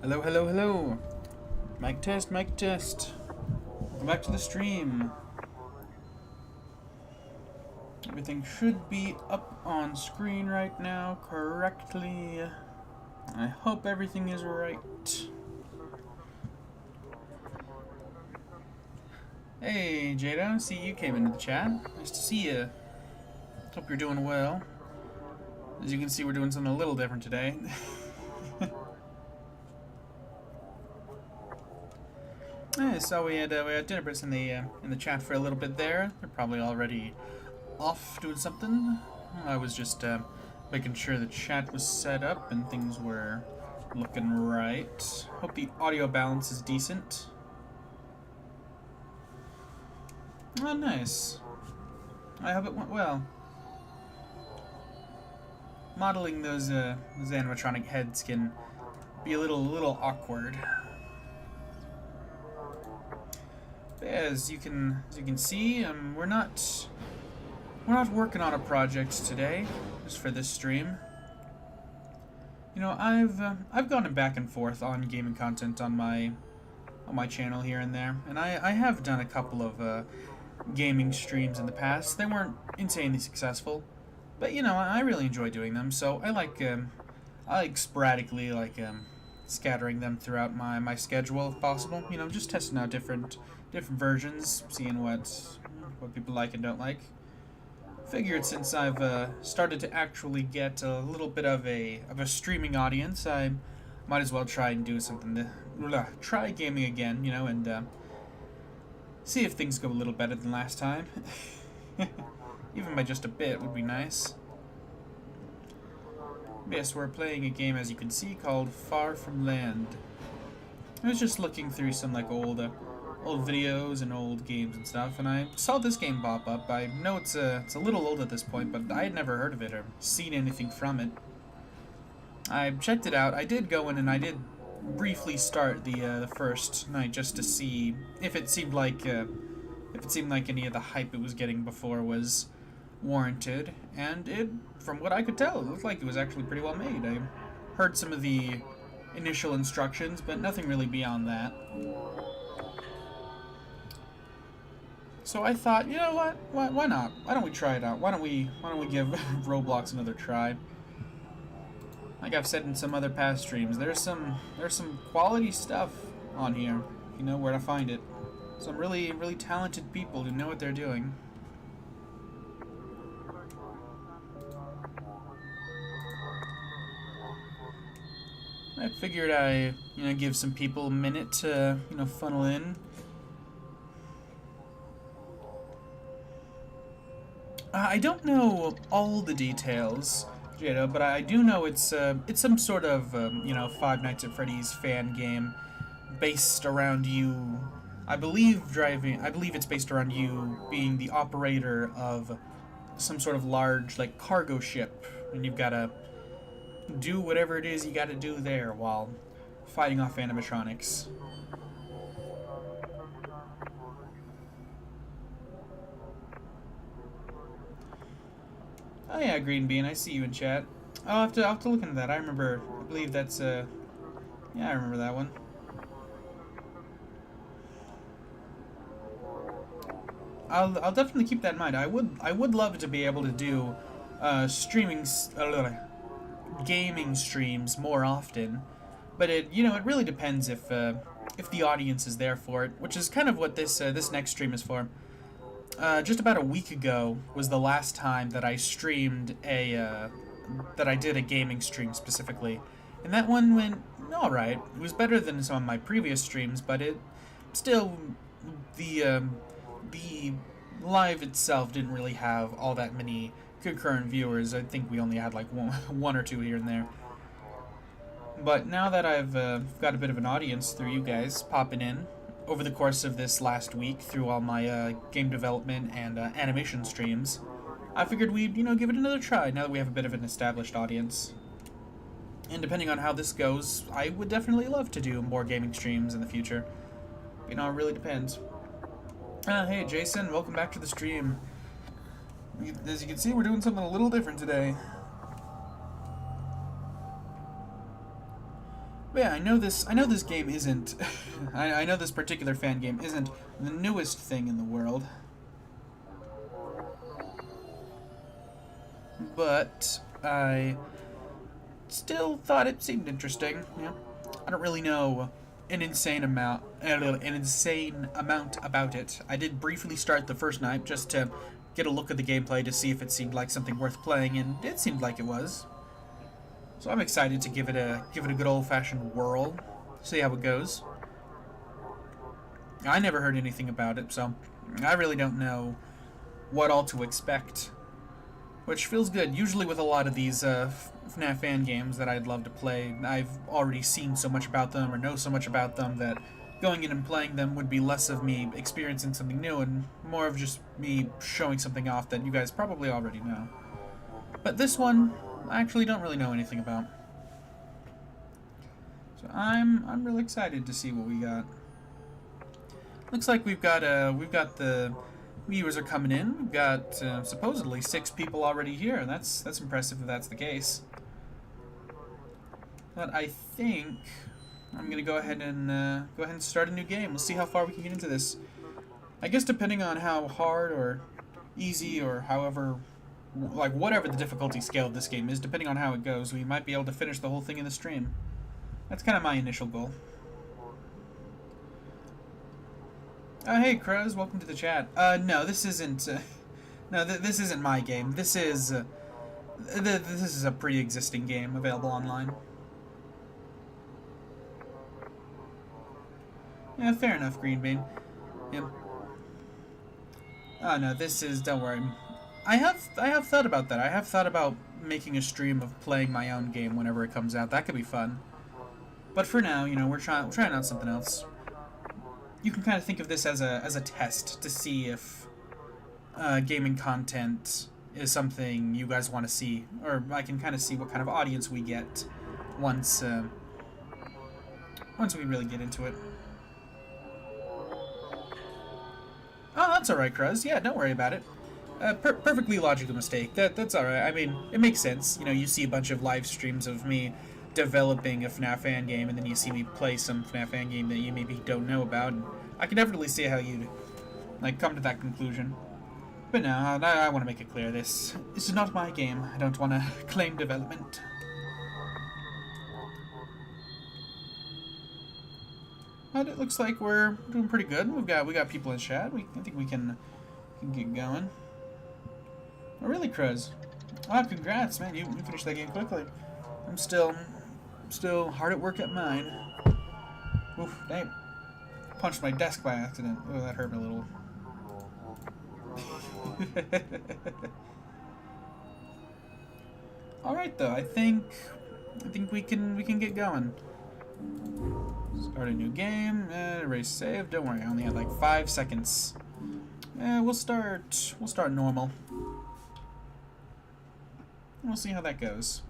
Hello, hello, hello. Mic test, mic test. Welcome back to the stream. Everything should be up on screen right now correctly. I hope everything is right. Hey, Jada, see you came into the chat. Nice to see you. Hope you're doing well. As you can see, we're doing something a little different today. I saw we had dinner birds in the chat for a little bit there. They're probably already off doing something. I was just making sure the chat was set up and things were looking right. Hope the audio balance is decent. Oh, nice. I hope it went well. Modeling those animatronic heads can be a little awkward. But yeah, as you can see, we're not working on a project today, just for this stream. You know, I've gone back and forth on gaming content on my channel here and there, and I have done a couple of gaming streams in the past. They weren't insanely successful, but you know, I really enjoy doing them. So I like sporadically scattering them throughout my schedule if possible. You know, just testing out different versions, seeing what people like and don't like. Figured since I've started to actually get a little bit of a streaming audience, I might as well try and do something to try gaming again, you know, and see if things go a little better than last time. Even by just a bit would be nice. Yes, we're playing a game, as you can see, called Far From Land. I was just looking through some old videos and old games and stuff, and I saw this game pop up. I know it's a little old at this point, but I had never heard of it or seen anything from it. I checked it out. I did go in and I did briefly start the first night just to see if it seemed like any of the hype it was getting before was warranted, and from what I could tell, it looked like it was actually pretty well made. I heard some of the initial instructions, but nothing really beyond that. So I thought, you know what? Why not? Why don't we try it out? Why don't we give Roblox another try? Like I've said in some other past streams, there's some quality stuff on here. If you know where to find it. Some really talented people who know what they're doing. I figured I give some people a minute to funnel in. I don't know all the details, Jada, but I do know it's some sort of Five Nights at Freddy's fan game based around you. I believe it's based around you being the operator of some sort of large cargo ship, and you've got to do whatever it is you got to do there while fighting off animatronics. Oh yeah, Green Bean, I see you in chat. I'll have to look into that. I believe that's yeah, I remember that one. I'll definitely keep that in mind. I would love to be able to do gaming streams more often, but it really depends if the audience is there for it, which is kind of what this next stream is for. Just about a week ago was the last time that I streamed that I did a gaming stream specifically, and that one went alright. It was better than some of my previous streams, but it still the live itself didn't really have all that many concurrent viewers. I think we only had one or two here and there. But now that I've got a bit of an audience through you guys popping in over the course of this last week through all my game development and animation streams, I figured we'd give it another try now that we have a bit of an established audience. And depending on how this goes, I would definitely love to do more gaming streams in the future. It really depends. Hey Jason, welcome back to the stream. As you can see, we're doing something a little different today. But yeah, I know this game isn't. I know this particular fan game isn't the newest thing in the world. But I still thought it seemed interesting. Yeah, I don't really know an insane amount about it. I did briefly start the first night just to get a look at the gameplay to see if it seemed like something worth playing, and it seemed like it was. So I'm excited to give it a good old-fashioned whirl, see how it goes. I never heard anything about it, so I really don't know what all to expect. Which feels good. Usually with a lot of these FNAF fan games that I'd love to play, I've already seen so much about them or know so much about them that going in and playing them would be less of me experiencing something new and more of just me showing something off that you guys probably already know. But this one, I actually don't really know anything about. So I'm really excited to see what we got. Looks like we've got the viewers are coming in. We've got supposedly 6 people already here. That's impressive if that's the case. But I think I'm gonna go ahead and start a new game. We'll see how far we can get into this. I guess depending on how hard or easy or however, like whatever the difficulty scale of this game is, depending on how it goes, we might be able to finish the whole thing in the stream. That's kind of my initial goal. Hey, Cruz, welcome to the chat. No, this isn't. This isn't my game. This is a pre-existing game available online. Yeah, fair enough, Green Bean. Yeah. Oh no, this is. Don't worry. I have thought about that. I have thought about making a stream of playing my own game whenever it comes out. That could be fun. But for now, you know, we're trying out something else. You can kind of think of this as a test to see if gaming content is something you guys want to see, or I can kind of see what kind of audience we get once we really get into it. Oh, that's alright, Cruz. Yeah, don't worry about it. Perfectly logical mistake. That's alright. I mean, it makes sense. You know, you see a bunch of live streams of me developing a FNAF fan game, and then you see me play some FNAF fan game that you maybe don't know about, and I can definitely see how you'd like come to that conclusion. But no, I want to make it clear, this is not my game. I don't want to claim development. But it looks like we're doing pretty good. We got people in chat. I think we can get going. Oh, really, Cruz? Oh, congrats, man! You finished that game quickly. I'm still hard at work at mine. Oof, dang. Punched my desk by accident. Oh, that hurt me a little. Alright though, I think we can get going. Start a new game, erase save, don't worry, I only had like 5 seconds. We'll start normal. We'll see how that goes.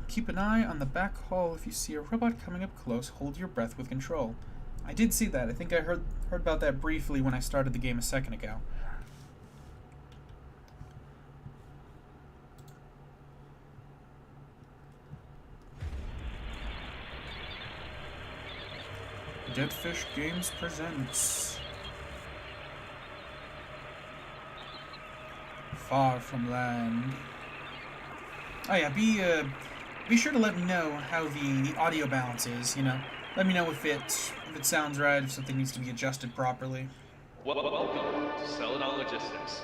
Keep an eye on the back hall. If you see a robot coming up close, hold your breath with control. I did see that. I think I heard about that briefly when I started the game a second ago. Deadfish Games presents Far From Land. Oh yeah, be sure to let me know how the audio balance is, you know. Let me know if it sounds right, if something needs to be adjusted properly. Welcome to Celadon Logistics.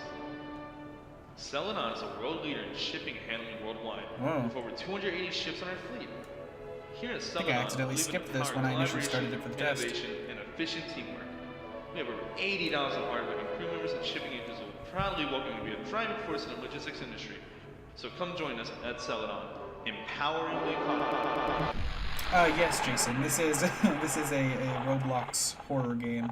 Celadon is a world leader in shipping and handling worldwide, with over 280 ships on our fleet. Here at Celadon, I think I accidentally skipped this when I initially started it for the test. Innovation and efficient teamwork. We have over 80,000 hardworking crew members and shipping agents who will proudly welcome you to be a thriving force in the logistics industry. So come join us at Celadon, empowering the economy. Yes, Jason. This is this is a Roblox horror game.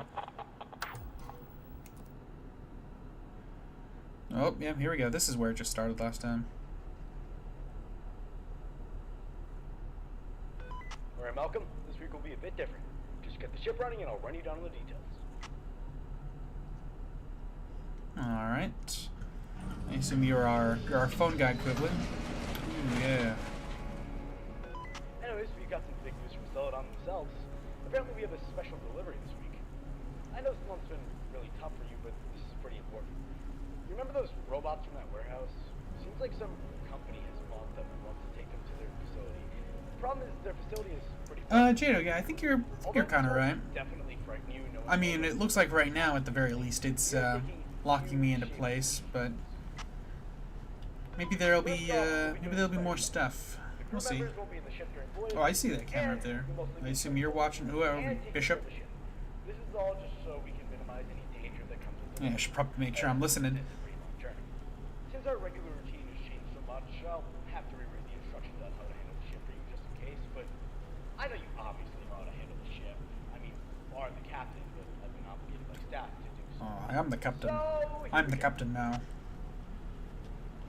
Oh, yeah, here we go. This is where it just started last time. Alright, Malcolm, this week will be a bit different. Just get the ship running and I'll run you down the details. Alright. I assume you're our phone guy equivalent. Ooh, yeah. Anyways, we got some big news from Celadon themselves. Apparently we have a special delivery this week. I know this month's been really tough for you, but this is pretty important. You remember those robots from that warehouse? Seems like some company has involved them and wants to take them to their facility. The problem is their facility is pretty Jado, yeah, I think you're kind of right. Definitely frighten you. I mean, it looks like right now, at the very least, it's locking me into place, but maybe there'll be more stuff. We'll see. Oh, I see that camera up there. I assume you're watching. Whoever, Bishop. This is all just so we can minimize any danger that comes with Yeah, I should probably make sure I'm listening. Since our regular routine has changed so much, I'll have to reread the instructions on how to handle the ship for you just in case, but I know you obviously know how to handle the ship. I mean, you are the captain, but I've been obligated by staff to do so. Oh, I am the captain. So, I'm the captain now.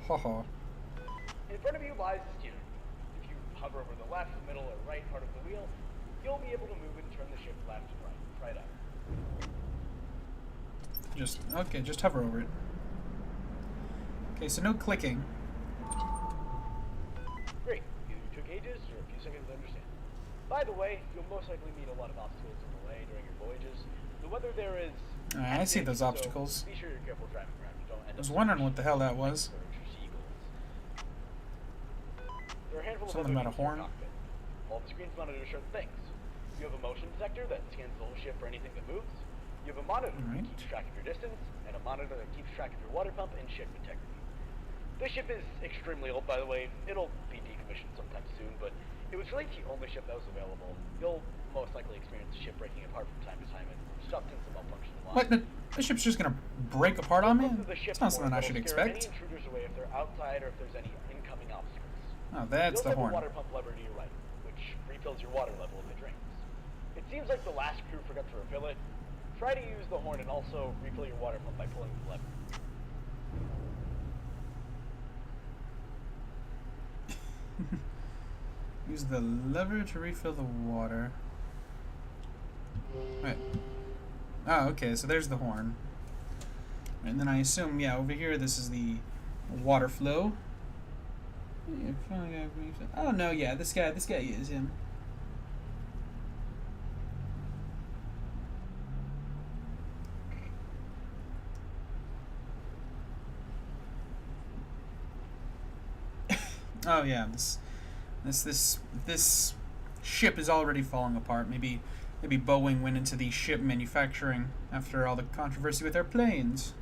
Ho ho. in front of you lies the steering. If you hover over the left, middle, or right part of the wheel, you'll be able to move and turn the ship left and right up. Just hover over it. Okay, so no clicking. Great. You took ages or a few seconds to understand. By the way, you'll most likely meet a lot of obstacles on the way during your voyages. The weather there is... I see those obstacles. So be sure you're careful driving around. You don't end I was up wondering what the hell that was. There are a handful Something of about a other horn. cockpit. All the screens monitor certain things. You have a motion detector that scans the whole ship for anything that moves. You have a monitor that keeps track of your distance, and a monitor that keeps track of your water pump and ship integrity. This ship is extremely old, by the way. It'll be decommissioned sometime soon, but it was really the only ship that was available. You'll most likely experience the ship breaking apart from time to time and stuffed in some malfunctioning lines. What? The ship's just gonna break apart on me? It's not something I should expect. Any intruders away if they're outside or if there's any incoming obstacles. Oh, that's the horn. You'll have a water pump lever to your right, which refills your water level if it drains. It seems like the last crew forgot to refill it. Try to use the horn and also refill your water pump by pulling the lever. Use the lever to refill the water. Wait. Oh, okay, so there's the horn. And then I assume, yeah, over here this is the water flow. Oh no, yeah, this guy is him. Oh yeah, this ship is already falling apart. Maybe Boeing went into the ship manufacturing after all the controversy with their planes.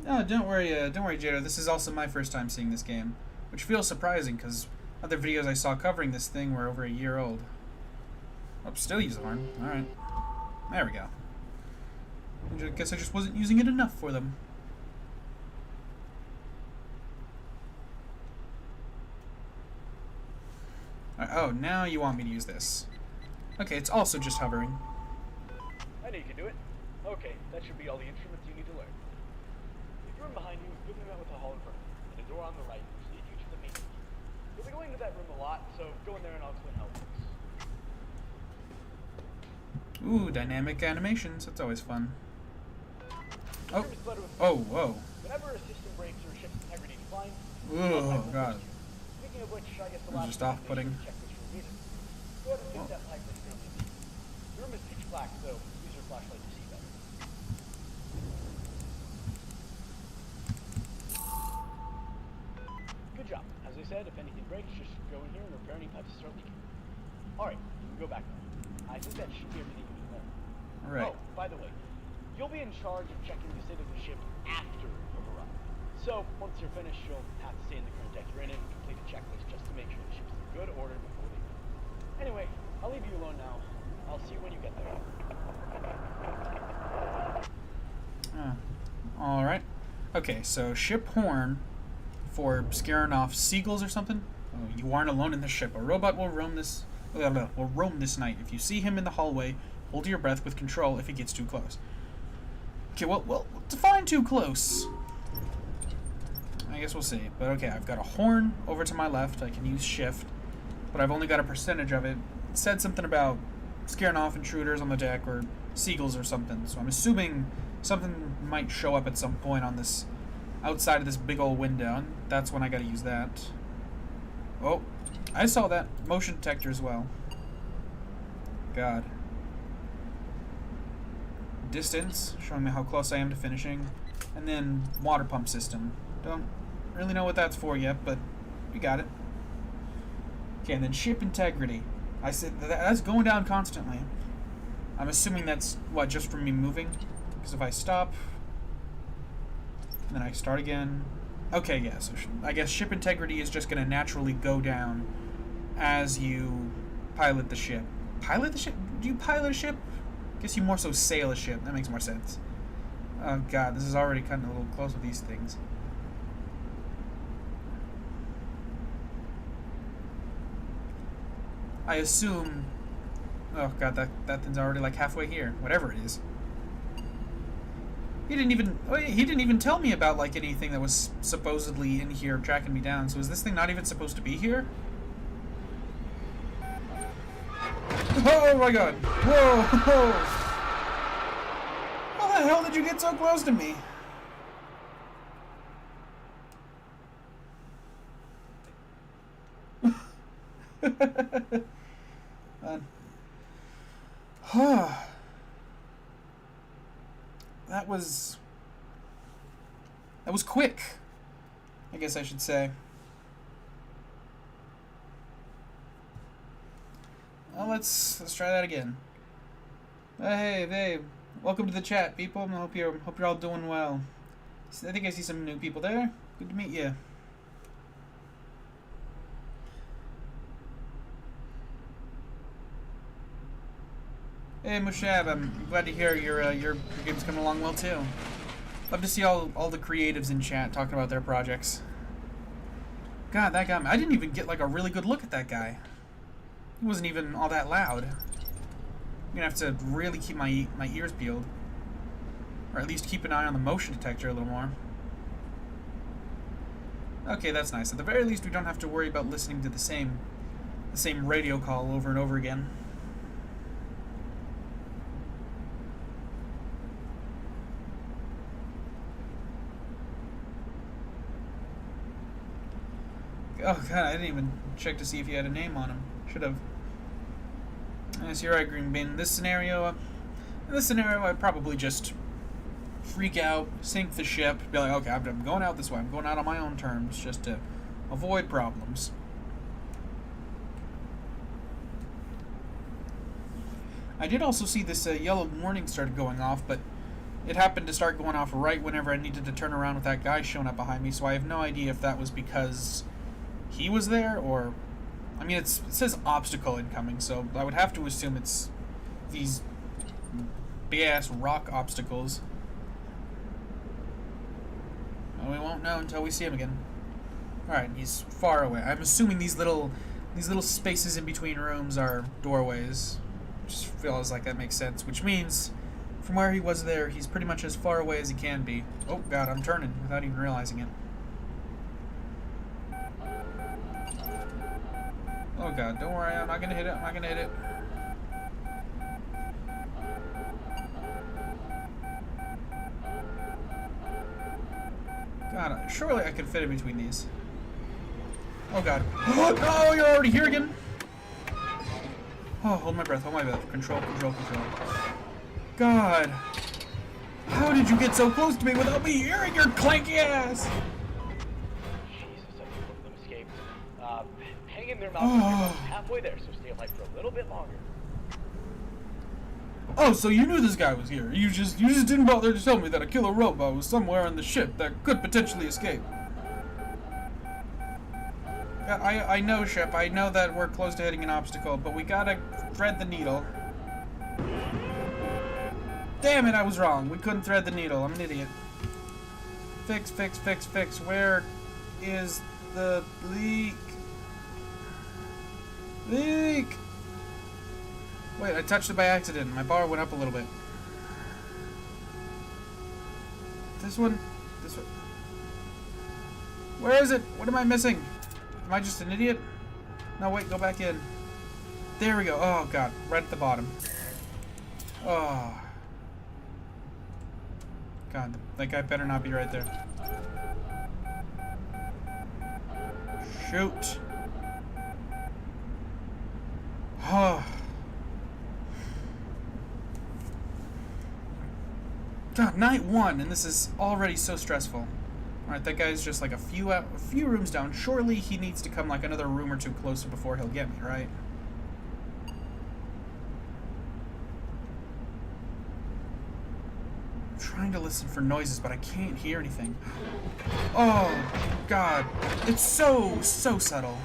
No, don't worry, Jado. This is also my first time seeing this game, which feels surprising because other videos I saw covering this thing were over a year old. Oh, still use the horn. All right, there we go. I guess I just wasn't using it enough for them. Oh, now you want me to use this. Okay, it's also just hovering. I know you can do it. Okay, that should be all the instruments you need to learn. The room behind you, you'll be met with a hall in front of you, and a door on the right which leads you to the main room. You'll be going to that room a lot, so go in there and I'll explain how it works. Ooh, dynamic animations. That's always fun. Oh, whoa. Whenever a system breaks or ship's integrity declines, oh, God. Speaking of which, I guess the This is just off-putting. check this for a reason. Go ahead and fix that pipe that's still in. The room is pitch black, so use your flashlight to see better. Good job. As I said, if anything breaks, just go in here and repair any pipes that start leaking. Alright, you can go back now. I think that should be everything you need to learn. Alright. Oh, by the way, you'll be in charge of checking the state of the ship after you've arrived. So, once you're finished, you'll have to stay in the current deck you're in and complete a checklist just to make sure the ship's in good order before leaving. Anyway, I'll leave you alone now. I'll see you when you get there. Alright. Okay, so ship horn for scaring off seagulls or something. Oh, you aren't alone in the ship. A robot will roam this night. If you see him in the hallway, hold your breath with control if he gets too close. Okay, well, define too close. I guess we'll see. But okay, I've got a horn over to my left. I can use shift, but I've only got a percentage of it. It said something about scaring off intruders on the deck or seagulls or something. So I'm assuming something might show up at some point on this outside of this big old window, and that's when I gotta use that. Oh, I saw that motion detector as well. God. Distance, showing me how close I am to finishing, and then water pump system. Don't really know what that's for yet, but we got it. Okay, and then ship integrity. I said that's going down constantly. I'm assuming that's what, just from me moving? Because if I stop, and then I start again. Okay, yeah. So I guess ship integrity is just going to naturally go down as you pilot the ship. Pilot the ship? Do you pilot a ship? I guess you more so sail a ship. That makes more sense. Oh god, this is already kind of a little close with these things. I assume... Oh god, that thing's already like halfway here. Whatever it is. He didn't even tell me about like anything that was supposedly in here tracking me down. So is this thing not even supposed to be here? Oh my god! Whoa! Whoa! How the hell did you get so close to me? That was quick, I guess I should say. Well, let's try that again. Hey, welcome to the chat, people. I hope you're all doing well. I think I see some new people there. Good to meet you. Hey, Mushab, I'm glad to hear your game's coming along well too. Love to see all the creatives in chat talking about their projects. God, that guy, I didn't even get like a really good look at that guy. He wasn't even all that loud. I'm gonna have to really keep my ears peeled. Or at least keep an eye on the motion detector a little more. Okay, that's nice. At the very least, we don't have to worry about listening to the same radio call over and over again. Oh god, I didn't even check to see if he had a name on him. Should have. Yes, you're right, Green Bean. In this scenario, I'd probably just freak out, sink the ship, be like, okay, I'm going out this way. I'm going out on my own terms, just to avoid problems. I did also see this yellow warning started going off, but it happened to start going off right whenever I needed to turn around with that guy showing up behind me, so I have no idea if that was because he was there, or... I mean, it says obstacle incoming, so I would have to assume it's these big-ass rock obstacles. Well, we won't know until we see him again. Alright, he's far away. I'm assuming these little spaces in between rooms are doorways. Just feels like that makes sense, which means from where he was there, he's pretty much as far away as he can be. Oh god, I'm turning without even realizing it. Oh god, don't worry, I'm not gonna hit it, I'm not gonna hit it. God, surely I could fit in between these. Oh god. Oh, you're already here again? Oh, hold my breath, Control. God. How did you get so close to me without me hearing your clanky ass? Jesus, I think both of them escaped. Hang in there, Malcolm. You're about halfway there, so stay alive for a little bit longer. Oh, so you knew this guy was here. You just didn't bother to tell me that a killer robot was somewhere on the ship that could potentially escape. I know, Shep. I know that we're close to hitting an obstacle, but we gotta thread the needle. Damn it, I was wrong. We couldn't thread the needle. I'm an idiot. Fix. Where is the leak? Leak! Wait, I touched it by accident. My bar went up a little bit. This one? This one? Where is it? What am I missing? Am I just an idiot? No, wait, go back in. There we go. Oh, God. Right at the bottom. Oh. God, that guy better not be right there. Shoot. Oh. God, night 1, and this is already so stressful. Alright, that guy's just like a few rooms down. Surely he needs to come like another room or two closer before he'll get me, right? I'm trying to listen for noises, but I can't hear anything. Oh, God. It's so subtle.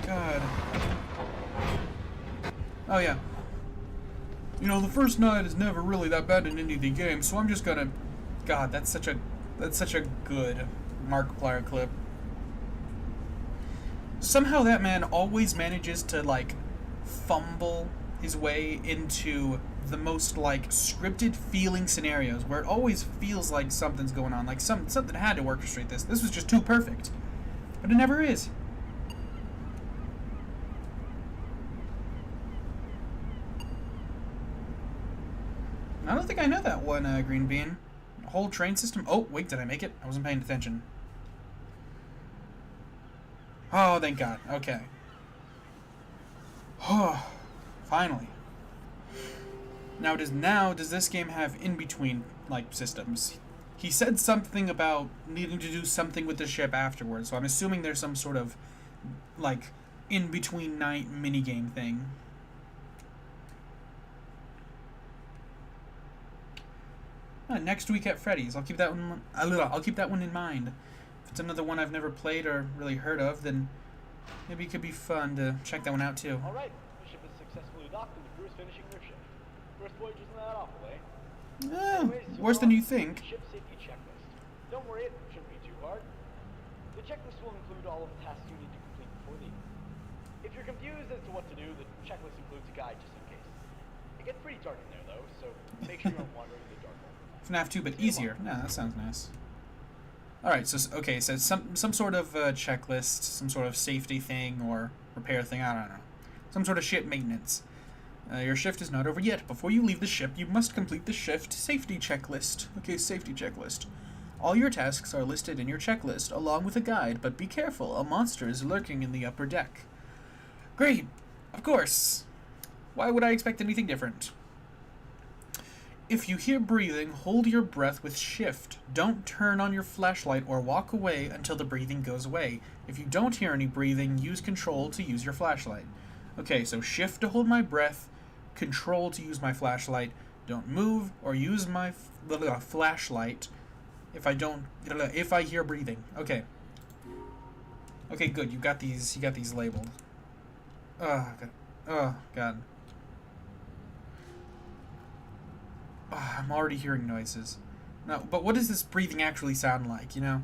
God. Oh, yeah. You know, the first night is never really that bad in any of the games, so I'm just gonna... God, that's such a good Markiplier clip. Somehow that man always manages to, like, fumble his way into the most, like, scripted feeling scenarios, where it always feels like something's going on, like something had to orchestrate this. This was just too perfect. But it never is. I don't think I know that one, Green Bean. Whole train system? Oh, wait, did I make it? I wasn't paying attention. Oh, thank God. Okay. Oh, finally. Now does this game have in-between, like, systems? He said something about needing to do something with the ship afterwards, so I'm assuming there's some sort of, like, in-between night minigame thing. Next week at Freddy's. I'll keep that one in mind. If it's another one I've never played or really heard of, then maybe it could be fun to check that one out too. Alright, the ship is successfully docked and the crew is finishing their shift. First voyage isn't that awful, eh? Anyways, Worse than you think. Ship safety checklist. Don't worry, it shouldn't be too hard. The checklist will include all of the tasks you need to complete before leaving. If you're confused as to what to do, the checklist includes a guide just in case. It gets pretty dark in there though, so make sure you don't wander in the dark. FNAF 2, but easier. No, that sounds nice. Alright, so some sort of checklist, some sort of safety thing or repair thing, I don't know. Some sort of ship maintenance. Your shift is not over yet. Before you leave the ship, you must complete the shift safety checklist. Okay, safety checklist. All your tasks are listed in your checklist, along with a guide, but be careful, a monster is lurking in the upper deck. Great! Of course! Why would I expect anything different? If you hear breathing, hold your breath with shift. Don't turn on your flashlight or walk away until the breathing goes away. If you don't hear any breathing, use control to use your flashlight. Okay, so shift to hold my breath, control to use my flashlight. Don't move or use my flashlight if I hear breathing. Okay. Okay, good. You got these labeled. Oh, God. Oh, God. Oh, I'm already hearing noises. No, but what does this breathing actually sound like, you know?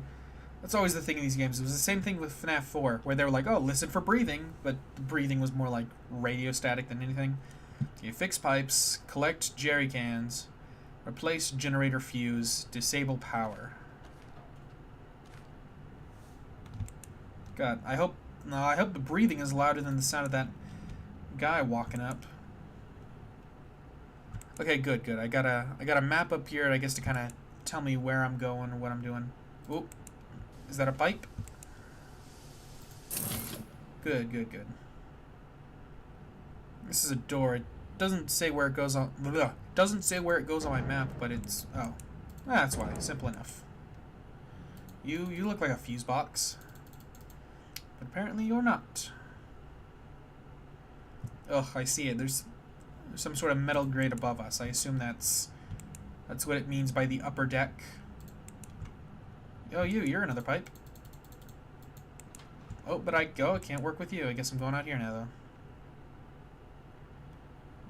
That's always the thing in these games. It was the same thing with FNAF 4, where they were like, oh, listen for breathing, but the breathing was more like radio static than anything. Okay, fix pipes, collect jerry cans, replace generator fuse, disable power. God, I hope the breathing is louder than the sound of that guy walking up. Okay, good. I got a map up here, I guess, to kind of tell me where I'm going or what I'm doing. Oop. Is that a pipe? Good. This is a door. It doesn't say where it goes on. Doesn't say where it goes on my map, but it's that's why. Simple enough. You look like a fuse box, but apparently you're not. Ugh, I see it. There's some sort of metal grate above us. I assume that's what it means by the upper deck. Oh, you're another pipe. Oh, but I can't work with you. I guess I'm going out here now, though.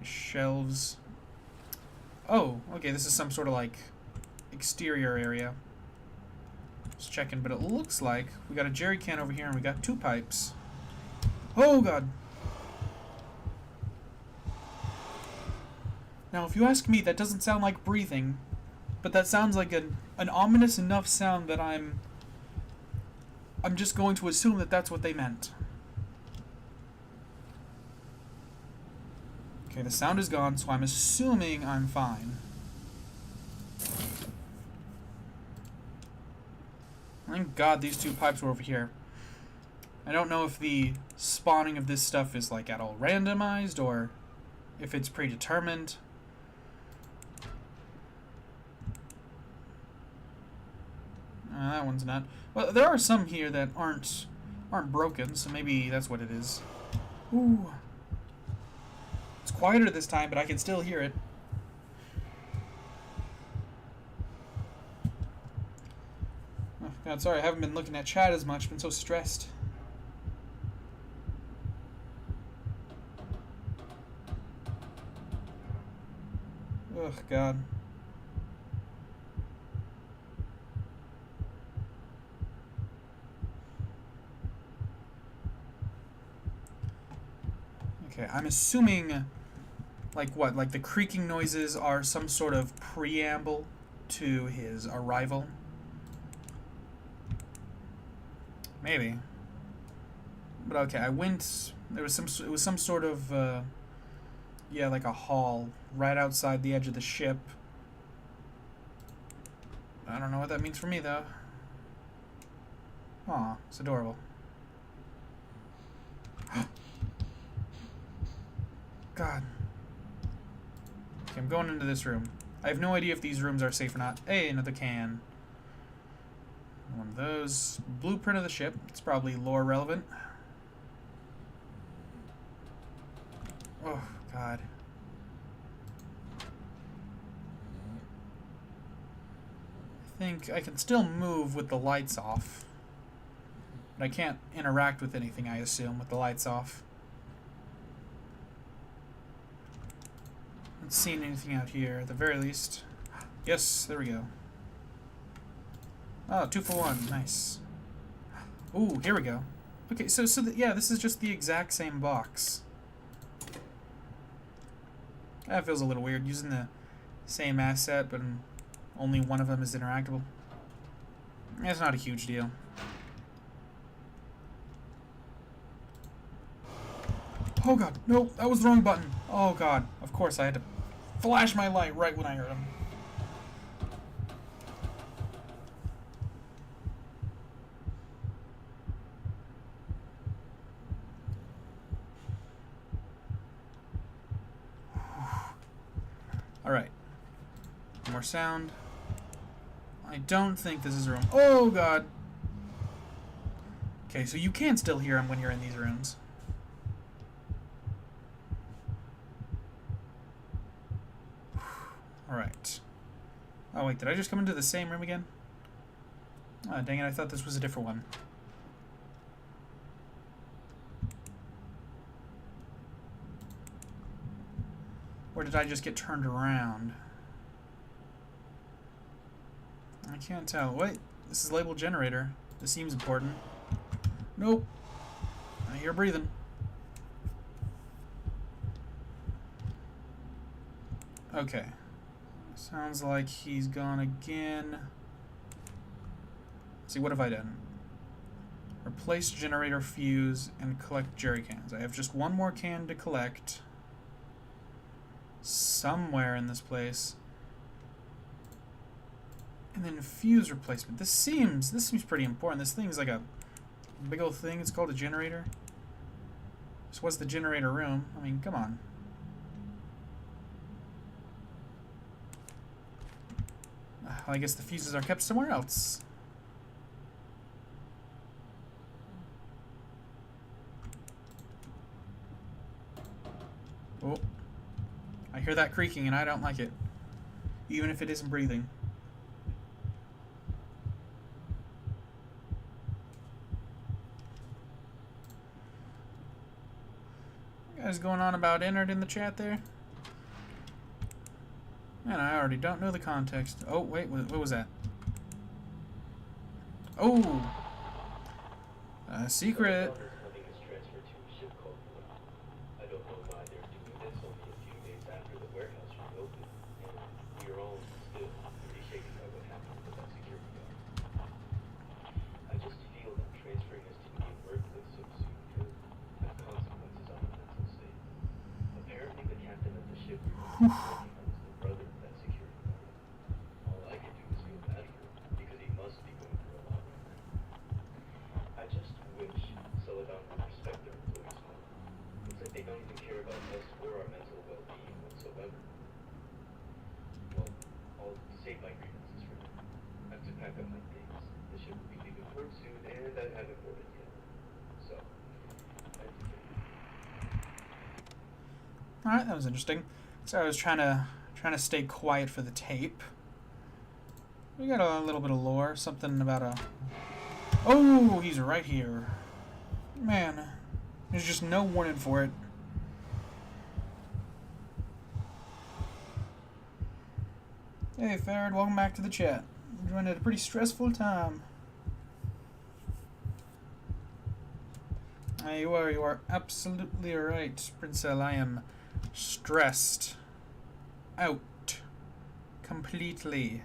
Shelves. Oh, okay, this is some sort of, like, exterior area. Just checking, but it looks like we got a jerry can over here and we got 2 pipes. Oh, God. Now, if you ask me, that doesn't sound like breathing. But that sounds like an ominous enough sound that I'm just going to assume that that's what they meant. Okay, the sound is gone, so I'm assuming I'm fine. Thank God these two pipes were over here. I don't know if the spawning of this stuff is like at all randomized or if it's predetermined. That one's not. Well, there are some here that aren't broken, so maybe that's what it is. Ooh. It's quieter this time, but I can still hear it. Oh, God, sorry, I haven't been looking at chat as much. Been so stressed. Ugh, God. Okay, I'm assuming, like what? Like the creaking noises are some sort of preamble to his arrival? Maybe. But okay, I went. It was some sort of yeah, like a hall right outside the edge of the ship. I don't know what that means for me though. Aw, it's adorable. God. Okay, I'm going into this room. I have no idea if these rooms are safe or not. Hey, another can. One of those. Blueprint of the ship. It's probably lore relevant. Oh, God. I think I can still move with the lights off. But I can't interact with anything, I assume, with the lights off. Not seeing anything out here, at the very least. Yes, there we go. Oh, 2 for 1. Nice. Ooh, here we go. Okay, yeah, this is just the exact same box. That feels a little weird, using the same asset, but only one of them is interactable. It's not a huge deal. Oh God, no, that was the wrong button. Oh God, of course I had to flash my light right when I heard him. Alright. More sound. I don't think this is a room. Oh God. Okay, so you can still hear him when you're in these rooms. Alright. Oh wait, did I just come into the same room again? Oh, dang it, I thought this was a different one. Or did I just get turned around? I can't tell. Wait, this is labeled generator. This seems important. Nope. I hear breathing. Okay. Sounds like he's gone again. Let's see, what have I done? Replace generator fuse and collect jerry cans. I have just one more can to collect. Somewhere in this place. And then fuse replacement. This seems pretty important. This thing's like a big old thing. It's called a generator. So what's the generator room? I mean, come on. I guess the fuses are kept somewhere else. Oh. I hear that creaking and I don't like it. Even if it isn't breathing. You guys going on about Ennard in the chat there? Man, I already don't know the context. Oh, wait, what was that? Oh! A secret. Whew. The brother of that security guard. All I could do was feel bad for him because he must be going through a lot right now. I just wish Celadon would respect their employees more. It's like they don't even care about us or our mental well-being whatsoever. Well, I'll save my grievances for now. I have to pack up my things. The ship will be leaving port soon, and I haven't boarded yet. So, I have to take it. All right, that was interesting. So I was trying to stay quiet for the tape. We got a little bit of lore, something about a. Oh, he's right here. Man, there's just no warning for it. Hey, Farrad, welcome back to the chat. We're joined at a pretty stressful time. You are absolutely right, Princell. I am stressed out completely.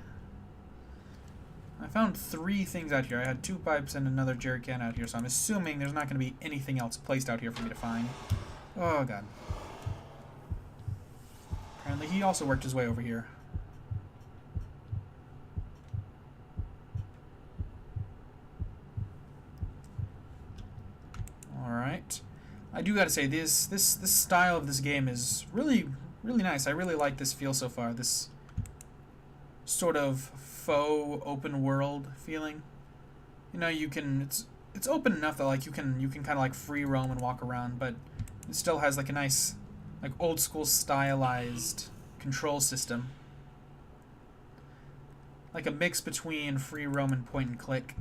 I found 3 things out here. I had 2 pipes and another jerry can out here, so I'm assuming there's not going to be anything else placed out here for me to find. Oh, God. Apparently he also worked his way over here. Alright. I do gotta say, this style of this game is really nice. I really like this feel so far. This sort of faux open world feeling. You know, you can it's open enough that like you can kind of like free roam and walk around, but it still has like a nice like old school stylized control system. Like a mix between free roam and point and click.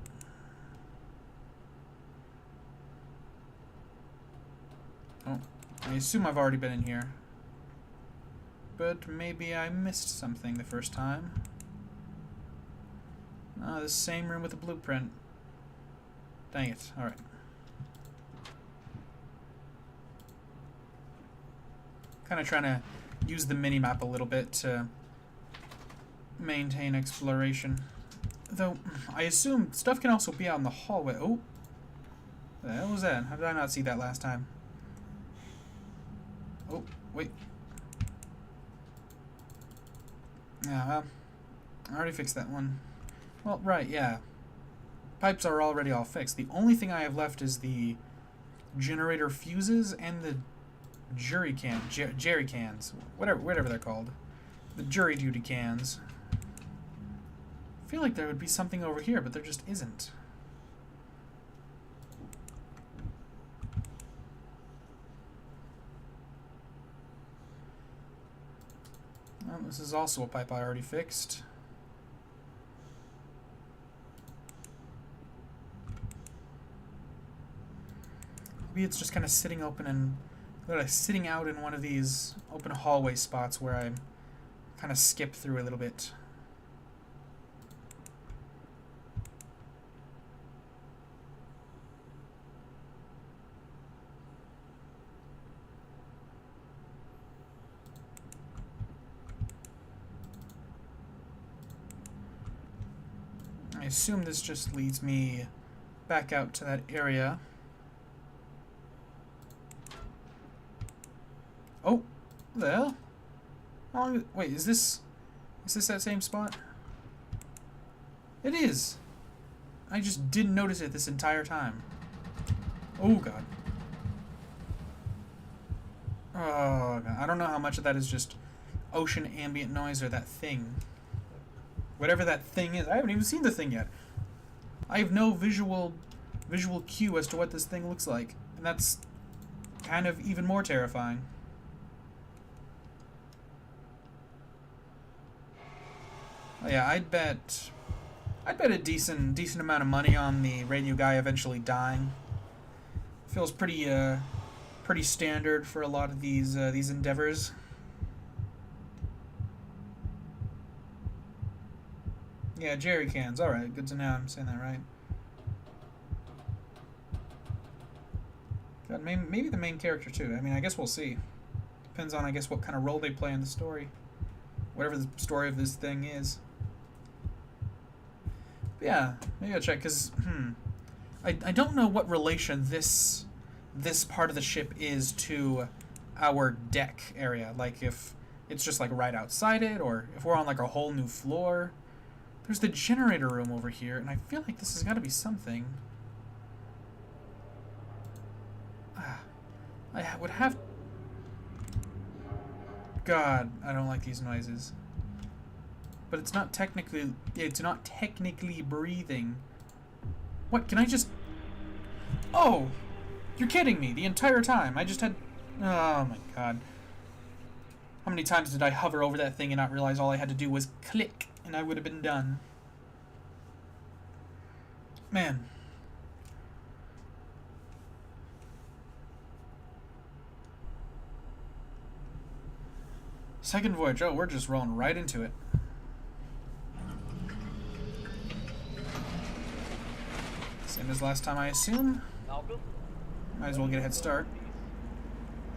Oh, I assume I've already been in here. But maybe I missed something the first time. Oh, the same room with the blueprint. Dang it. Alright. Kind of trying to use the mini-map a little bit to maintain exploration. Though, I assume stuff can also be out in the hallway. Oh! What the hell was that? How did I not see that last time? Oh, wait. Yeah, well, I already fixed that one. Well, right, yeah. Pipes are already all fixed. The only thing I have left is the generator fuses and the jerry cans. Whatever they're called. The jury duty cans. I feel like there would be something over here, but there just isn't. Well, this is also a pipe I already fixed. Maybe it's just kind of sitting open and sitting out in one of these open hallway spots where I kind of skip through a little bit. I assume this just leads me back out to that area. Oh, what the hell? How long? Wait, is this that same spot? It is. I just didn't notice it this entire time. Oh God. Oh God. I don't know how much of that is just ocean ambient noise or that thing. Whatever that thing is. I haven't even seen the thing yet. I have no visual cue as to what this thing looks like. And that's kind of even more terrifying. Oh yeah, I'd bet a decent amount of money on the radio guy eventually dying. Feels pretty standard for a lot of these endeavors. Yeah, jerry cans. All right, good to know. I'm saying that right. God, maybe the main character too. I mean, I guess we'll see. Depends on, I guess, what kind of role they play in the story. Whatever the story of this thing is. But yeah, maybe I'll check, because, I don't know what relation this part of the ship is to our deck area. Like, if it's just like right outside it, or if we're on like a whole new floor. There's the generator room over here, and I feel like this has got to be something. I would have... God, I don't like these noises. But it's not technically breathing. What, can I just... Oh! You're kidding me, the entire time. I just had... Oh my god. How many times did I hover over that thing and not realize all I had to do was click, and I would have been done? Man. Second voyage. Oh, we're just rolling right into it. Same as last time, I assume. Malcolm? Might as well get a head start.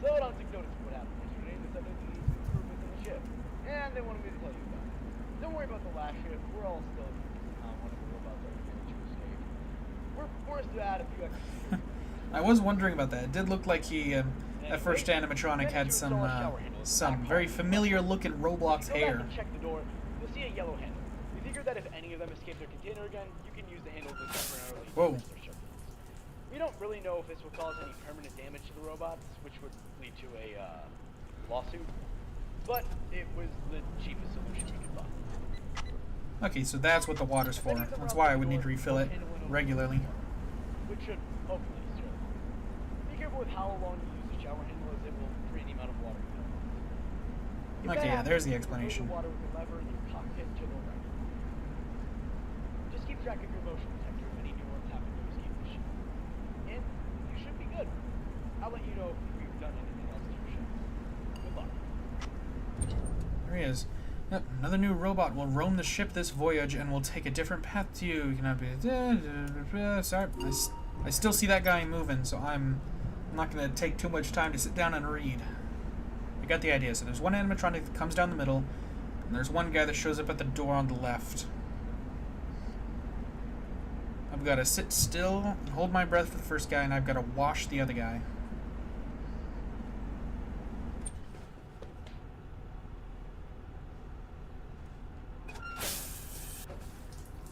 So I don't take notice of what happened yesterday. They said they needed some improvements in the ship. And they wanted me to tell you about it. Don't worry about the last ship. We're all still one of the robots that managed to escape. We're forced to add a few extra. I was wondering about that. It did look like he, that first animatronic had some very familiar looking Roblox hair. Check the door. You'll see a yellow handle. We figured that if any of them escape their container again, you can use the handle to temporarily Whoa. their ship. We don't really know if this will cause any permanent damage to the robots, which would lead to a lawsuit, but it was the cheapest solution we could find. Okay, so that's what the water's for. That's why I would need to refill it regularly. Which should hopefully serve. Be careful with how long you use the shower handle, as it will create the amount of water you know. Okay, yeah, there's the explanation. Water with the lever in your cockpit to the right. Just keep track of your motion detector if any new ones happen to escape the ship. And you should be good. I'll let you know if we've done anything else to your ship. Good luck. There he is. Yep, another new robot will roam the ship this voyage and will take a different path to you. You cannot be... Sorry, I still see that guy moving, so I'm not going to take too much time to sit down and read. I got the idea. So there's one animatronic that comes down the middle, and there's one guy that shows up at the door on the left. I've got to sit still and hold my breath for the first guy, and I've got to wash the other guy.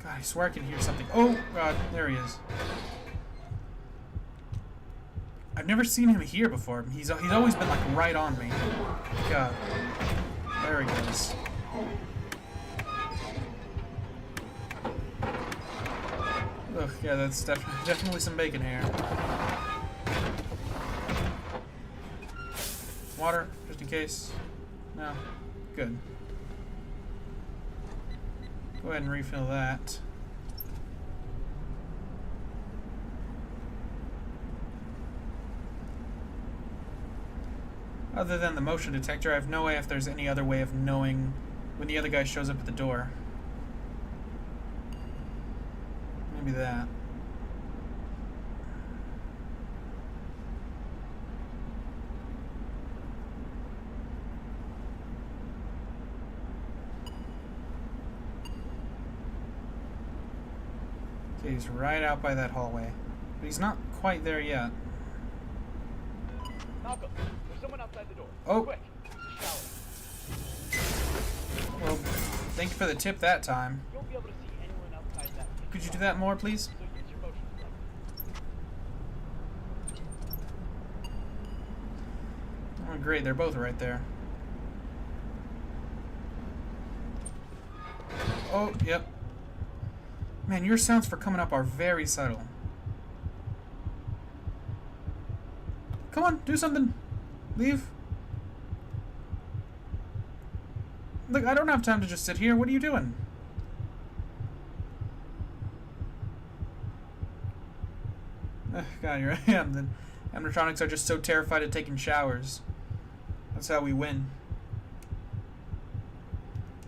God, I swear I can hear something. Oh, God, there he is. I've never seen him here before. He's always been, like, right on me. God. There he goes. Ugh, yeah, that's definitely some bacon here. Water, just in case. No. Good. Go ahead and refill that. Other than the motion detector, I have no way if there's any other way of knowing when the other guy shows up at the door. Maybe that. Okay, he's right out by that hallway. But he's not quite there yet. Malcolm, there's someone outside the door. Oh. Quick, use the shower. Well, thank you for the tip that time. You won't be able to see anyone outside that. Could you do that more, please? So use your motion detector. Oh, great, they're both right there. Oh, yep. Man, your sounds for coming up are very subtle. Come on, do something. Leave. Look, I don't have time to just sit here. What are you doing? God, here I am. The animatronics are just so terrified of taking showers. That's how we win.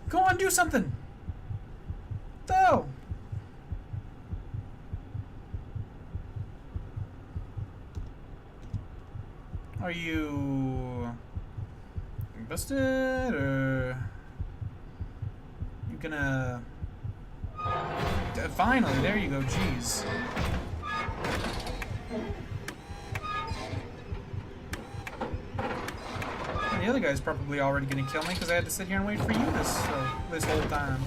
Go on, do something. Go. Are you busted, or you gonna... Finally, there you go, jeez. the other guy's probably already gonna kill me because I had to sit here and wait for you this whole time.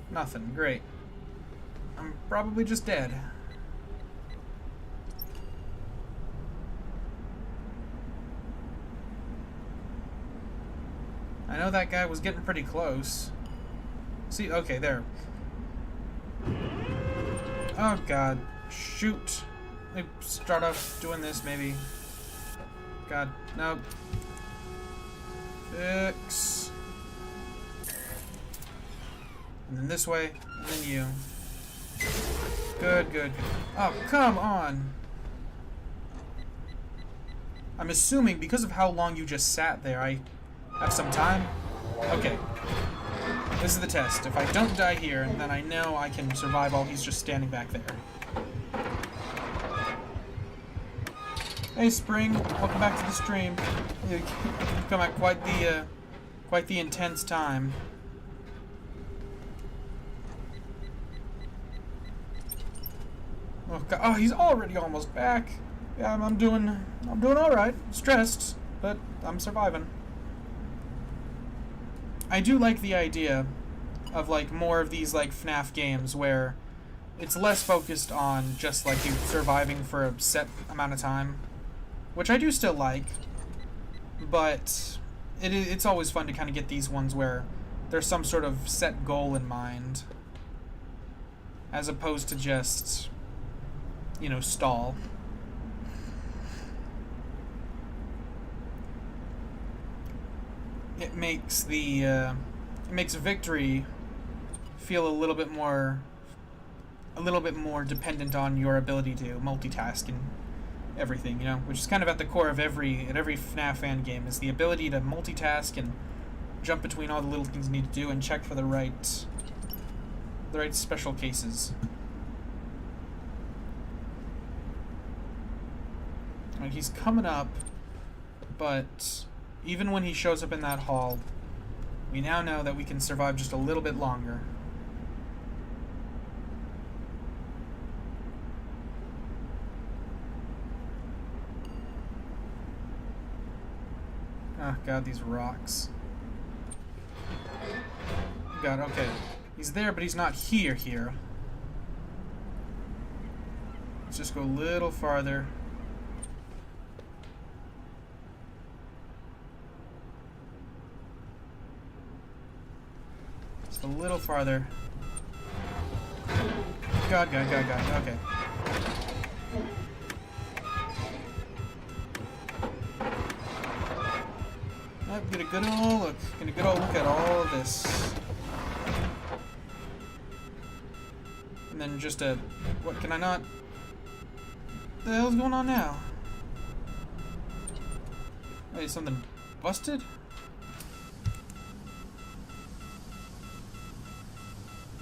Nothing. Great. I'm probably just dead. I know that guy was getting pretty close. See, okay, there. Oh god. Shoot. Let me start off doing this, maybe. God, no. Fix. And then this way, and then you. Good, good, good. Oh, come on! I'm assuming, because of how long you just sat there, I have some time? Okay. This is the test. If I don't die here, then I know I can survive while he's just standing back there. Hey, Spring. Welcome back to the stream. You've come at quite the intense time. Oh, God. Oh, he's already almost back. Yeah, I'm doing all right. Stressed, but I'm surviving. I do like the idea of like more of these like FNAF games where it's less focused on just like you surviving for a set amount of time, which I do still like, but it's always fun to kind of get these ones where there's some sort of set goal in mind, as opposed to just, you know, stall. It makes victory feel a little bit more dependent on your ability to multitask and everything, you know, which is kind of at the core of every FNAF fan game, is the ability to multitask and jump between all the little things you need to do and check for the right special cases. And he's coming up, but even when he shows up in that hall, we now know that we can survive just a little bit longer. Oh god, these rocks. God, okay. He's there, but he's not here. Let's just go a little farther. Just a little farther. God, okay. Get a good old look. Get a good old look at all of this. And then just a... What, can I not... What the hell's going on now? Wait, is something busted?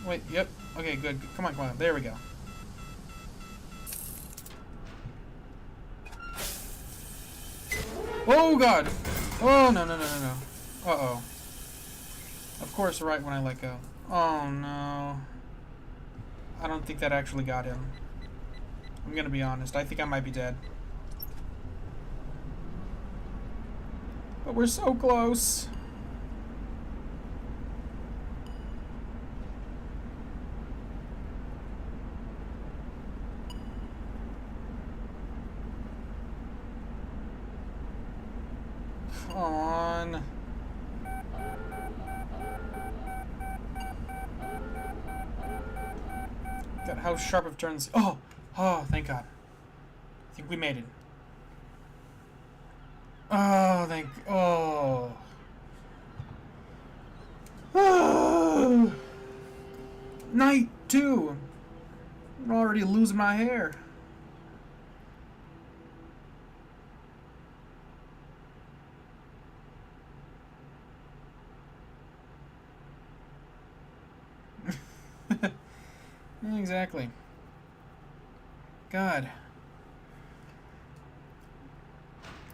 Wait, yep. Okay, good. Come on. There we go. Oh, God! Oh, no. Uh-oh. Of course, right when I let go. Oh, no. I don't think that actually got him. I'm gonna be honest. I think I might be dead. But we're so close. Come on. God, how sharp of turns. Oh, thank God. I think we made it. Oh. Night 2. I'm already losing my hair. Exactly. God.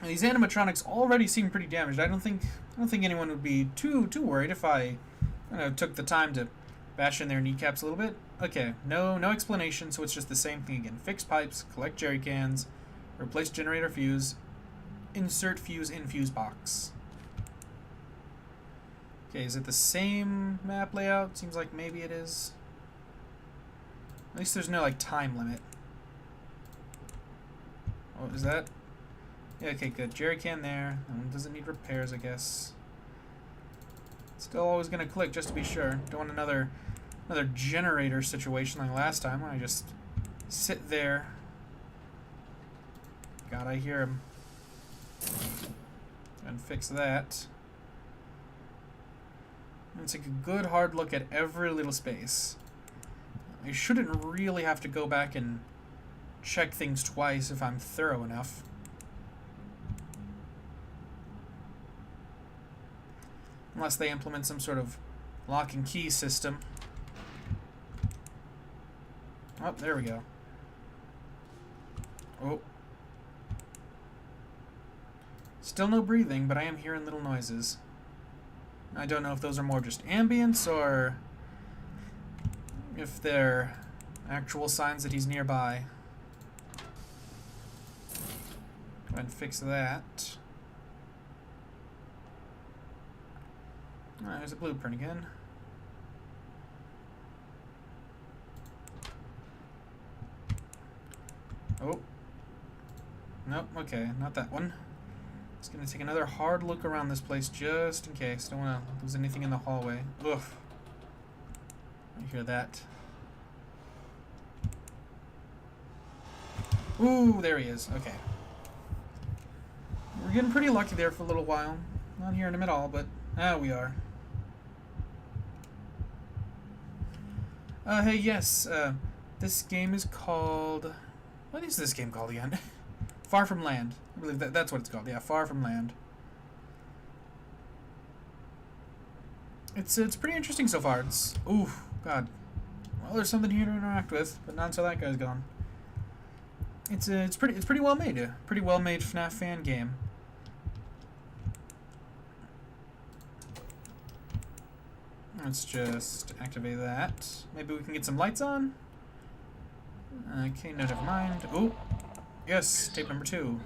These animatronics already seem pretty damaged. I don't think anyone would be too worried if I, took the time to bash in their kneecaps a little bit. Okay, no explanation, so it's just the same thing again. Fix pipes, collect jerry cans, Replace generator fuse. Insert fuse in fuse box. Okay, is it the same map layout? Seems like maybe it is. At least there's no, like, time limit. Oh, is that? Yeah, okay, good. Jerry can there. That one doesn't need repairs, I guess. Still always gonna click just to be sure. Don't want another generator situation like last time when I just sit there. God, I hear him. And fix that. And take a good hard look at every little space. I shouldn't really have to go back and check things twice if I'm thorough enough. Unless they implement some sort of lock and key system. Oh, there we go. Oh. Still no breathing, but I am hearing little noises. I don't know if those are more just ambience or if they're actual signs that he's nearby. Go ahead and fix that. There's a blueprint again. Oh. Nope, okay, not that one. Just gonna take another hard look around this place just in case. Don't wanna lose anything in the hallway. Ugh. I hear that. Ooh, there he is. Okay. We're getting pretty lucky there for a little while. Not hearing him at all, but we are. Hey, yes, this game is called... What is this game called again? Far From Land. I believe that's what it's called. Yeah, Far From Land. It's pretty interesting so far. It's... Ooh, God. Well, there's something here to interact with, but not until that guy's gone. It's pretty well made. A pretty well made FNAF fan game. Let's just activate that. Maybe we can get some lights on? Okay, no, never mind. Oh, yes, tape number 2.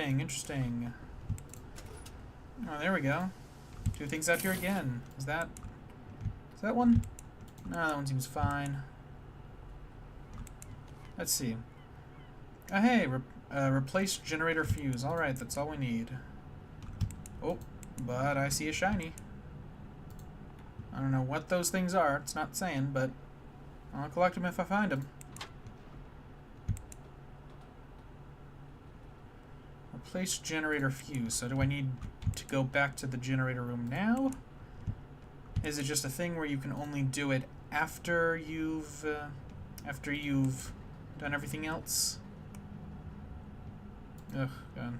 Interesting. Oh, there we go. 2 things out here again. Is that one? No, that one seems fine. Let's see. Oh, hey, replace generator fuse. Alright, that's all we need. Oh, but I see a shiny. I don't know what those things are. It's not saying, but I'll collect them if I find them. Replace generator fuse. So do I need to go back to the generator room now? Is it just a thing where you can only do it after you've done everything else? Ugh, God.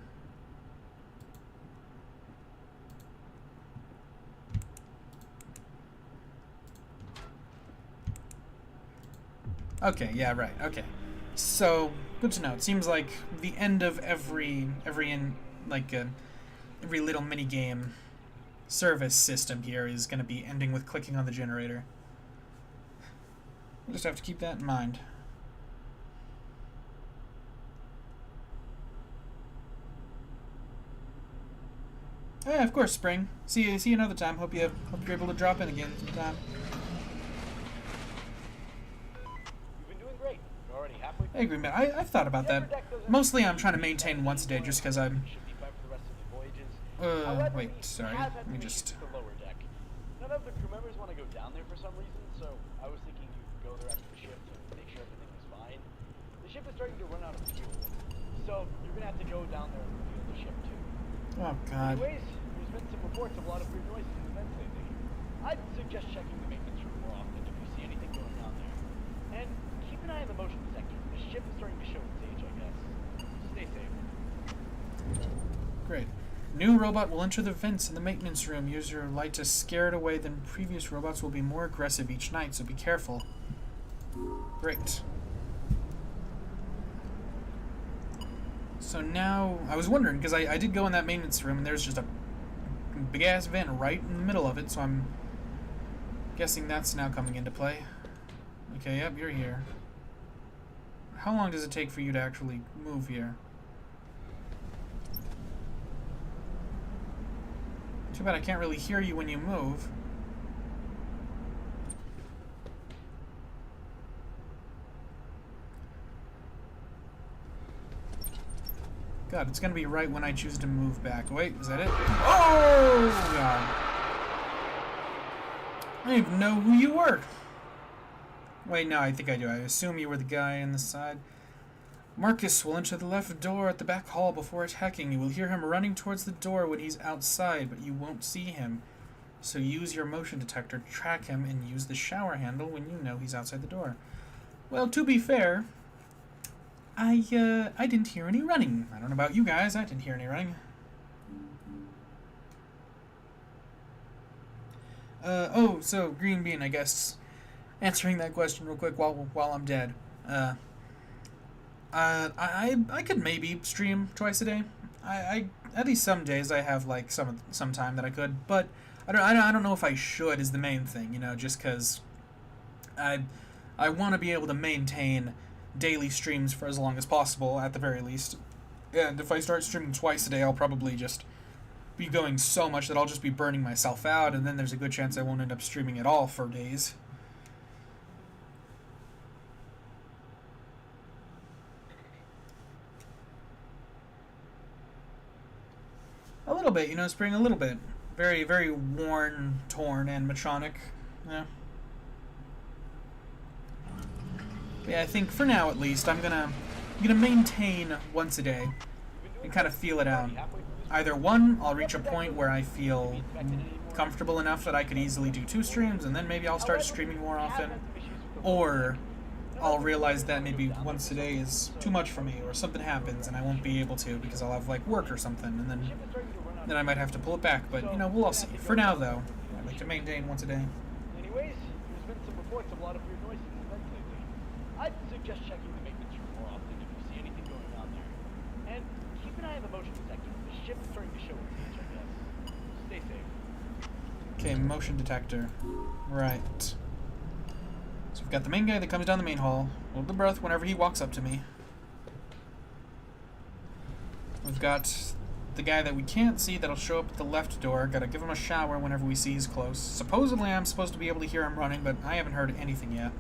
Okay, yeah, right. Okay. So, good to know. It seems like the end of every little mini game service system here is going to be ending with clicking on the generator. We'll just have to keep that in mind. Yeah, of course, Spring. See you another time. Hope you're able to drop in again sometime. Hey, Green Man, I've thought about that. Mostly I'm trying to maintain once a day just because I'm... wait, sorry. Let me just... None of the crew members want to go down there for some reason, so I was thinking you could go there after the shift and make sure everything was fine. go down there and reveal the ship too. Oh God. Anyways, there's been some reports of a lot of weird noises and events lately. I'd suggest checking the maintenance room more often if you see anything going on there. And keep an eye on the motion detector. The ship is starting to show its age, I guess. Stay safe. Great. New robot will enter the vents in the maintenance room. Use your light to scare it away. Then previous robots will be more aggressive each night, so be careful. Great. So now, I was wondering, because I did go in that maintenance room, and there's just a big-ass vent right in the middle of it, so I'm guessing that's now coming into play. Okay, yep, you're here. How long does it take for you to actually move here? Too bad I can't really hear you when you move. God, it's gonna be right when I choose to move back. Wait, is that it? Oh, God. I didn't even know who you were. Wait, no, I think I do. I assume you were the guy on the side. Marcus will enter the left door at the back hall before attacking. You will hear him running towards the door when he's outside, but you won't see him. So use your motion detector to track him and use the shower handle when you know he's outside the door. Well, to be fair, I didn't hear any running. I don't know about you guys, I didn't hear any running. Oh, so Green Bean, I guess, answering that question real quick while I'm dead. I could maybe stream twice a day. I at least some days I have like some time that I could, but I don't know if I should is the main thing, you know, just because I want to be able to maintain daily streams for as long as possible at the very least. And if I start streaming twice a day, I'll probably just be going so much that I'll just be burning myself out, and then there's a good chance I won't end up streaming at all for days. A little bit, you know, spring a little bit. Very, very worn, torn animatronic. Yeah. But yeah, I think for now at least I'm gonna maintain once a day and kind of feel it out. Either one, I'll reach a point where I feel comfortable enough that I could easily do 2 streams, and then maybe I'll start streaming more often, or I'll realize that maybe once a day is too much for me, or something happens and I won't be able to because I'll have like work or something, and then I might have to pull it back. But you know, we'll all see. For now, though, I'd like to maintain once a day. Anyways, there's been some reports of a lot of weird noises and events lately. I'd suggest checking the maintenance room more often if you see anything going on there. And keep an eye on the motion detector. The ship is starting to show its age, I guess. Stay safe. Okay, motion detector. Right. So we've got the main guy that comes down the main hall. Hold the breath whenever he walks up to me. We've got the guy that we can't see that'll show up at the left door. Gotta give him a shower whenever we see he's close. Supposedly I'm supposed to be able to hear him running, but I haven't heard anything yet.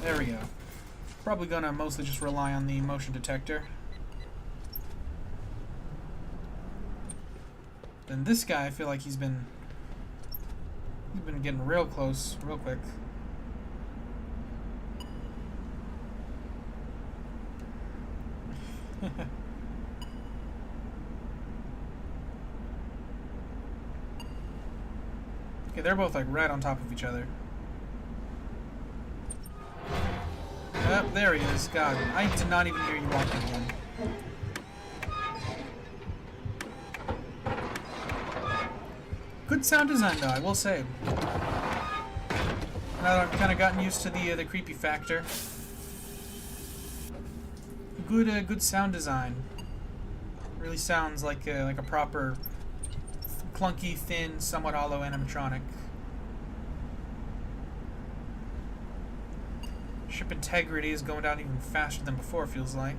There we go. Probably gonna mostly just rely on the motion detector. Then this guy, I feel like he's been getting real close, real quick. Okay, they're both like right on top of each other. Yep, there he is. God, I did not even hear you walking again. Good sound design, though, I will say. Now that I've kind of gotten used to the creepy factor. Good sound design. Really sounds like a proper clunky, thin, somewhat hollow animatronic. Ship integrity is going down even faster than before, feels like.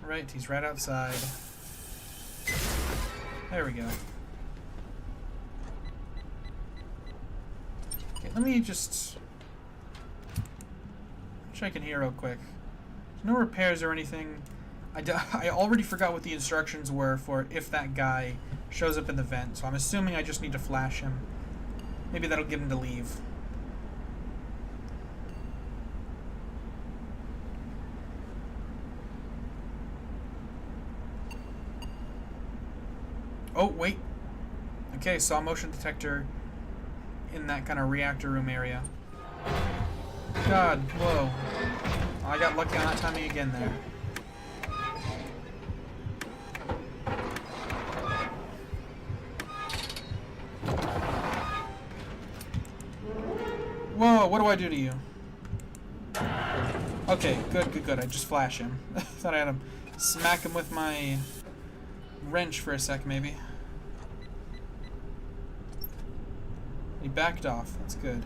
Right, he's right outside. There we go. Okay, let me just check in here real quick. There's no repairs or anything. I already forgot what the instructions were for if that guy shows up in the vent, so I'm assuming I just need to flash him. Maybe that'll get him to leave. Oh, wait. Okay, saw motion detector in that kind of reactor room area. God, whoa. I got lucky on that timing again there. Whoa, what do I do to you? Okay, good. I just flash him. Thought I had to smack him with my wrench for a sec, maybe. He backed off. That's good.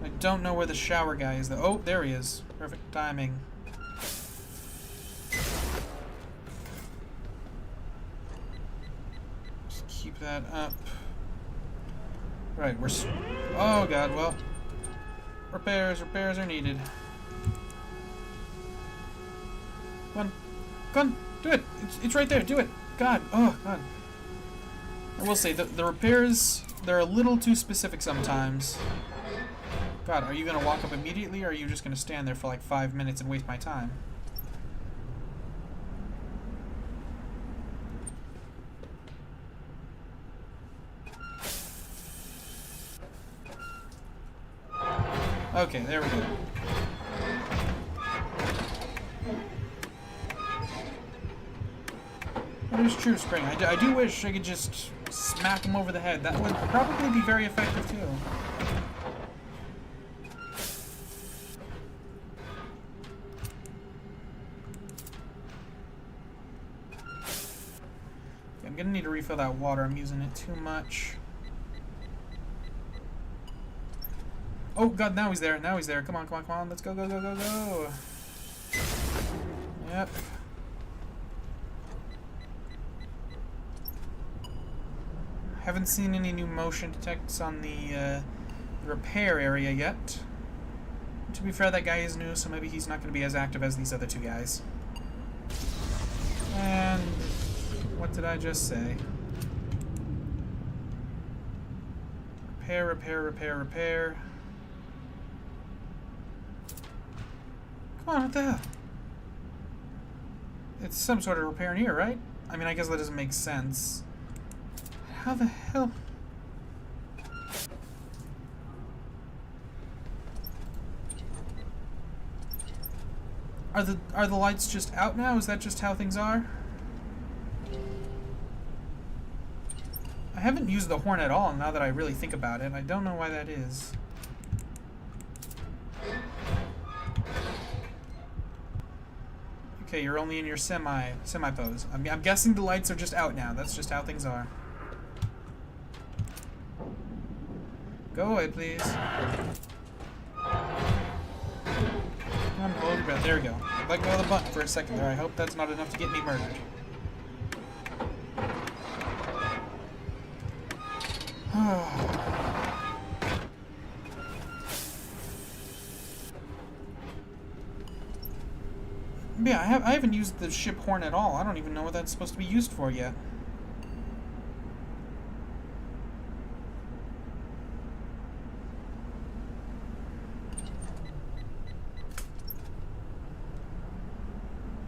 I don't know where the shower guy is, though. Oh, there he is. Perfect timing. Just keep that up. Right, oh god, well. Repairs are needed. Come on, do it! It's right there, do it! God, oh god. I will say, the repairs, they're a little too specific sometimes. God, are you gonna walk up immediately, or are you just gonna stand there for like 5 minutes and waste my time? Okay, there we go. There's True Spring. I do wish I could just smack him over the head. That would probably be very effective too. I'm gonna need to refill that water. I'm using it too much. Oh god, now he's there. Come on. Let's go. Yep. Haven't seen any new motion detects on the repair area yet. To be fair, that guy is new, so maybe he's not going to be as active as these other two guys. And what did I just say? Repair. Come on, what the hell? It's some sort of repair in here, right? I mean, I guess that doesn't make sense. How the hell? Are the lights just out now? Is that just how things are? I haven't used the horn at all now that I really think about it. I don't know why that is. Okay, you're only in your semi pose. I'm guessing the lights are just out now. That's just how things are. Go away, please. Come on, hold your breath. There we go. Let go of the button for a second there. I hope that's not enough to get me murdered. Yeah, I haven't used the ship horn at all. I don't even know what that's supposed to be used for yet.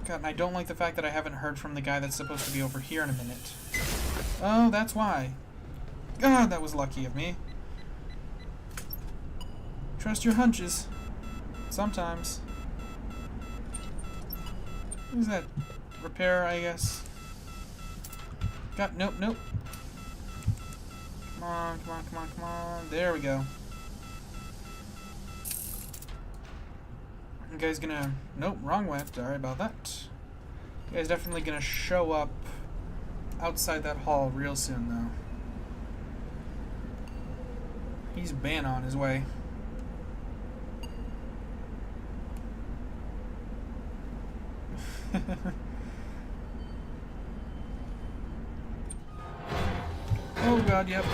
God, and I don't like the fact that I haven't heard from the guy that's supposed to be over here in a minute. Oh, that's why. God, that was lucky of me. Trust your hunches. Sometimes. What is that? Repair, I guess. God, nope. Come on. There we go. You guys gonna... Nope, wrong way. Sorry about that. You guys definitely gonna show up outside that hall real soon, though. He's been on his way. Oh god, yep.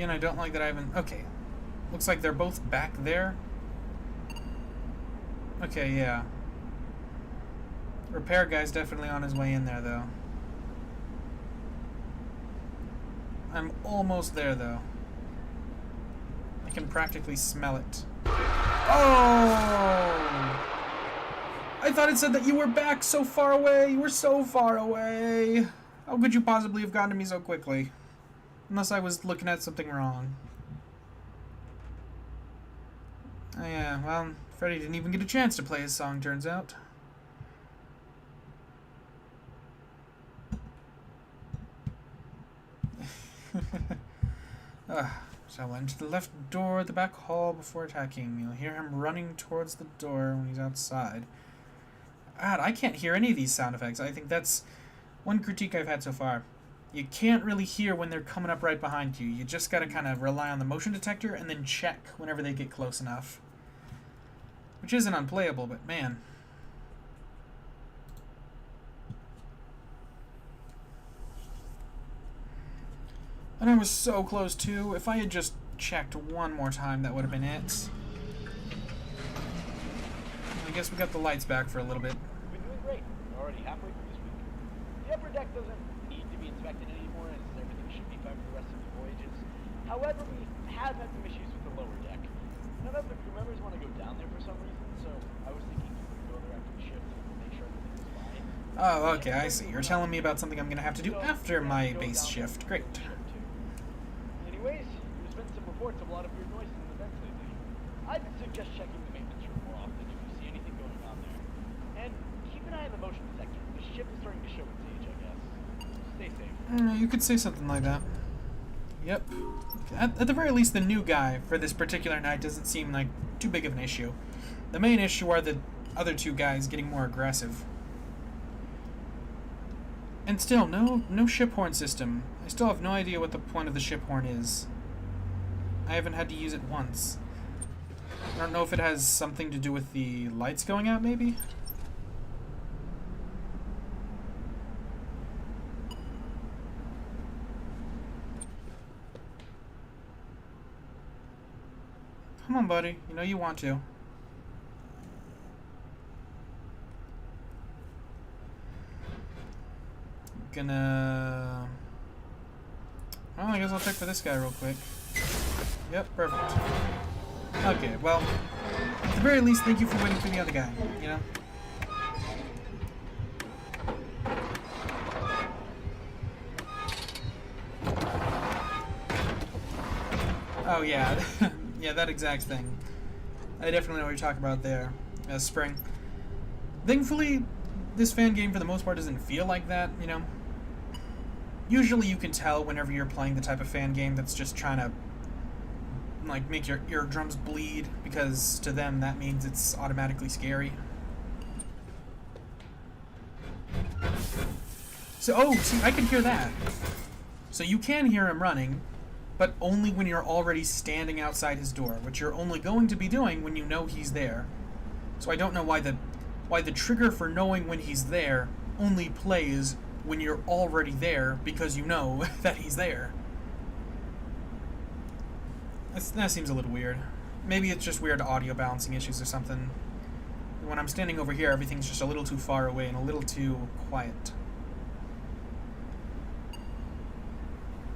Again, I don't like that I haven't... Okay. Looks like they're both back there. Okay, yeah. Repair guy's definitely on his way in there, though. I'm almost there, though. I can practically smell it. Oh! I thought it said that you were back so far away. You were so far away. How could you possibly have gotten to me so quickly? Unless I was looking at something wrong. Oh yeah, well, Freddy didn't even get a chance to play his song, turns out. So enter the left door at the back hall before attacking. You'll hear him running towards the door when he's outside. I can't hear any of these sound effects. I think that's one critique I've had so far. You can't really hear when they're coming up right behind you. You just gotta kind of rely on the motion detector and then check whenever they get close enough. Which isn't unplayable, but man. And I was so close too. If I had just checked one more time, that would have been it. I guess we got the lights back for a little bit. We've been doing great. We're already halfway through this week. The upper deck doesn't need to be inspected anymore, as everything should be fine for the rest of the voyages. However, we have had some issues with the lower deck. None of the crew members want to go down there for some reason, so I was thinking we could go there after the shift and make sure everything is fine. Oh, okay, I see. You're telling me about something I'm going to have to do after my base shift. Great. Anyways, there's been some reports of a lot of weird noises in the vents lately. I'd suggest checking the maintenance room more often if you see anything going on there. And keep an eye on the motion detector. The ship is starting to show its age, I guess. Stay safe. You could say something like that. Yep. At the very least, the new guy for this particular night doesn't seem like too big of an issue. The main issue are the other two guys getting more aggressive. And still, no ship horn system. I still have no idea what the point of the ship horn is. I haven't had to use it once. I don't know if it has something to do with the lights going out, maybe? Come on, buddy. You know you want to. Gonna... Well, I guess I'll check for this guy real quick. Yep, perfect. Okay, well, at the very least, thank you for waiting for the other guy, you know? Oh, yeah. Yeah, that exact thing. I definitely know what you're talking about there. Spring. Thankfully, this fan game, for the most part, doesn't feel like that, you know? Usually you can tell whenever you're playing the type of fan game that's just trying to, like, make your eardrums bleed, because to them that means it's automatically scary. So, oh, see, I can hear that. So you can hear him running, but only when you're already standing outside his door, which you're only going to be doing when you know he's there. So I don't know why the trigger for knowing when he's there only plays when you're already there because you know that he's there. That seems a little weird. Maybe it's just weird audio balancing issues or something. When I'm standing over here, everything's just a little too far away and a little too quiet.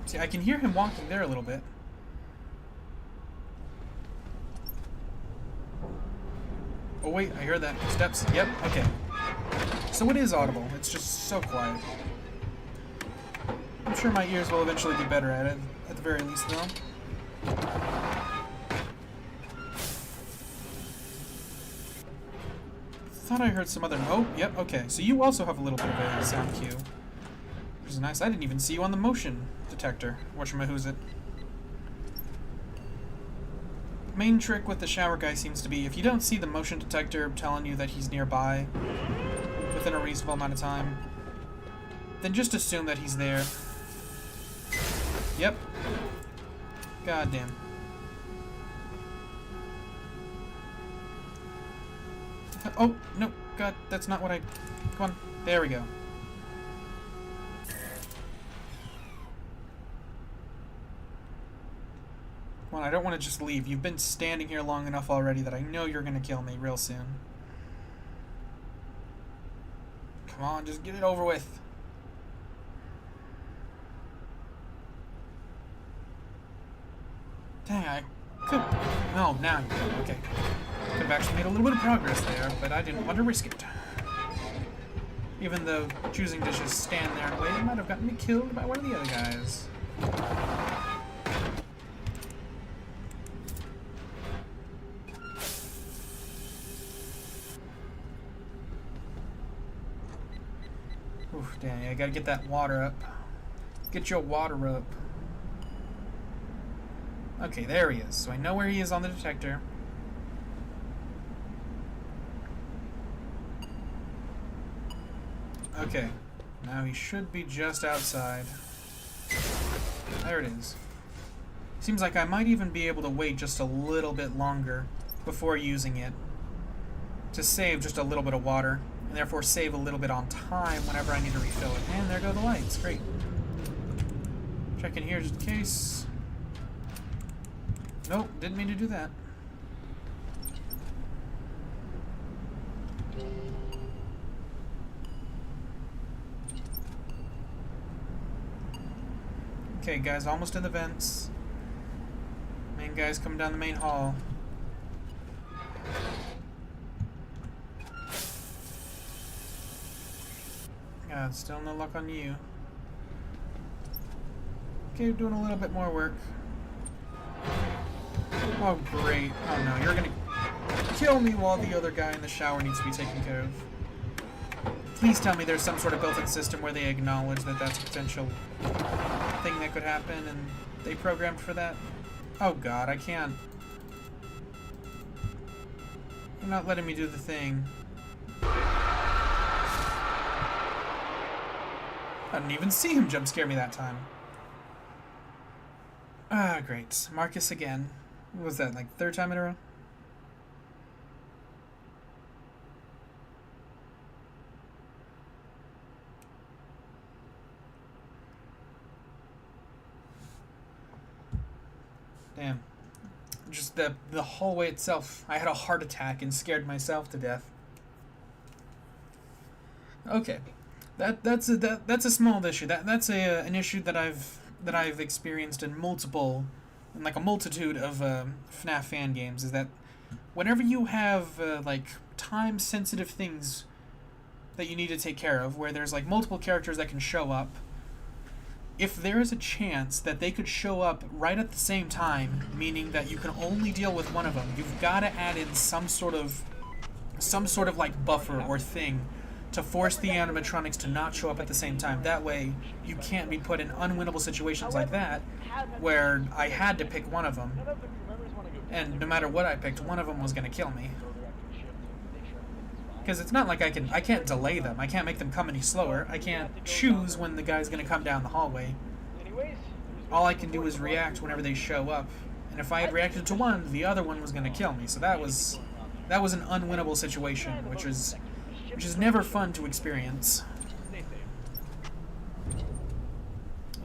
See, I can hear him walking there a little bit. Oh wait, I hear that. Steps. Yep, okay. So it is audible. It's just so quiet. I'm sure my ears will eventually be better at it, at the very least, though. Thought I heard some other... Oh, yep, okay. So you also have a little bit of a sound cue. Which is nice. I didn't even see you on the motion detector. Whatchamahoosit. Main trick with the shower guy seems to be, if you don't see the motion detector telling you that he's nearby within a reasonable amount of time, then just assume that he's there. Yep. God damn. Oh, no. God, that's not what I... Come on. There we go. Come on, I don't want to just leave. You've been standing here long enough already that I know you're going to kill me real soon. Come on, just get it over with. Dang, I could... No, now you do. Okay. Could have actually made a little bit of progress there, but I didn't want to risk it. Even though choosing to just stand there and wait might have gotten me killed by one of the other guys. Oof, dang, I gotta get that water up. Get your water up. Okay, there he is. So I know where he is on the detector. Okay, now he should be just outside. There it is. Seems like I might even be able to wait just a little bit longer before using it to save just a little bit of water, and therefore save a little bit on time whenever I need to refill it. And there go the lights. Great. Check in here just in case. Nope, didn't mean to do that. Okay, guys, almost in the vents. Main guy's coming down the main hall. God, still no luck on you. Okay, doing a little bit more work. Oh, great. Oh, no, you're gonna kill me while the other guy in the shower needs to be taken care of. Please tell me there's some sort of built-in system where they acknowledge that that's a potential thing that could happen and they programmed for that. Oh, God, I can't. You're not letting me do the thing. I didn't even see him jump scare me that time. Ah, great. Marcus again. What was that, like third time in a row? Damn. Just the hallway itself. I had a heart attack and scared myself to death. Okay. That's a small issue. That's an issue that I've experienced in like a multitude of FNAF fan games, is that whenever you have like time-sensitive things that you need to take care of, where there's like multiple characters that can show up, if there is a chance that they could show up right at the same time, meaning that you can only deal with one of them, you've got to add in some sort of like buffer or thing to force the animatronics to not show up at the same time. That way, you can't be put in unwinnable situations like that, where I had to pick one of them, and no matter what I picked, one of them was going to kill me. Because it's not like I can't delay them. I can't make them come any slower. I can't choose when the guy's going to come down the hallway. All I can do is react whenever they show up. And if I had reacted to one, the other one was going to kill me. So that was an unwinnable situation, which is never fun to experience.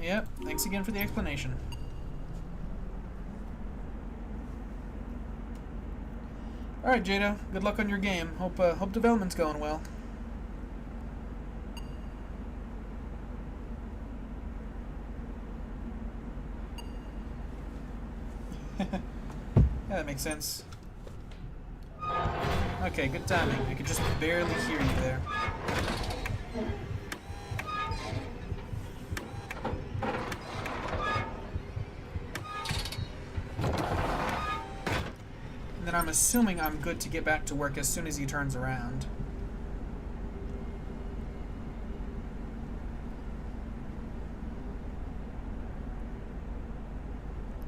Yep, thanks again for the explanation. Alright, Jado, good luck on your game. Hope development's going well. Yeah, that makes sense. Okay, good timing. I could just barely hear you there. And then I'm assuming I'm good to get back to work as soon as he turns around.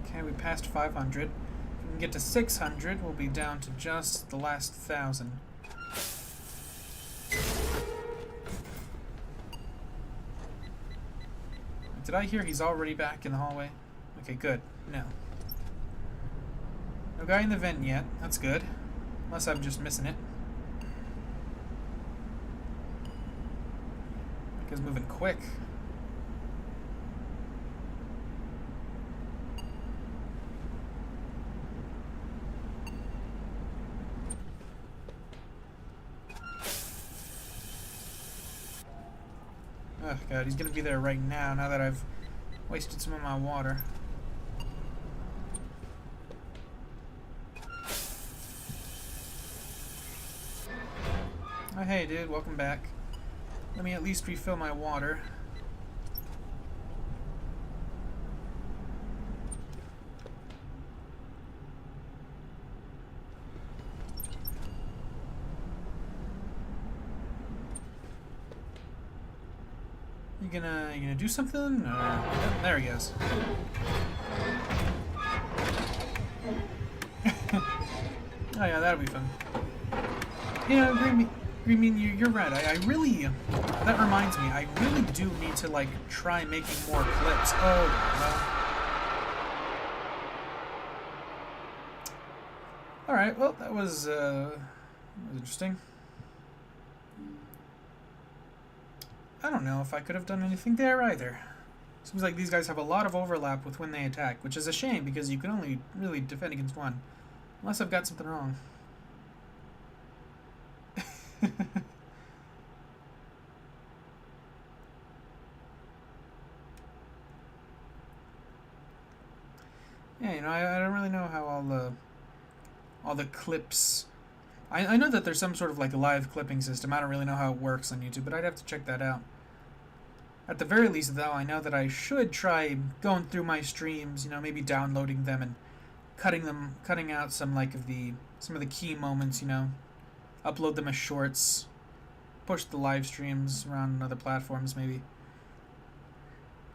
Okay, we passed 500. If we can get to 600, we'll be down to just the last 1,000. Did I hear he's already back in the hallway? Okay, good. No. No guy in the vent yet. That's good. Unless I'm just missing it. That guy's moving quick. God, he's gonna be there right now, now that I've wasted some of my water. Oh, hey, dude, welcome back. Let me at least refill my water. You gonna do something? Yep, there he goes. Oh yeah, that'll be fun. You know, Green, you're right. I really, that reminds me, I really do need to like try making more clips. Oh, all right. Well, that was interesting. I don't know if I could have done anything there either. Seems like these guys have a lot of overlap with when they attack, which is a shame because you can only really defend against one. Unless I've got something wrong. Yeah, you know, I don't really know how all the clips... I know that there's some sort of like live clipping system. I don't really know how it works on YouTube, but I'd have to check that out. At the very least, though, I know that I should try going through my streams, you know, maybe downloading them and cutting out some of the key moments, you know, upload them as shorts, push the live streams around other platforms, maybe.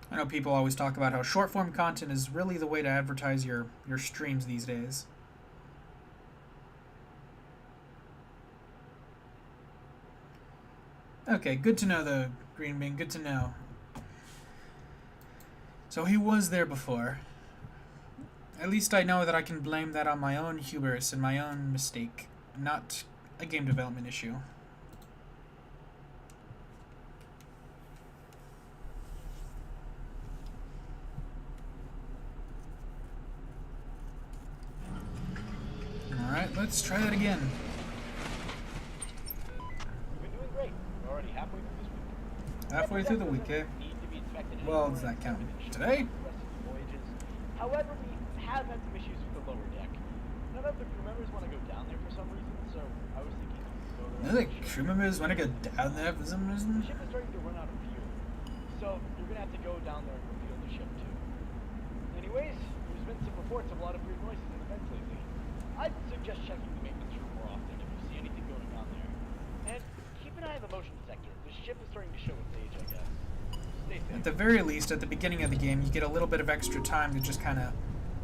I know people always talk about how short form content is really the way to advertise your streams these days. Okay, good to know though, Green Bean, good to know. So he was there before. At least I know that I can blame that on my own hubris and my own mistake, not a game development issue. Alright, let's try that again. You've been doing great. We're already halfway through this week. Halfway through the week, eh? Need to be inspected Well, anymore does that count? than the ship Today? for the rest of the voyages. However, we have had some issues with the lower deck. None of the crew members want to go down there for some reason, so I was thinking you could go to None of the crew members want to go down there for some The reason? ship is starting to run out of fuel, so you're gonna have to go down there and refuel the ship too. Anyways, there's been some reports of a lot of weird noises in the vents lately. I'd suggest checking the maintenance room more often if you see anything going on there. And keep an eye on the motion detector. The ship is starting to show its age, I guess. Stay safe. At the very least, at the beginning of the game, you get a little bit of extra time to just kind of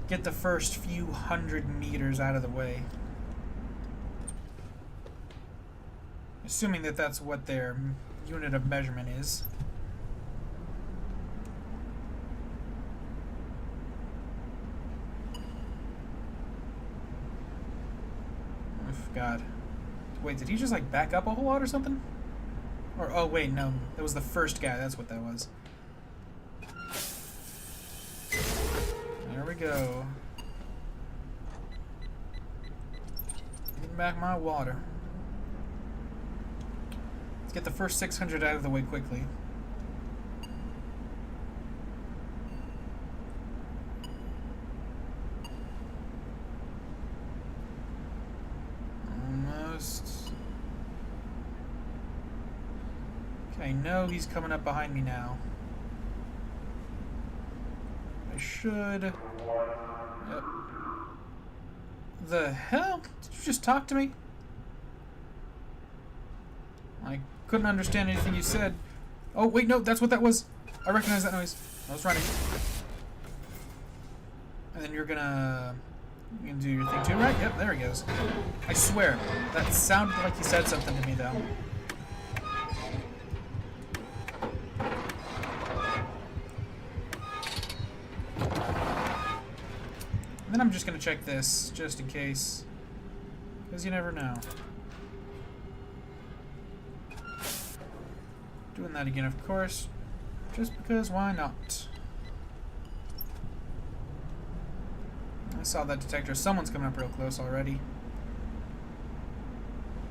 get the first few 100 meters out of the way. Assuming that that's what their unit of measurement is. Oh, God. Wait, did he just like back up a whole lot or something? Or, oh wait, no, that was the first guy, that's what that was. There we go. Getting back my water. Let's get the first 600 out of the way quickly. Almost. Okay, I know he's coming up behind me now. I should... Yep. The hell? Did you just talk to me? I couldn't understand anything you said. Oh, wait, no, that's what that was. I recognize that noise. I was running. And then you're gonna do your thing too, right? Yep, there he goes. I swear, that sounded like he said something to me, though. And then I'm just gonna check this, just in case. Because you never know. Doing that again, of course. Just because, why not? I saw that detector. Someone's coming up real close already.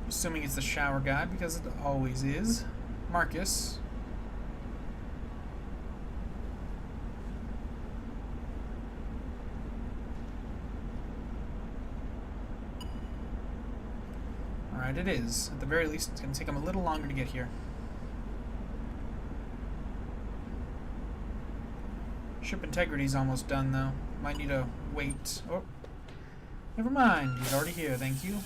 Assuming it's the shower guy, because it always is. Marcus. Alright, it is. At the very least, it's going to take him a little longer to get here. Ship integrity's almost done, though. Might need to wait. Oh, never mind. He's already here, thank you.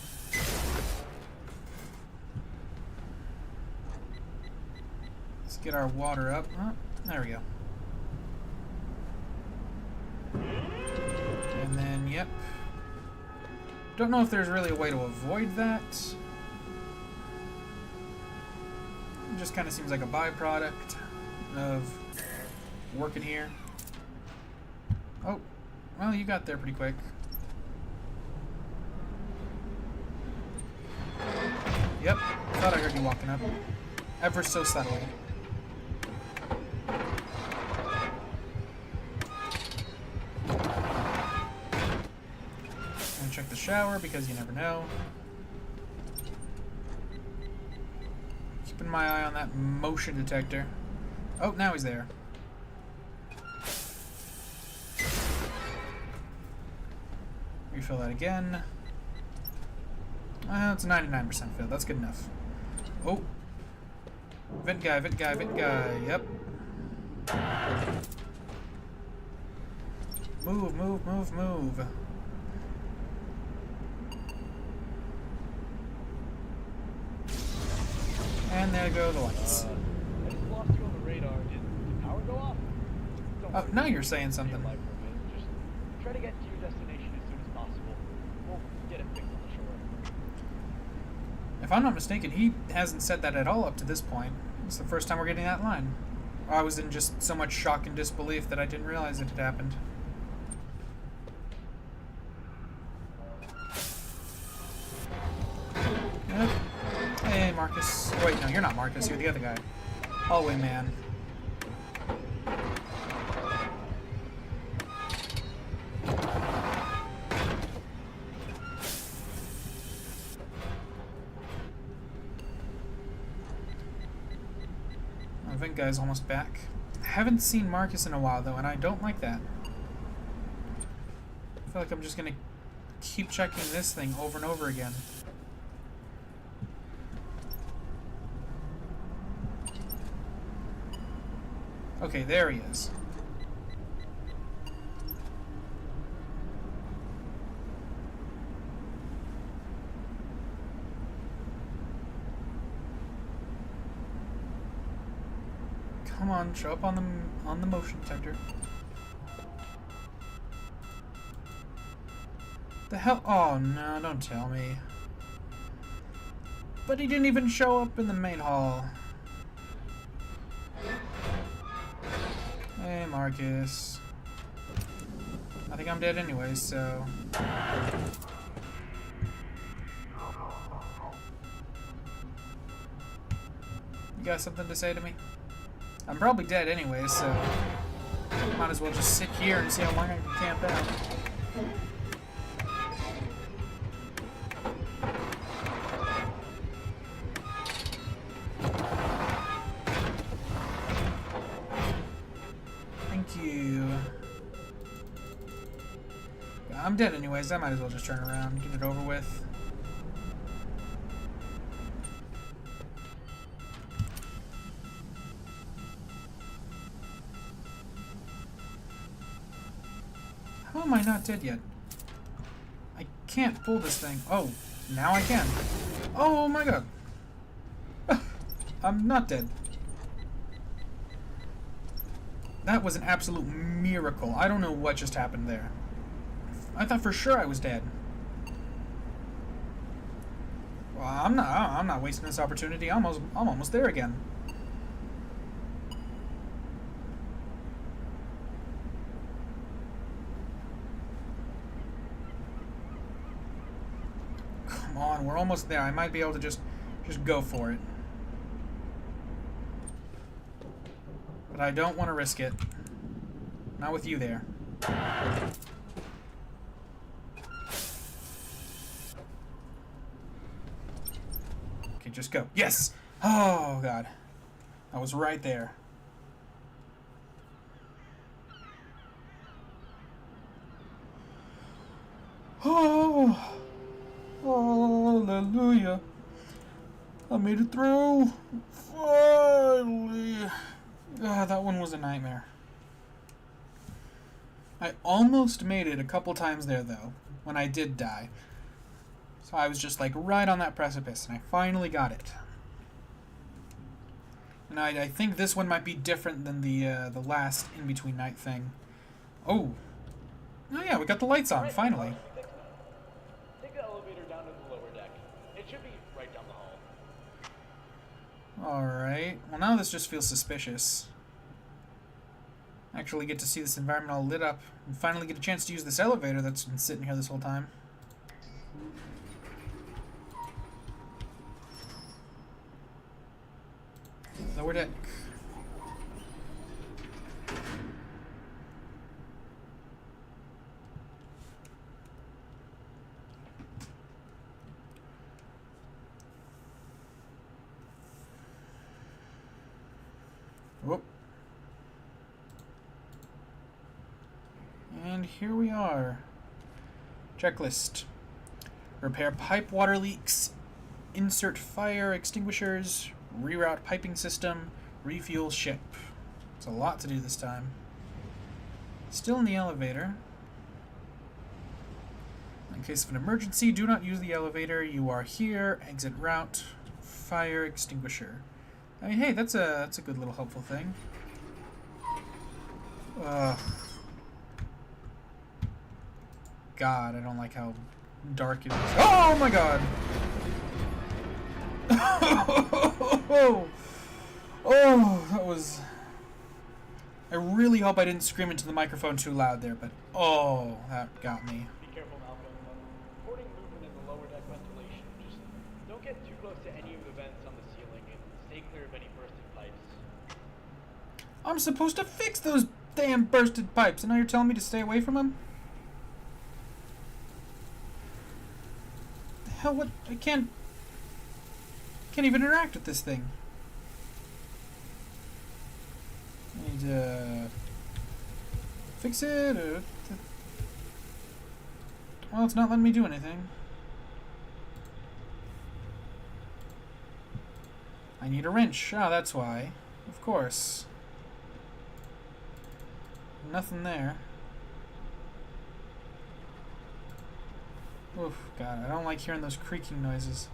Let's get our water up. Oh, there we go. And then, yep. Don't know if there's really a way to avoid that. It just kind of seems like a byproduct of working here. Oh, well, you got there pretty quick. Yep, thought I heard you walking up. Ever so subtly. And check the shower because you never know. Keeping my eye on that motion detector. Oh, now he's there. Refill that again. It's a 99% fill. That's good enough. Oh. Vent guy, vent guy, vent guy. Yep. Move, move, move, move. And there go the lights. I just lost you on the radar. Did the power go off? Don't Oh, worry. now you're saying something. Stay alive for a bit. Just try to get to your destination as soon as possible. We'll get it fixed on the shore. If I'm not mistaken, he hasn't said that at all up to this point. It's the first time we're getting that line. I was in just so much shock and disbelief that I didn't realize it had happened. Yep. Hey, Marcus. Wait, no, you're not Marcus. You're the other guy. Hallway man. I think guy's almost back. I haven't seen Marcus in a while, though, and I don't like that. I feel like I'm just gonna keep checking this thing over and over again. Okay, there he is. Come on, show up on the motion detector. The hell? Oh no, don't tell me. But he didn't even show up in the main hall. Hey, Marcus. I think I'm dead anyway, so... You got something to say to me? I'm probably dead anyway, so... Might as well just sit here and see how long I can camp out. I'm dead anyways, I might as well just turn around and get it over with. How am I not dead yet? I can't pull this thing. Oh, now I can. Oh my god. I'm not dead. That was an absolute miracle. I don't know what just happened there. I thought for sure I was dead. Well, I'm not wasting this opportunity. I'm almost there again. Come on, we're almost there. I might be able to just go for it. But I don't want to risk it. Not with you there. Okay, just go. Yes! Oh, God. I was right there. Oh! Hallelujah. I made it through! Finally! That one was a nightmare. I almost made it a couple times there, though, when I did die. So I was just, like, right on that precipice, and I finally got it. And I think this one might be different than the last in-between night thing. Oh! Oh yeah, we got the lights on, finally. Take the elevator down to the lower deck. It should be right down the hall. Alright. Well, now this just feels suspicious. Actually get to see this environment all lit up, and finally get a chance to use this elevator that's been sitting here this whole time. Lower deck. Whoop. And here we are. Checklist. Repair pipe water leaks. Insert fire extinguishers. Reroute piping system. Refuel ship. It's a lot to do this time. Still in the elevator. In case of an emergency, do not use the elevator. You are here. Exit route. Fire extinguisher. I mean, hey, that's a good little helpful thing. God, I don't like how dark it is. Oh my God! Oh, that was... I really hope I didn't scream into the microphone too loud there, but oh, that got me. Be careful, Malcolm. Reporting movement in the lower deck ventilation. Just don't get too close to any of the vents on the ceiling and stay clear of any bursted pipes. I'm supposed to fix those damn bursted pipes, and now you're telling me to stay away from them? The hell, what? I can't even interact with this thing. I need to fix it. Well, it's not letting me do anything. I need a wrench. Ah, that's why. Of course. Nothing there. Oof, God, I don't like hearing those creaking noises.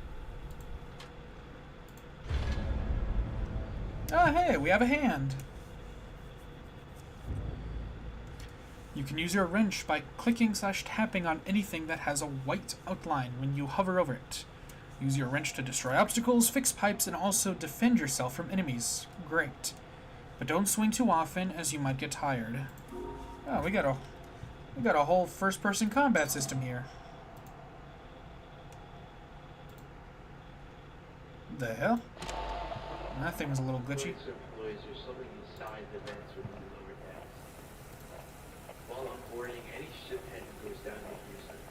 Oh, hey, we have a hand. You can use your wrench by clicking/tapping on anything that has a white outline when you hover over it. Use your wrench to destroy obstacles, fix pipes, and also defend yourself from enemies. Great. But don't swing too often, as you might get tired. Oh, we got a whole first-person combat system here. The hell? That thing was a little glitchy. Employees are slipping inside the vents within the lower decks. While onboarding, any ship head goes down to hear some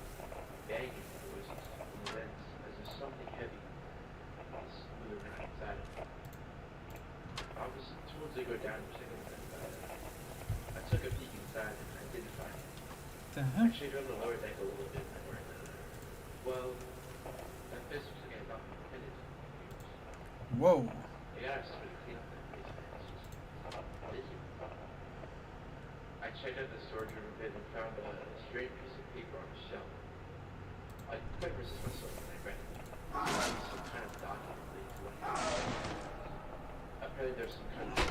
banging noises from the vents as if something heavy is moving around inside of them. I was told to go down for a second, but I took a peek inside and I didn't find it. The heck? I checked on the lower deck a little bit more. Well, that place was like about minutes. Whoa. They gotta have somebody clean up that place, man. It's just busy. I checked out the storage room a bit and found a straight piece of paper on the shelf. I quite resist myself when I read it. Some kind of document related to what happened. Apparently there's some kind of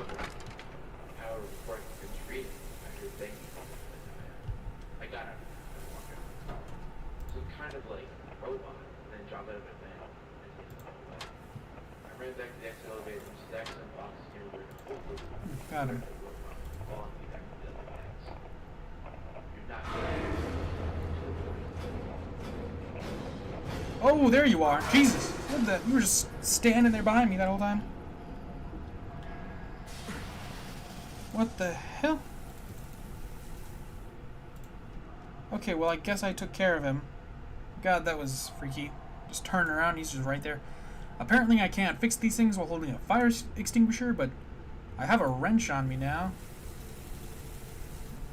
power report you can read it. I heard banging. I got it. I walked out. Some kind of like robot, and then dropped out of my bed and did it all the way. I ran back to the exit elevator and stacked some boxes near where the whole room Got him. following me back to the other bags. You're not Oh, there you are. Jesus. What the? You were just standing there behind me that whole time. What the hell? Okay, well, I guess I took care of him. God, that was freaky. Just turn around, he's just right there. Apparently I can't fix these things while holding a fire extinguisher, but I have a wrench on me now.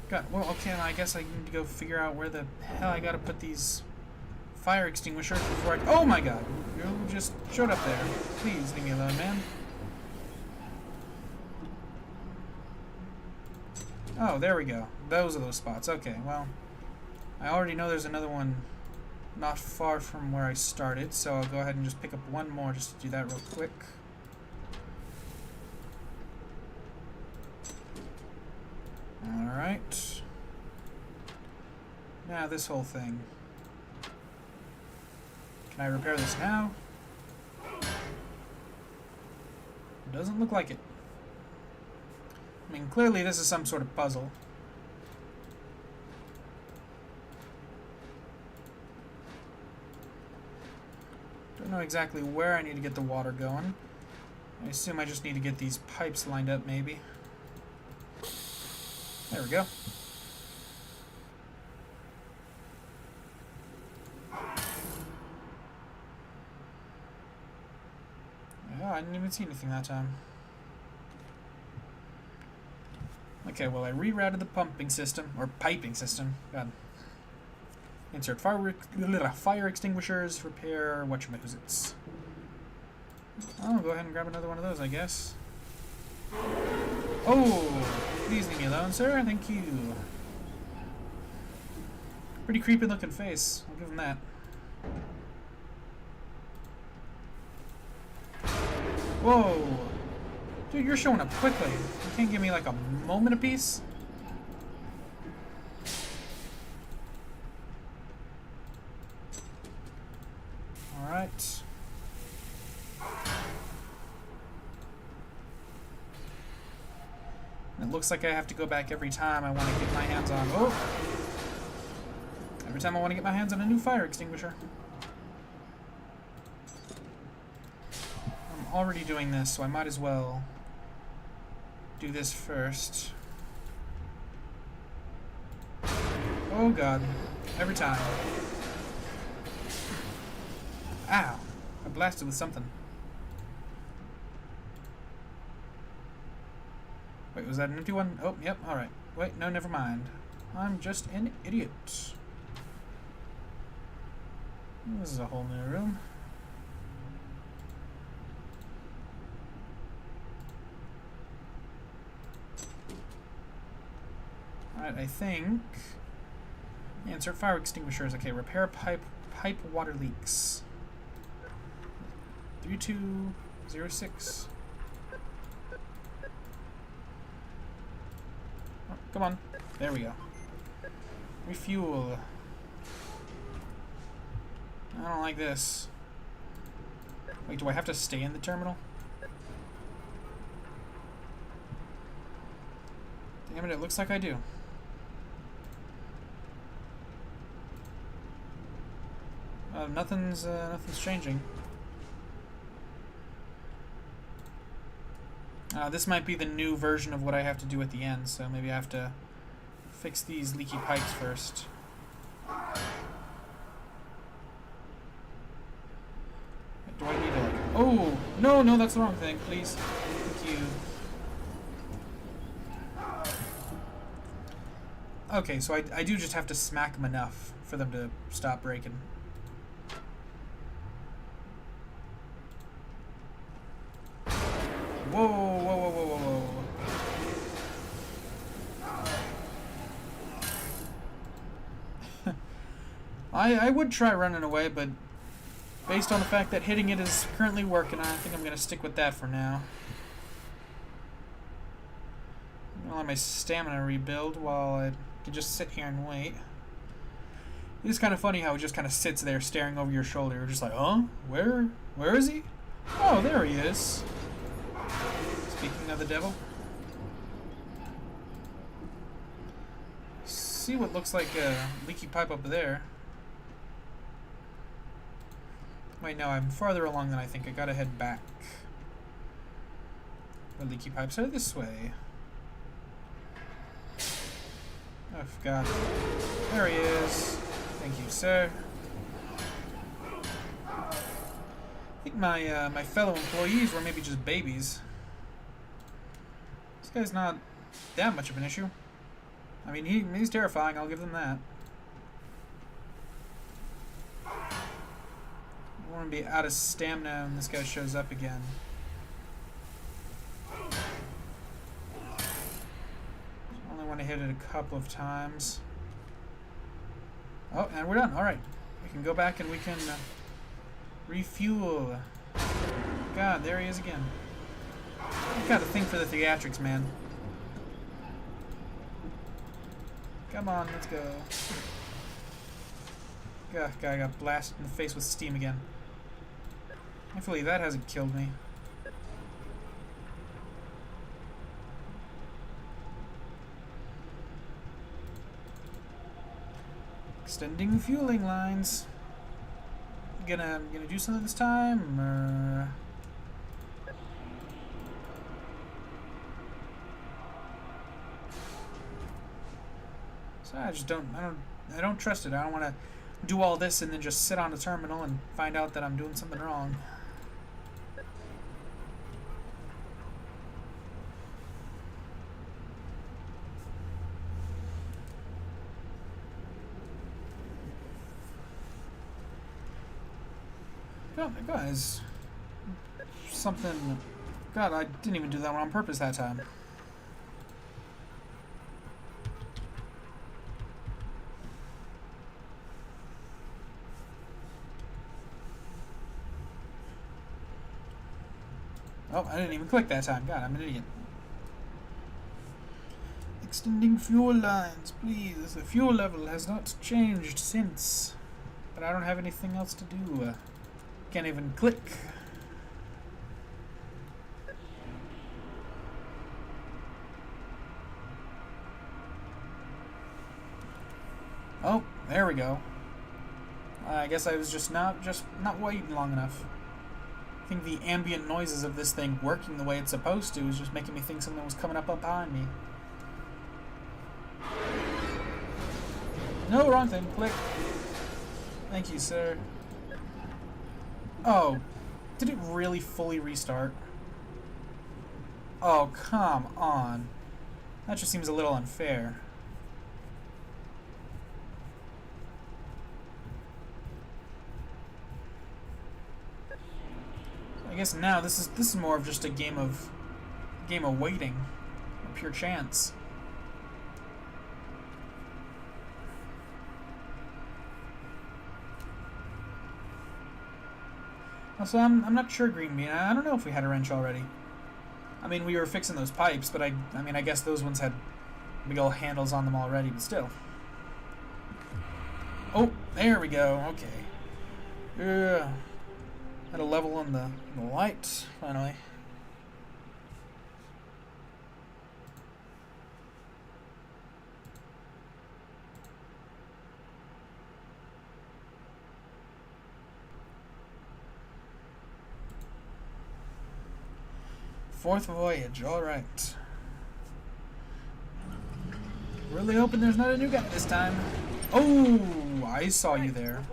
God, well, okay, I guess I need to go figure out where the hell I gotta put these fire extinguisher before I... Oh my god! You just showed up there. Please leave me alone, man. Oh, there we go. Those are those spots. Okay, well, I already know there's another one not far from where I started, so I'll go ahead and just pick up one more just to do that real quick. Alright. Now this whole thing. Can I repair this now? Doesn't look like it. I mean, clearly this is some sort of puzzle. Don't know exactly where I need to get the water going. I assume I just need to get these pipes lined up, maybe. There we go. Yeah, I didn't even see anything that time. Okay, well, I rerouted the pumping system, or piping system. God. Insert fire extinguishers, repair whatchamacallits. I'll go ahead and grab another one of those, I guess. Oh! Please leave me alone, sir. Thank you. Pretty creepy looking face. I'll give him that. Whoa! Dude, you're showing up quickly. You can't give me like a moment apiece? Alright. It looks like I have to go back every time I want to get my hands on... Oh! Every time I want to get my hands on a new fire extinguisher. I'm already doing this, so I might as well do this first. Oh god. Every time. Ow! I blasted with something. Wait, was that an empty one? Oh, yep, alright. Wait, no, never mind. I'm just an idiot. This is a whole new room. Alright, I think... Insert fire extinguishers. Okay, repair pipe water leaks. 3206. Oh, come on. There we go. Refuel. I don't like this. Wait, do I have to stay in the terminal? Damn it, it looks like I do. Nothing's changing. This might be the new version of what I have to do at the end, so maybe I have to fix these leaky pipes first. Do I need to like... Oh! No, no, that's the wrong thing, please. Thank you. Okay, so I do just have to smack them enough for them to stop breaking. Whoa, whoa, whoa, whoa, whoa, whoa. I would try running away, but based on the fact that hitting it is currently working, I think I'm going to stick with that for now. I'm going to let my stamina rebuild while I can just sit here and wait. It is kind of funny how it just kind of sits there staring over your shoulder. You're just like, huh? Where is he? Oh, there he is. Speaking of the devil. See what looks like a leaky pipe up there. Wait, no, I'm farther along than I think. I gotta head back. The leaky pipes are this way. Oh, God. There he is. Thank you, sir. I think my fellow employees were maybe just babies. This guy's not that much of an issue. I mean, he's terrifying, I'll give them that. want to be out of stamina when this guy shows up again. Only want to hit it a couple of times. Oh, and we're done. Alright. We can go back and we can refuel. God, there he is again. I've got a thing for the theatrics, man. Come on, let's go. Guy got blasted in the face with steam again. Hopefully that hasn't killed me. Extending fueling lines. Gonna do something this time, or... So I don't trust it. I don't want to do all this and then just sit on a terminal and find out that I'm doing something wrong. Oh, guys. Something... God, I didn't even do that one on purpose that time. Oh, I didn't even click that time. God, I'm an idiot. Extending fuel lines, please. The fuel level has not changed since. But I don't have anything else to do. Can't even click. Oh, there we go. I guess I was just not waiting long enough. I think the ambient noises of this thing working the way it's supposed to is just making me think something was coming up behind me. No, wrong thing. Click. Thank you, sir. Oh, did it really fully restart? Oh, come on. That just seems a little unfair. I guess now this is more of just a game of waiting, a pure chance. Also, I'm not sure, Green Bean. I don't know if we had a wrench already. I mean, we were fixing those pipes, but I mean, I guess those ones had big old handles on them already, but still. Oh, there we go. Okay. Yeah. Had a level on the light, finally. Fourth voyage, alright. Really hoping there's not a new guy this time. Oh, I saw you there.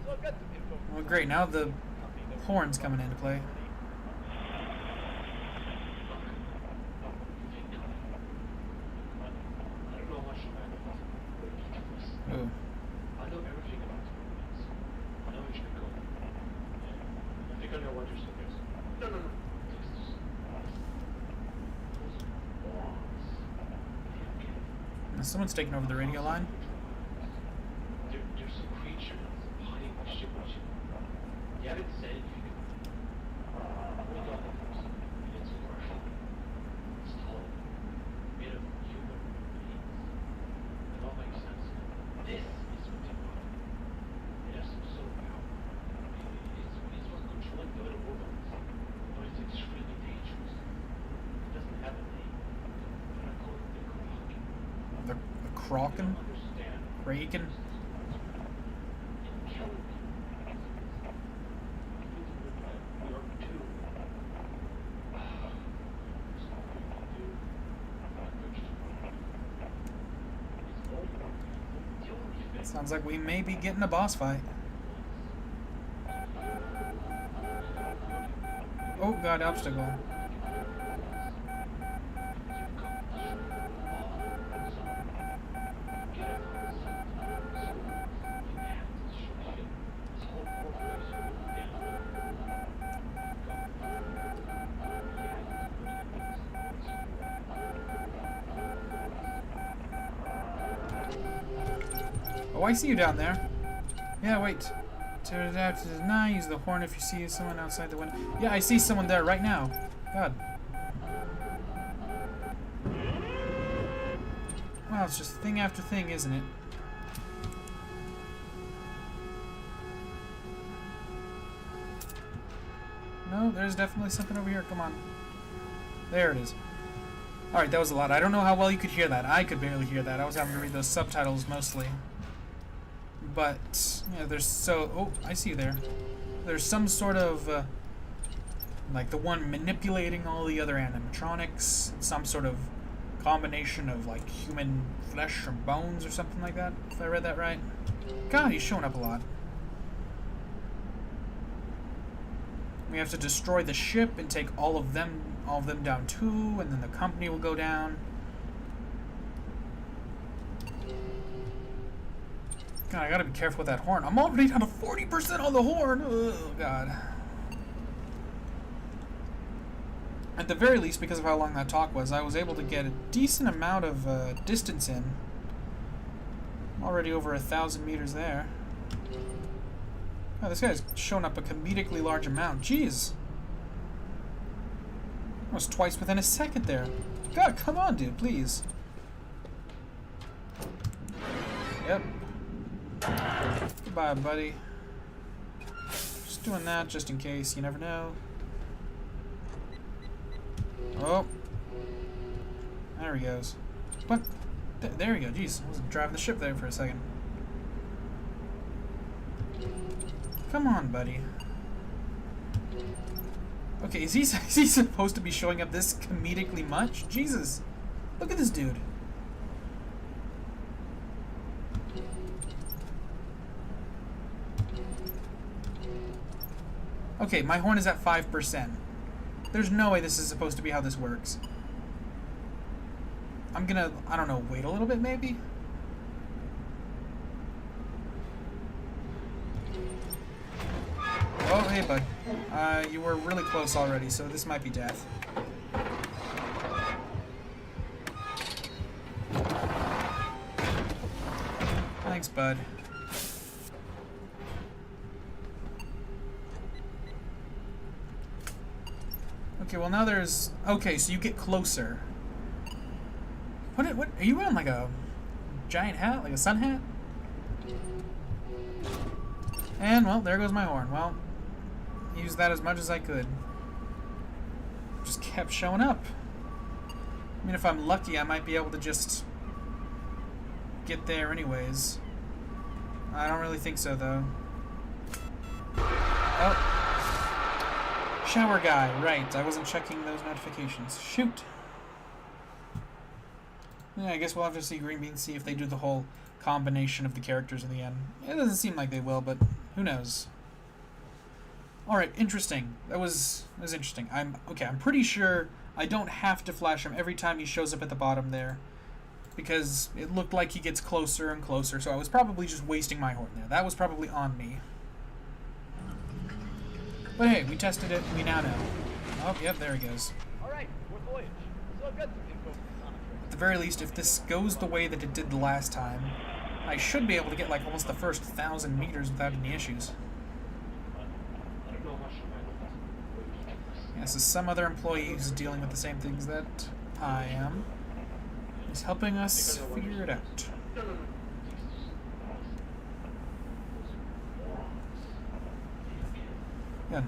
Well, great, now the horn's coming into play. Ooh. I know everything about this. I know where you should go. I think I know what you're supposed to. No. Someone's taking over the radio line. There's a creature hiding my ship. You haven't said if you can. Hold on first. It's a commercial. It's tall. Made of human beings. It all makes sense. This is what they want. It has some sort of power. It's for controlling the other robots. But it's extremely dangerous. It doesn't have a name. But I call it the Kraken. The Kraken? Understand? Kraken? Sounds like we may be getting a boss fight. Oh, God, obstacle. Oh, I see you down there. Yeah, wait. Nah, use the horn if you see someone outside the window. Yeah, I see someone there right now. God. Well, it's just thing after thing, isn't it? No, there's definitely something over here. Come on. There it is. Alright, that was a lot. I don't know how well you could hear that. I could barely hear that. I was having to read those subtitles mostly. But, yeah, there's so... Oh, I see you there. There's some sort of, like the one manipulating all the other animatronics. Some sort of combination of, like, human flesh or bones or something like that, if I read that right. God, he's showing up a lot. We have to destroy the ship and take all of them down too, and then the company will go down. God, I gotta be careful with that horn. I'm already down to 40% on the horn. Oh, God. At the very least, because of how long that talk was, I was able to get a decent amount of distance in. I'm already over 1,000 meters there. Oh, this guy's shown up a comedically large amount. Jeez. Almost twice within a second there. God, come on, dude, please. Yep. Goodbye, buddy. Just doing that just in case. You never know. Oh. There he goes. What? There we go. Jeez, I was driving the ship there for a second. Come on, buddy. Okay, is he supposed to be showing up this comedically much? Jesus. Look at this dude. Okay, my horn is at 5%. There's no way this is supposed to be how this works. I'm gonna, I don't know, wait a little bit maybe? Oh, hey, bud. You were really close already, so this might be death. Thanks, bud. Okay, well now there's... Okay, so you get closer. What are you wearing, like a giant hat? Like a sun hat? And, well, there goes my horn. Well, used that as much as I could. Just kept showing up. I mean, if I'm lucky, I might be able to just get there anyways. I don't really think so, though. Oh. Shower guy, right. I wasn't checking those notifications. Shoot. Yeah, I guess we'll have to see Green Bean, see if they do the whole combination of the characters in the end. It doesn't seem like they will, but who knows. Alright, interesting. That was interesting. I'm pretty sure I don't have to flash him every time he shows up at the bottom there, because it looked like he gets closer and closer, so I was probably just wasting my horn there. That was probably on me. But hey, we tested it, we now know. Oh, yep, there he goes. Alright, fourth voyage. So I've got some info from Sonotrix. At the very least, if this goes the way that it did the last time, I should be able to get like almost the first 1,000 meters without any issues. Yeah, so some other employee who's dealing with the same things that I am is helping us figure it out. Good.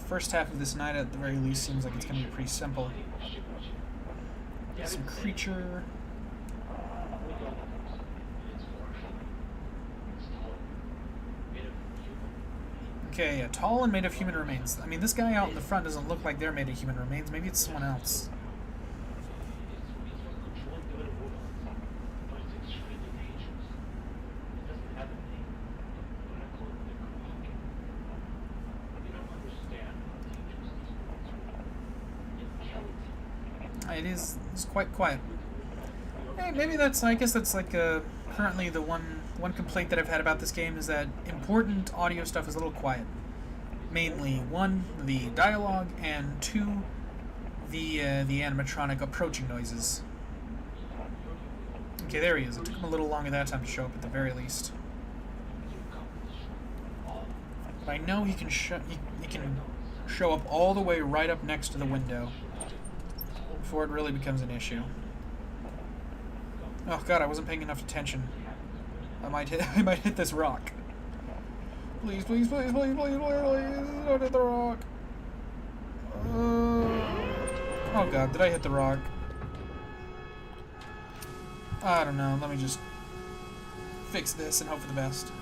First half of this night, at the very least, seems like it's going to be pretty simple. Some creature. Okay, yeah, tall and made of human remains. I mean, this guy out in the front doesn't look like they're made of human remains. Maybe it's someone else. It's quite quiet. Hey, maybe that's, I guess that's like currently the one complaint that I've had about this game is that important audio stuff is a little quiet. Mainly, one, the dialogue, and two, the animatronic approaching noises. Okay, there he is. It took him a little longer that time to show up at the very least. But I know he can he can show up all the way right up next to the window before it really becomes an issue. Oh god, I wasn't paying enough attention. I might hit this rock. Please, please, please, please, please, please, please, don't hit the rock. Oh god, did I hit the rock? I don't know, let me just fix this and hope for the best.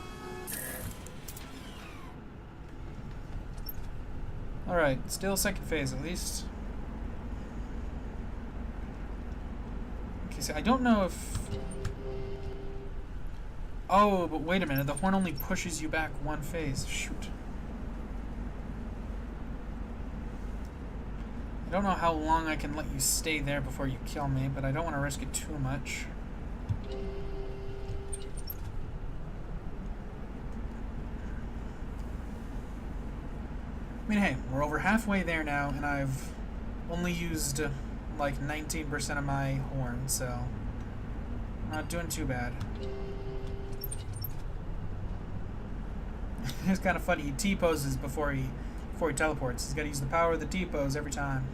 Alright, still second phase at least. Okay, so I don't know if... Oh, but wait a minute, the horn only pushes you back one phase. Shoot. I don't know how long I can let you stay there before you kill me, but I don't want to risk it too much. I mean, hey, we're over halfway there now, and I've only used like 19% of my horn, so I'm not doing too bad. It's kind of funny. He T-poses before he teleports. He's got to use the power of the T-pose every time.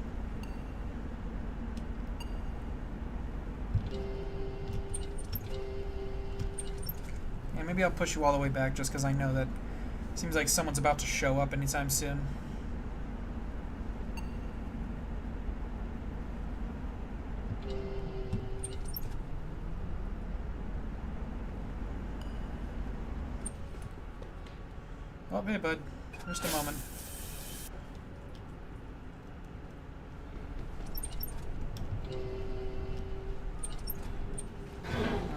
Yeah, maybe I'll push you all the way back just because I know that it seems like someone's about to show up anytime soon. Oh, hey, bud. Just a moment.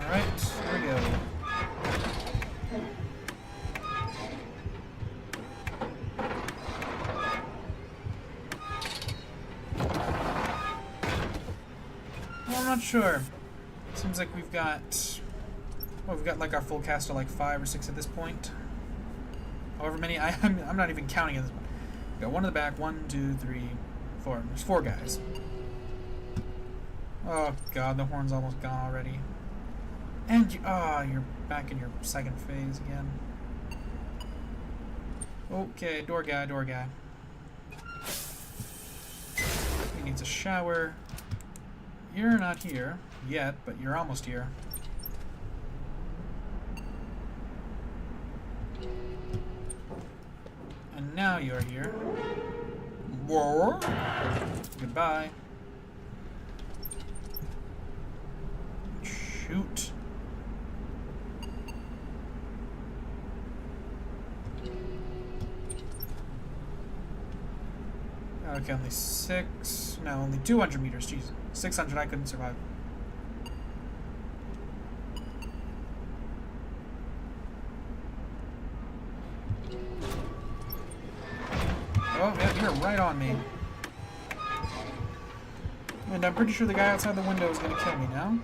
Alright, here we go. Well, I'm not sure. Seems like we've got... Well, we've got like our full cast of like 5 or 6 at this point. However many, I'm not even counting at this point. We got one in the back, 1, 2, 3, 4. There's 4 guys. Oh god, the horn's almost gone already. And you're back in your second phase again. Okay, door guy, door guy. He needs a shower. You're not here yet, but you're almost here. And now you're here. Whoa. Goodbye. Shoot. Okay, only 6. No, only 200 meters. Jeez. 600, I couldn't survive. Oh, yeah, you're right on me. And I'm pretty sure the guy outside the window is going to kill me now.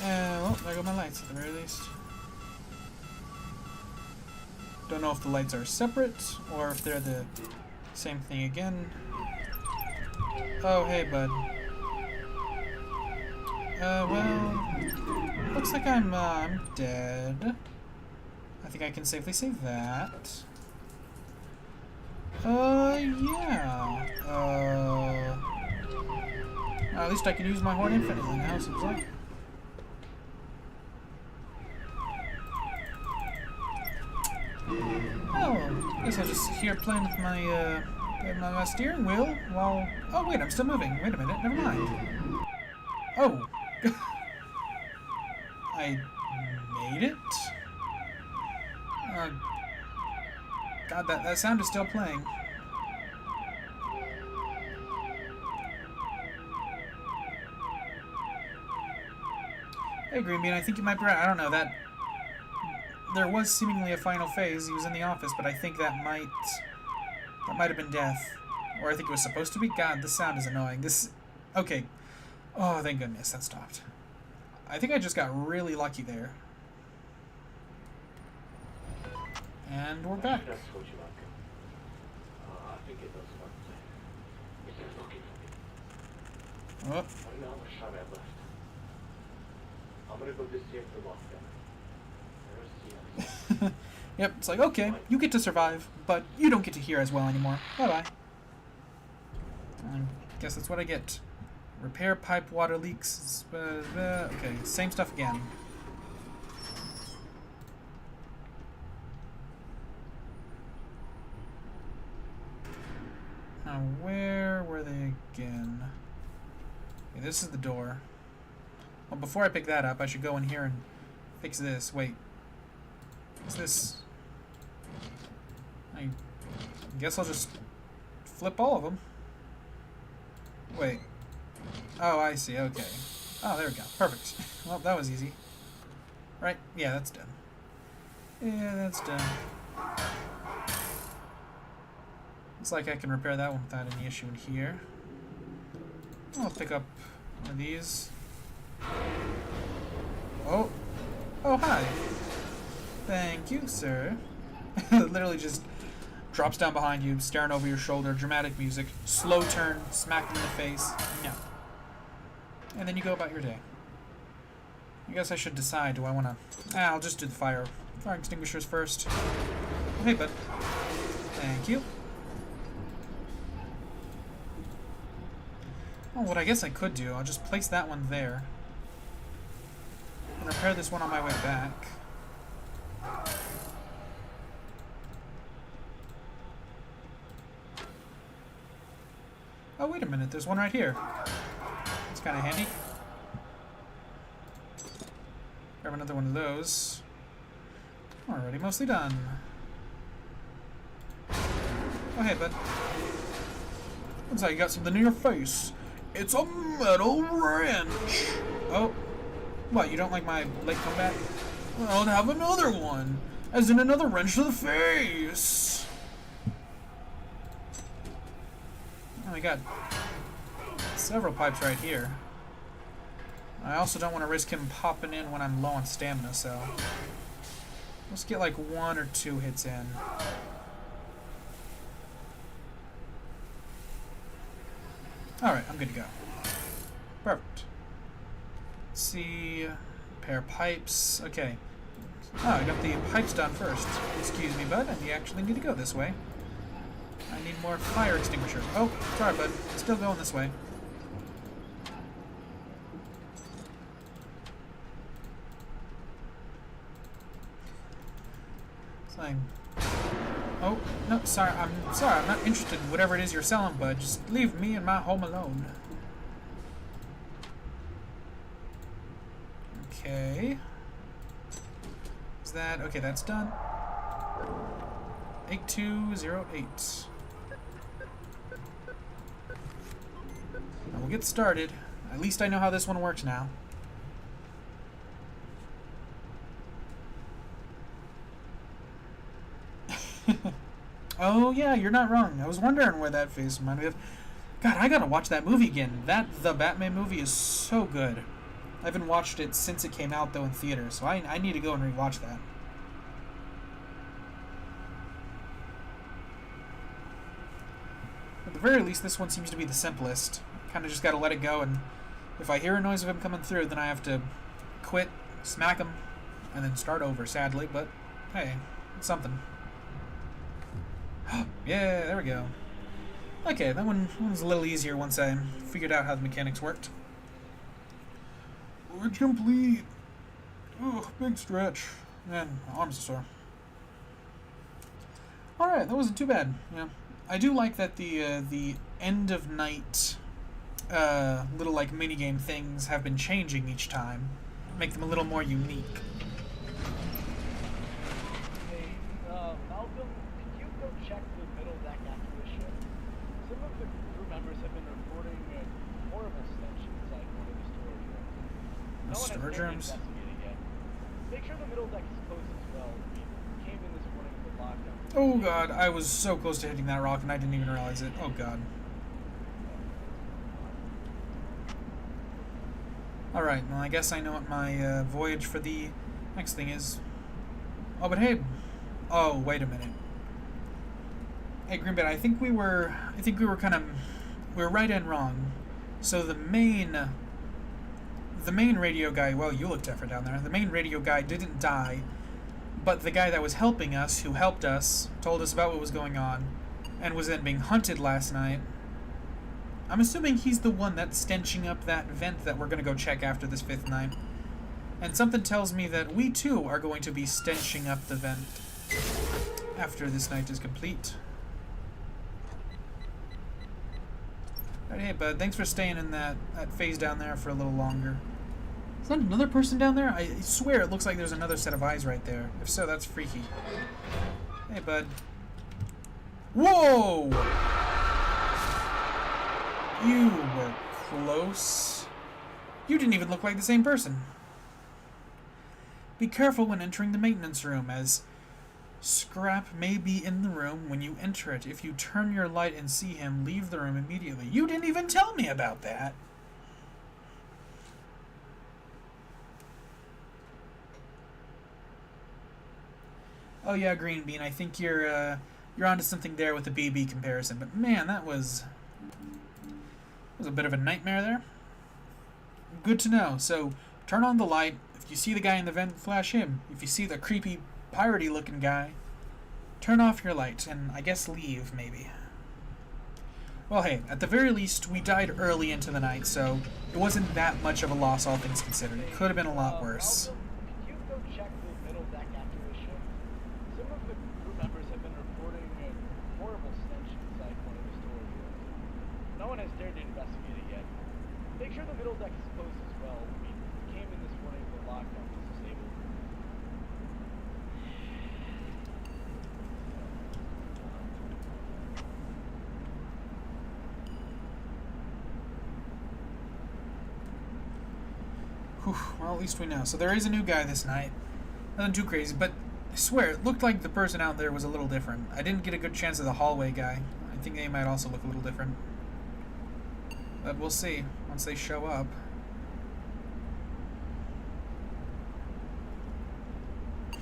Well, there go my lights at the very least. Don't know if the lights are separate or if they're the same thing again. Oh, hey, bud. Well, looks like I'm dead. I think I can safely say that. Yeah. At least I can use my horn infinitely now, seems like. Oh, guess I'll just sit here playing with my steering wheel while... Oh, wait, I'm still moving. Wait a minute, never mind. Oh. I made it? God, that sound is still playing. Hey, Green Bean, I think you might be right. I don't know, that... There was seemingly a final phase. He was in the office, but I think that might have been death. Or I think it was supposed to be. God, this sound is annoying. This... Okay. Oh, thank goodness, that stopped. I think I just got really lucky there. And we're back. I think it does one thing. Is there looking for me? Oh. I don't know how much time I have left. I'm gonna go disable the lockdown. There's the Yep, it's like, okay, you get to survive, but you don't get to hear as well anymore. Bye-bye. I guess that's what I get. Repair pipe water leaks. Okay, same stuff again. Now, where were they again? Okay, this is the door. Well, before I pick that up, I should go in here and fix this. Wait. What's this? I guess I'll just flip all of them. Wait. Oh, I see. Okay. Oh, there we go. Perfect. Well, that was easy. Right? Yeah, that's done. Yeah, that's done. Looks like I can repair that one without any issue in here. I'll pick up one of these. Oh. Oh, hi. Thank you, sir. Literally just drops down behind you, staring over your shoulder, dramatic music, slow turn, smack him in the face. No. And then you go about your day. I guess I should decide, do I want to... I'll just do the fire extinguishers first. Oh, hey, bud. Thank you. Oh, what I guess I could do, I'll just place that one there. And repair this one on my way back. Oh, wait a minute, there's one right here. It's kind of handy. Grab another one of those. Already mostly done. Oh, hey, bud. Looks like you got something in your face. It's a metal wrench. Oh. What, you don't like my late comeback? Well, I'll have another one. As in another wrench to the face. Oh, we got several pipes right here. I also don't want to risk him popping in when I'm low on stamina, so let's get like 1 or 2 hits in. Alright, I'm good to go. Perfect. Let's see. Repair pipes. Okay. Oh, I got the pipes done first. Excuse me, bud. I actually need to go this way. I need more fire extinguisher. Oh, sorry, bud. Still going this way. It's like... Oh, no, sorry. I'm sorry. I'm not interested in whatever it is you're selling, bud. Just leave me and my home alone. Okay. Is that... Okay, that's done. 8208. Now we'll get started. At least I know how this one works now. Oh yeah, you're not wrong. I was wondering where that face reminded me of. God, I gotta watch that movie again. The Batman movie is so good. I haven't watched it since it came out though in theaters, so I need to go and rewatch that. At the very least, this one seems to be the simplest. Kind of just gotta let it go, and if I hear a noise of him coming through, then I have to quit, smack him, and then start over, sadly, but hey, it's something. Yeah, there we go. Okay, that one was a little easier once I figured out how the mechanics worked. We're complete. Oh, big stretch. Man, my arms are sore. Alright, that wasn't too bad. Yeah. I do like that the end of night little like minigame things have been changing each time. Make them a little more unique. Hey, Malcolm, could you go check the middle deck after the ship? Some of the crew members have been reporting a horrible stench inside one of the storage rooms. No one has Storage fully rooms? investigated yet. Make sure the middle deck is closed as well. We came in this morning with a lockdown. Oh god, I was so close to hitting that rock and I didn't even realize it. Oh god. Alright, well I guess I know what my voyage for the next thing is. Oh, but hey... Oh, wait a minute. Hey, Greenbit, I think we were kind of we're right and wrong. So the main radio guy, well, you look different down there. The main radio guy didn't die, but the guy that was helping us, who helped us, told us about what was going on, and was then being hunted last night. I'm assuming he's the one that's stenching up that vent that we're going to go check after this 5th night. And something tells me that we too are going to be stenching up the vent after this night is complete. Alright, hey bud, thanks for staying in that phase down there for a little longer. Is that another person down there? I swear it looks like there's another set of eyes right there. If so, that's freaky. Hey bud. Whoa! You were close. You didn't even look like the same person. Be careful when entering the maintenance room, as Scrap may be in the room when you enter it. If you turn your light and see him, leave the room immediately. You didn't even tell me about that. Oh yeah, Green Bean, I think you're onto something there with the BB comparison. But man, that was a bit of a nightmare there. Good to know. So, turn on the light. If you see the guy in the vent, flash him. If you see the creepy, piratey looking guy, turn off your light, and I guess leave, maybe. Well, hey, at the very least, we died early into the night, so it wasn't that much of a loss, all things considered. It could have been a lot worse. Could you go check the middle deck after the shift? Some of the crew members have been reporting a horrible stench inside one of the storage rooms. No one has dared to investigate it yet. Make sure the middle deck is closed as well. I mean, we came in this morning with the lockdown was disabled. Whew, well, at least we know. So there is a new guy this night. Nothing too crazy, but I swear, it looked like the person out there was a little different. I didn't get a good chance of the hallway guy. I think they might also look a little different. But we'll see once they show up. At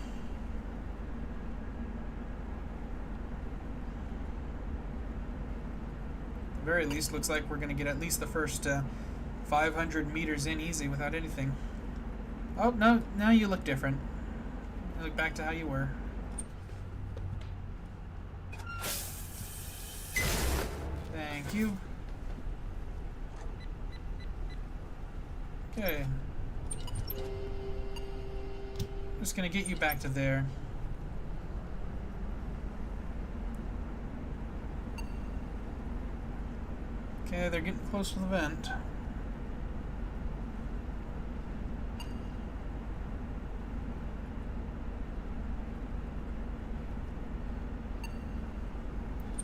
the very least, looks like we're going to get at least the first 500 meters in easy without anything. Oh, no, now you look different. You look back to how you were. Thank you. Okay. Just gonna get you back to there. Okay, they're getting close to the vent.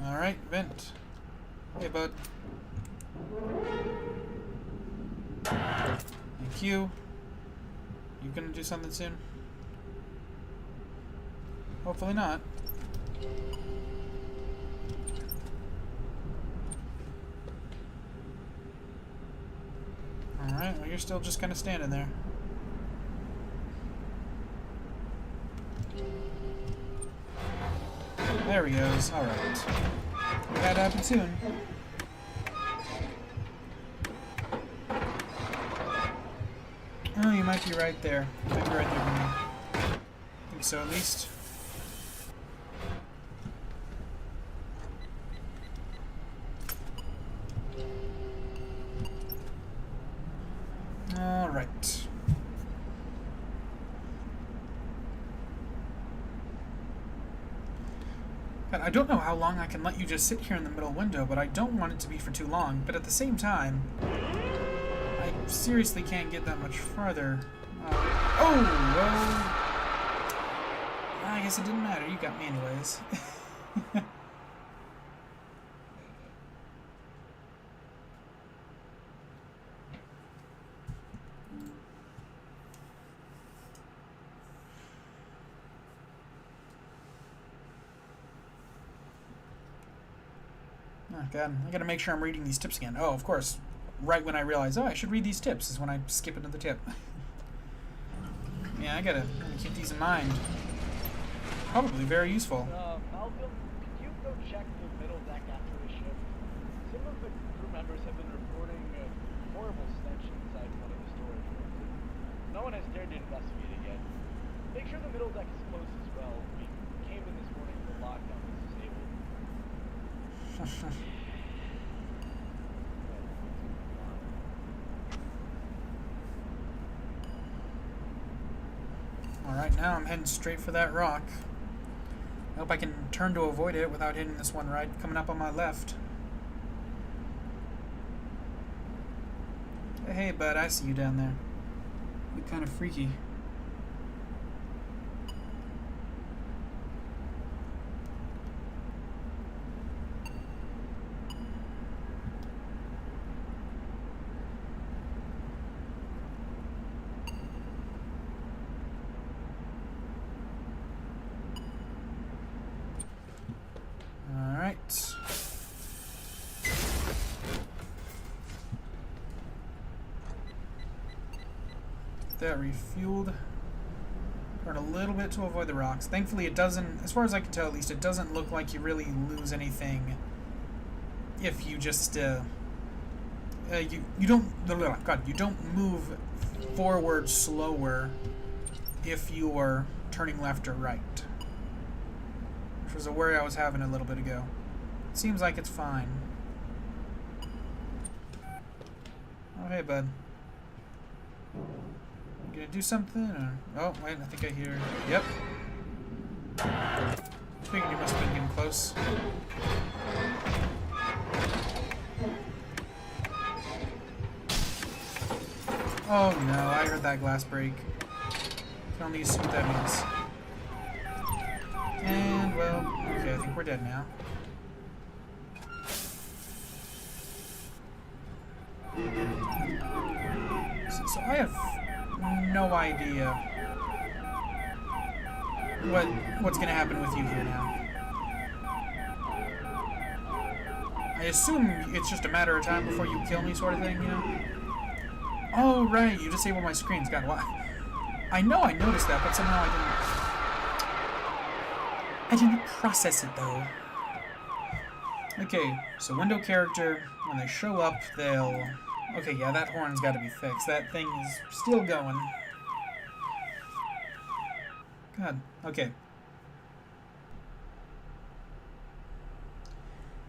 Alright, vent. Hey, bud. Thank you. You gonna do something soon? Hopefully not. Alright, well, you're still just kind of standing there. There he goes. Alright. That happen soon. Oh, you might be right there. You might be right there, man. I think so, at least. Alright. God, I don't know how long I can let you just sit here in the middle window, but I don't want it to be for too long. But at the same time, I seriously can't get that much farther. Oh, well, I guess it didn't matter. You got me anyways. Oh god, I gotta make sure I'm reading these tips again. Oh, of course. Right when I realize, oh, I should read these tips is when I skip into the tip. Yeah, I gotta keep these in mind. Probably very useful. Malcolm, could you go check the middle deck after the shift? Some of the crew members have been reporting a horrible stench inside one of the storage rooms. No one has dared to investigate it yet. Make sure the middle deck is closed as well. We came in this morning and the lockdown was disabled. Alright, now I'm heading straight for that rock. I hope I can turn to avoid it without hitting this one right coming up on my left. Hey, bud, I see you down there. You're kind of freaky. Alright. That refueled. Turn a little bit to avoid the rocks. Thankfully it doesn't, as far as I can tell at least, it doesn't look like you really lose anything if you just, you don't, you don't move forward slower if you are turning left or right. Which was a worry I was having a little bit ago. It seems like it's fine. Oh, hey, bud. You gonna do something? Or... Oh, wait, I think I hear... Yep. Figured you must have been getting close. Oh no, I heard that glass break. Can only assume what that means. And, well, okay, I think we're dead now. So I have no idea what's gonna happen with you here now. I assume it's just a matter of time before you kill me, sort of thing, you know? Oh, right, you disable my screens. God, why? I know I noticed that, but somehow I didn't process it, though. Okay, so window character, when they show up, they'll... Okay, yeah, that horn's got to be fixed. That thing is still going. God, okay.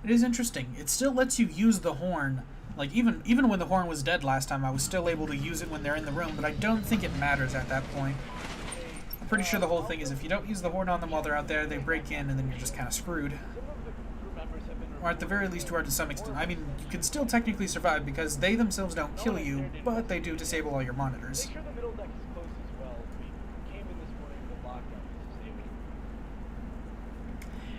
It is interesting. It still lets you use the horn. Like, even when the horn was dead last time, I was still able to use it when they're in the room, but I don't think it matters at that point. I'm pretty sure the whole thing is if you don't use the horn on them while they're out there, they break in, and then you're just kind of screwed. Or at the very least, you are to some extent. I mean, you can still technically survive because they themselves don't kill you, but they do disable all your monitors. Make sure the middle deck is closed as well. We came in this morning and the lockdown was disabled.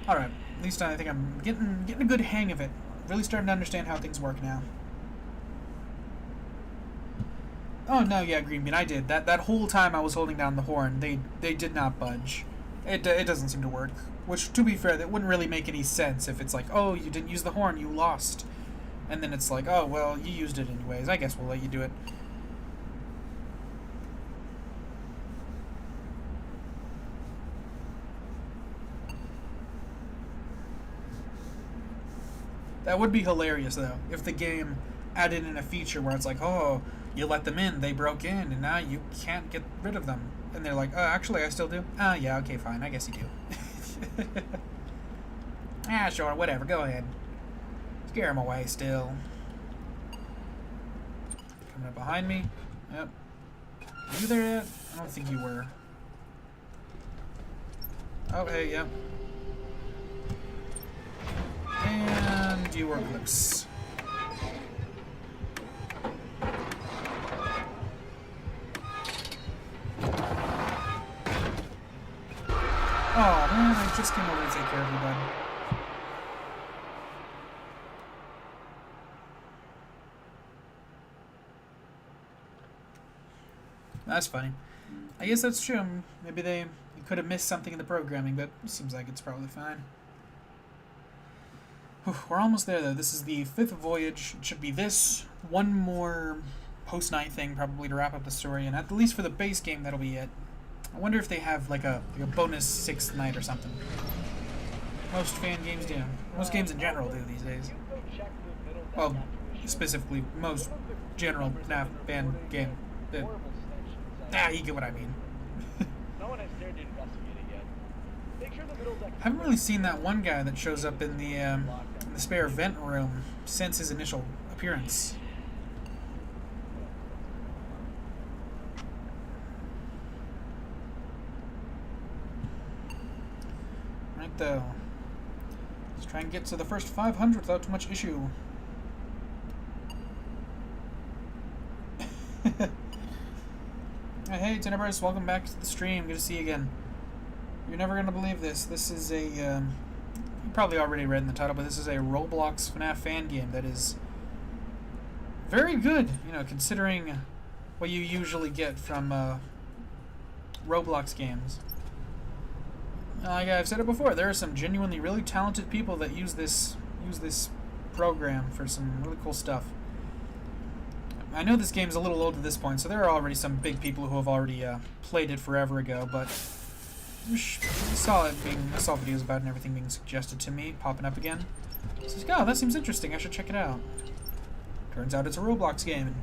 Alright, at least I think I'm getting a good hang of it. Really starting to understand how things work now. Oh no, yeah, Green Bean, I did. That whole time I was holding down the horn, they did not budge. It doesn't seem to work. Which, to be fair, that wouldn't really make any sense if it's like, oh, you didn't use the horn, you lost. And then it's like, oh, well, you used it anyways. I guess we'll let you do it. That would be hilarious, though, if the game added in a feature where it's like, oh, you let them in, they broke in, and now you can't get rid of them. And they're like, oh, actually, I still do? Oh, yeah, okay, fine, I guess you do. Ah, sure, whatever, go ahead. Scare him away still. Coming up behind me. Yep. Are you there yet? I don't think you were. Oh, hey, yep. And you were close. Oh man, I just came over to take care of you, bud. That's funny. I guess that's true. Maybe they could have missed something in the programming, but it seems like it's probably fine. Whew, we're almost there, though. This is the 5th voyage. It should be this. One more post-night thing, probably, to wrap up the story, and at least for the base game, that'll be it. I wonder if they have like a bonus 6th night or something. Most fan games do. Most games in general do these days. You go check the middle Well, specifically, most general FNAF fan game. You get what I mean. No one has dared to investigate it yet. Make sure the middle deck. I haven't really seen that one guy that shows up in the spare vent room since his initial appearance. Right though. Let's try and get to the first 500 without too much issue. Hey, Tenebris, welcome back to the stream. Good to see you again. You're never going to believe this. This is a, you probably already read in the title, but this is a Roblox FNAF fan game that is very good, you know, considering what you usually get from Roblox games. Like I've said it before, there are some genuinely really talented people that use this program for some really cool stuff. I know this game's a little old at this point, so there are already some big people who have already played it forever ago, but I saw videos about it and everything being suggested to me, popping up again. So I was like, oh, that seems interesting, I should check it out. Turns out it's a Roblox game, and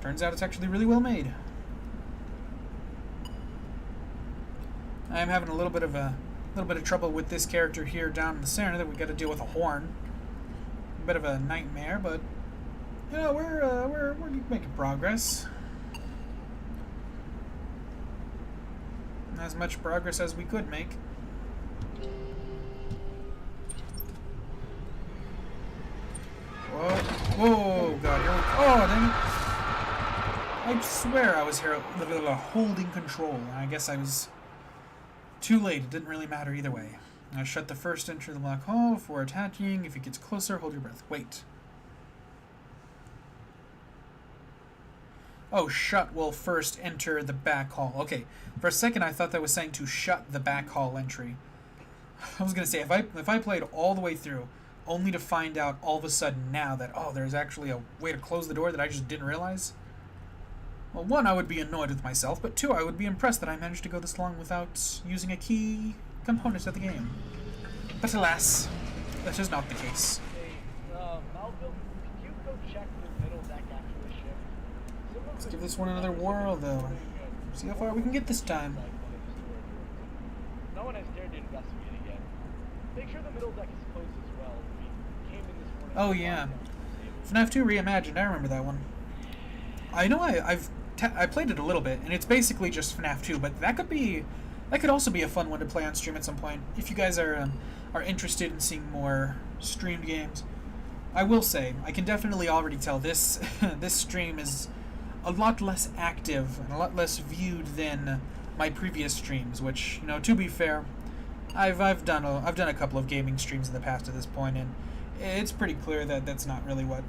turns out it's actually really well made. I am having a little bit of trouble with this character here down in the center that we got to deal with a horn. A bit of a nightmare, but you know, we're making progress. As much progress as we could make. Whoa! Whoa! God! Here we go. Oh, dang it! I swear I was here holding control. I guess I was too late. It didn't really matter either way. I shut the first entry of the black hole before attacking. If it gets closer, hold your breath. Wait. Oh, shut will first enter the back hall. Okay, for a second I thought that was saying to shut the back hall entry. I was gonna say, if I played all the way through, only to find out all of a sudden now that, oh, there's actually a way to close the door that I just didn't realize. Well, one, I would be annoyed with myself, but two, I would be impressed that I managed to go this long without using a key component of the game. But alas, that is not the case. Hey, Malcolm, could you go check the middle deck after the ship? Let's give this one another whirl, though. See how far we can get this time. No one has dared to investigate it yet. Make sure the middle deck is closed as well. We came in this morning. Oh yeah, FNAF 2 Reimagined. I remember that one. I know I played it a little bit, and it's basically just FNAF 2. But that could also be a fun one to play on stream at some point if you guys are interested in seeing more streamed games. I will say I can definitely already tell this this stream is a lot less active and a lot less viewed than my previous streams, which, you know, to be fair, I've done a couple of gaming streams in the past at this point, and it's pretty clear that that's not really what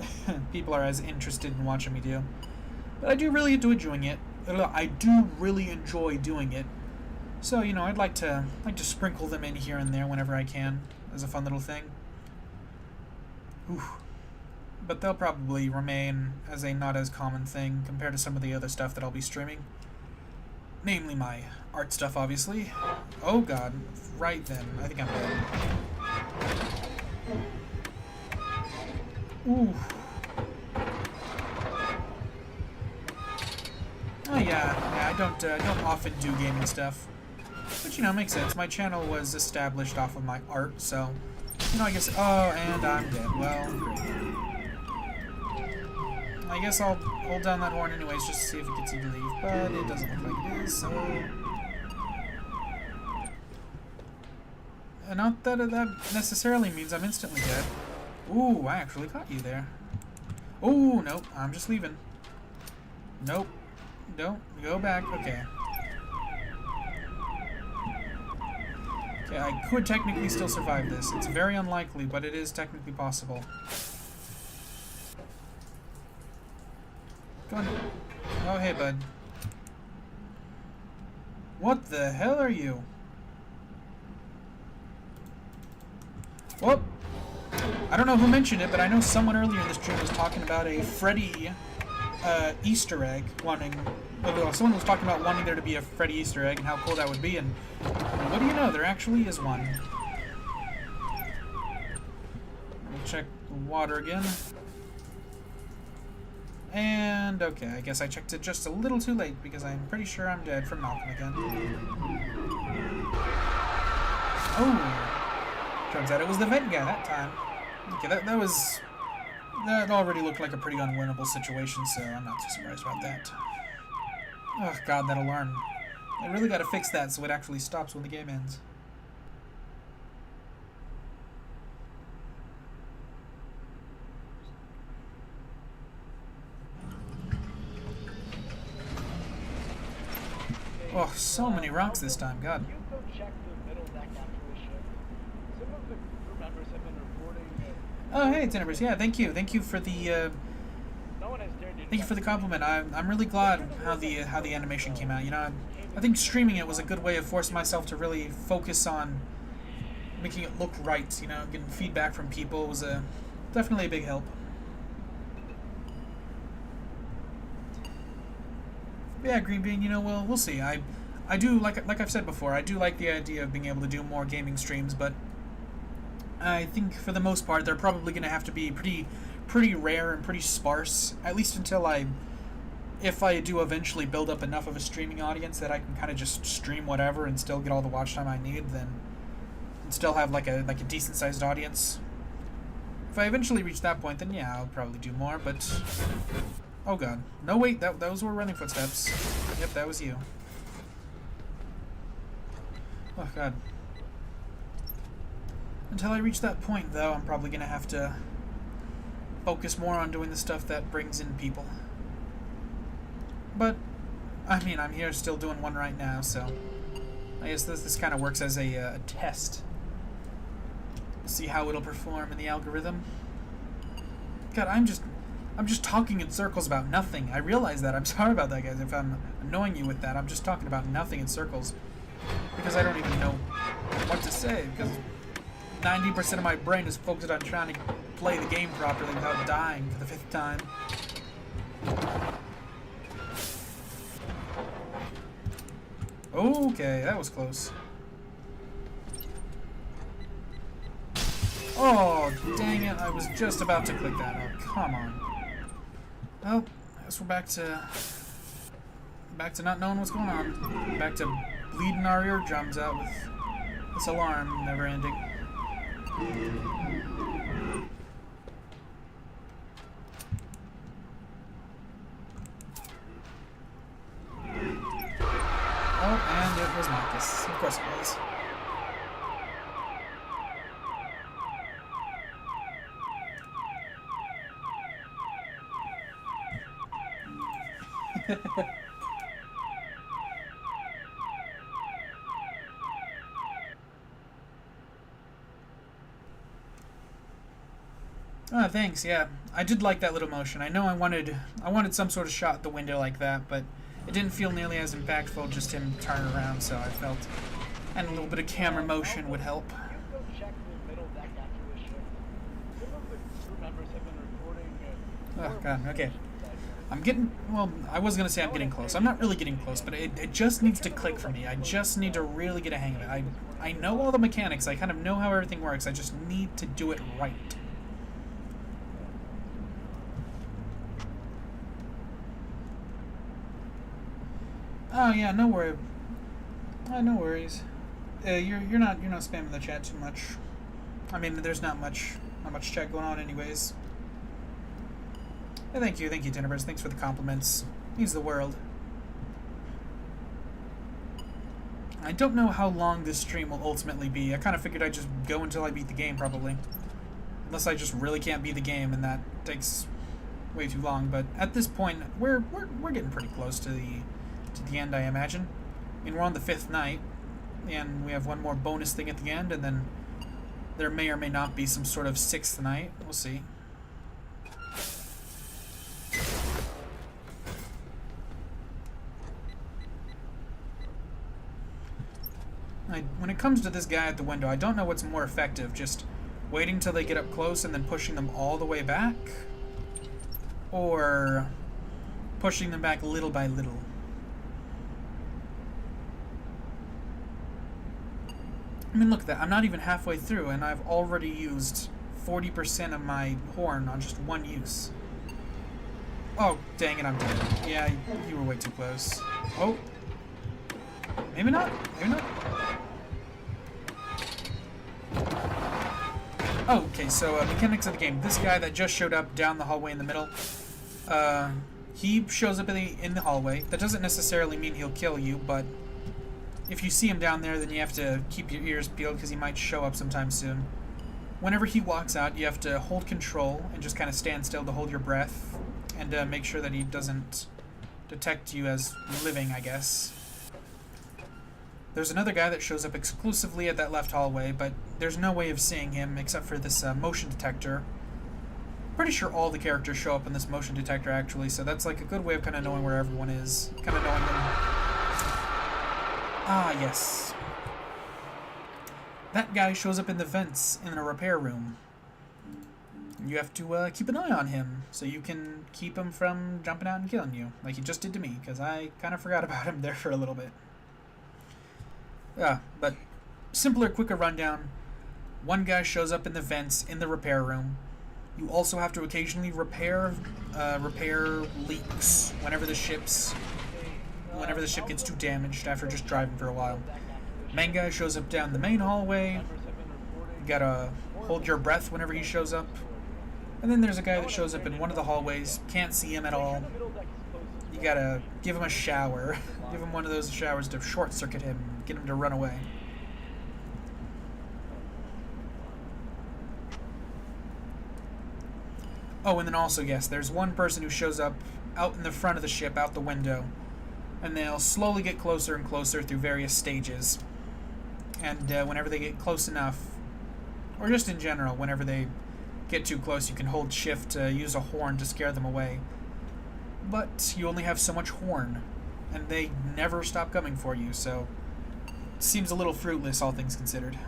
people are as interested in watching me do. But I do really enjoy doing it. I do really enjoy doing it. So, you know, I'd like to sprinkle them in here and there whenever I can as a fun little thing. Ooh. But they'll probably remain as a not as common thing compared to some of the other stuff that I'll be streaming. Namely my art stuff, obviously. Oh god, right then. I think I'm dead. Ooh. Oh yeah, I don't often do gaming stuff. Which, you know, makes sense. My channel was established off of my art, so, you know, I guess, oh, and I'm dead. Well, great. I guess I'll hold down that horn anyways just to see if it gets you to leave, but it doesn't look like it is, so... Not that that necessarily means I'm instantly dead. Ooh, I actually caught you there. Ooh, nope, I'm just leaving. Nope. Don't go back. Okay. Okay, I could technically still survive this. It's very unlikely, but it is technically possible. Go on. Oh, hey, bud. What the hell are you? Whoop! I don't know who mentioned it, but I know someone earlier in this stream was talking about a Freddy Easter egg, someone was talking about wanting there to be a Freddy Easter egg and how cool that would be, and what do you know, there actually is one. Let me check the water again. And, okay, I guess I checked it just a little too late because I'm pretty sure I'm dead from Malcolm again. Oh! Turns out it was the vent guy that time. Okay, that already looked like a pretty unwinnable situation, so I'm not too surprised about that. Oh god, that alarm. I really gotta fix that so it actually stops when the game ends. Oh, so many rocks this time, god. You go check the middle deck after the shift. Some of the crew members have been reporting. Oh, hey, Tenebris. Yeah, thank you. Thank you for the, No one has dared to. thank you for the compliment. I'm really glad how the animation came out. You know, I think streaming it was a good way of forcing myself to really focus on making it look right. You know, getting feedback from people was definitely a big help. Yeah, Green Bean. You know, we'll see. I do like I've said before. I do like the idea of being able to do more gaming streams, but I think for the most part they're probably going to have to be pretty rare and pretty sparse, at least until if I do eventually build up enough of a streaming audience that I can kind of just stream whatever and still get all the watch time I need, then and still have like a decent sized audience. If I eventually reach that point, then yeah, I'll probably do more, but oh god. No, wait, those were running footsteps. Yep, that was you. Oh god. Until I reach that point, though, I'm probably going to have to focus more on doing the stuff that brings in people. But, I mean, I'm here still doing one right now, so I guess this kind of works as a test. See how it'll perform in the algorithm. God, I'm just talking in circles about nothing. I realize that. I'm sorry about that, guys. If I'm annoying you with that, I'm just talking about nothing in circles. Because I don't even know what to say. Because 90% of my brain is focused on trying to play the game properly without dying for the 5th time. Okay, that was close. Oh, dang it. I was just about to click that. Oh, come on. Well, I guess we're back to not knowing what's going on. Back to bleeding our eardrums out with this alarm never ending. Oh, and it was Marcus. Of course it was. Oh, thanks. Yeah, I did like that little motion. I know I wanted some sort of shot at the window like that, but it didn't feel nearly as impactful just him turning around. So I felt, and a little bit of camera motion would help. You go check the middle deck after the shift. Some of the crew members have been reporting. Oh god. Okay. I'm getting, well, I was going to say I'm getting close. I'm not really getting close, but it just needs to click for me. I just need to really get a hang of it. I know all the mechanics. I kind of know how everything works. I just need to do it right. Oh yeah, no worry. No worries. You're not spamming the chat too much. I mean, there's not much chat going on anyways. Yeah, thank you, Tenebris. Thanks for the compliments. Means the world. I don't know how long this stream will ultimately be. I kind of figured I'd just go until I beat the game, probably. Unless I just really can't beat the game, and that takes way too long. But at this point, we're getting pretty close to the end, I imagine. I mean, we're on the 5th night, and we have one more bonus thing at the end, and then there may or may not be some sort of 6th night. We'll see. When it comes to this guy at the window, I don't know what's more effective, just waiting till they get up close and then pushing them all the way back, or pushing them back little by little. I mean, look at that. I'm not even halfway through, and I've already used 40% of my horn on just one use. Oh, dang it, I'm dead. Yeah, you were way too close. Oh. Maybe not. Maybe not. Oh, okay, so mechanics of the game. This guy that just showed up down the hallway in the middle, he shows up in the hallway. That doesn't necessarily mean he'll kill you, but if you see him down there, then you have to keep your ears peeled because he might show up sometime soon. Whenever he walks out, you have to hold control and just kind of stand still to hold your breath and make sure that he doesn't detect you as living, I guess. There's another guy that shows up exclusively at that left hallway, but there's no way of seeing him except for this motion detector. Pretty sure all the characters show up in this motion detector, actually, so that's like a good way of kind of knowing where everyone is. Kind of knowing them. Ah, yes. That guy shows up in the vents in a repair room. You have to keep an eye on him so you can keep him from jumping out and killing you, like he just did to me, because I kind of forgot about him there for a little bit. Yeah, but simpler, quicker rundown. One guy shows up in the vents in the repair room. You also have to occasionally repair leaks whenever the ship gets too damaged after just driving for a while. Main guy shows up down the main hallway. You gotta hold your breath whenever he shows up. And then there's a guy that shows up in one of the hallways. Can't see him at all. You gotta give him a shower. Give him one of those showers to short circuit him, get him to run away. Oh, and then also, yes, there's one person who shows up out in the front of the ship, out the window, and they'll slowly get closer and closer through various stages. And whenever they get close enough, or just in general, whenever they get too close, you can hold shift to use a horn to scare them away. But you only have so much horn, and they never stop coming for you, so it seems a little fruitless, all things considered.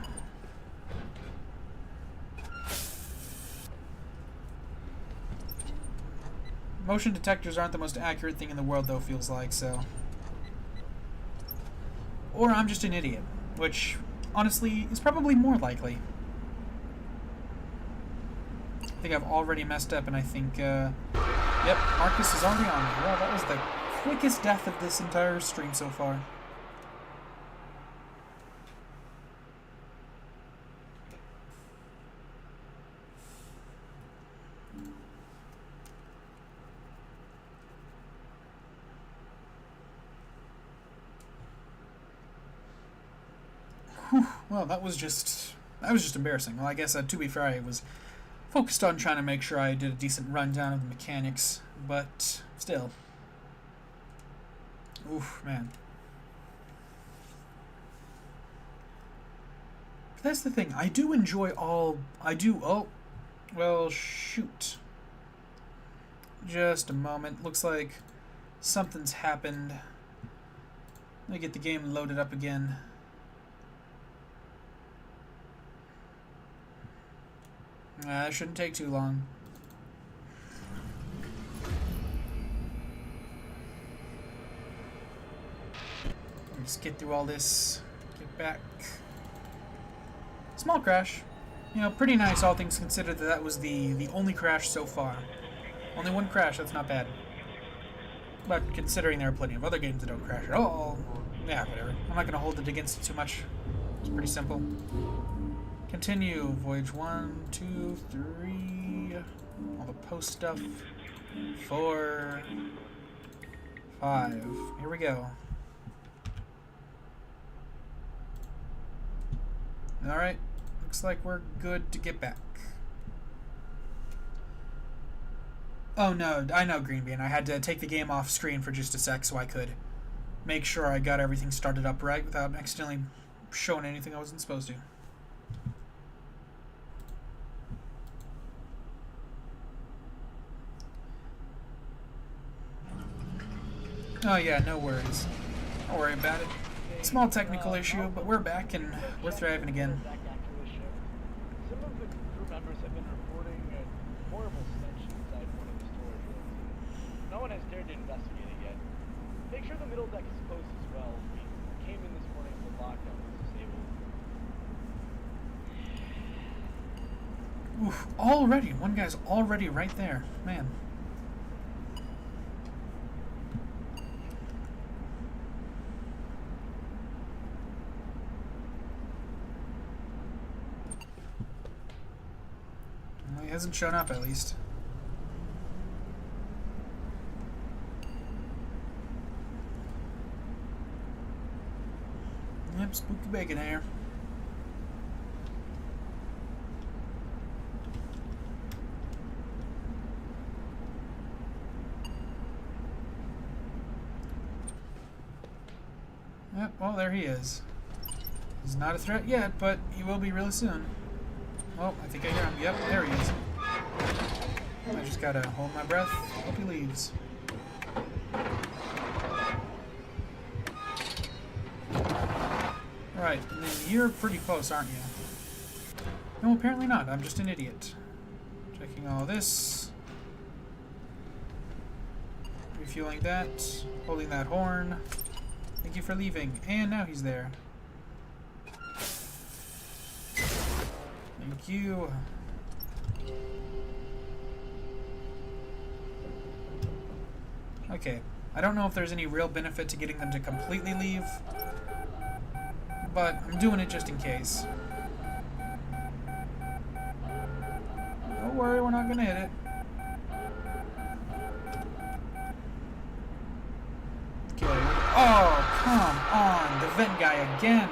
Motion detectors aren't the most accurate thing in the world, though, feels like, so... Or I'm just an idiot, which, honestly, is probably more likely. I think I've already messed up, and I think, yep, Marcus is already on me. Well, that was the quickest death of this entire stream so far. Whew, well, that was just embarrassing. Well, I guess, to be fair, I was focused on trying to make sure I did a decent rundown of the mechanics, but still. Oof, man. But that's the thing. I do enjoy all... Oh, well, shoot. Just a moment. Looks like something's happened. Let me get the game loaded up again. It shouldn't take too long. Just get through all this. Get back. Small crash. You know, pretty nice, all things considered, that was the only crash so far. Only one crash, that's not bad. But considering there are plenty of other games that don't crash at all, yeah, whatever. I'm not going to hold it against it too much. It's pretty simple. Continue. Voyage 1, 2, 3. All the post stuff. 4, 5. Here we go. Alright. Looks like we're good to get back. Oh no, I know, Green Bean. I had to take the game off screen for just a sec so I could make sure I got everything started up right without accidentally showing anything I wasn't supposed to. Oh yeah, no worries. Don't worry about it. Small technical issue, but we're back and we're thriving again. Some of the crew members have been reporting a horrible stench inside one of the storage rooms. No one has dared to investigate it yet. Make sure the middle deck is closed as well. We came in this morning and the lockdown was disabled. Oof, already. One guy's already right there. Man. Hasn't shown up, at least. Yep, spooky bacon hair. Yep, well, there he is. He's not a threat yet, but he will be really soon. Oh, I think I hear him. Yep, there he is. I just gotta hold my breath. Hope he leaves. Right, and then you're pretty close, aren't you? No, apparently not. I'm just an idiot. Checking all this. Refueling that. Holding that horn. Thank you for leaving. And now he's there. Thank you. Okay. I don't know if there's any real benefit to getting them to completely leave, but I'm doing it just in case. Don't worry, we're not gonna hit it. Okay. Oh, come on! The vent guy again!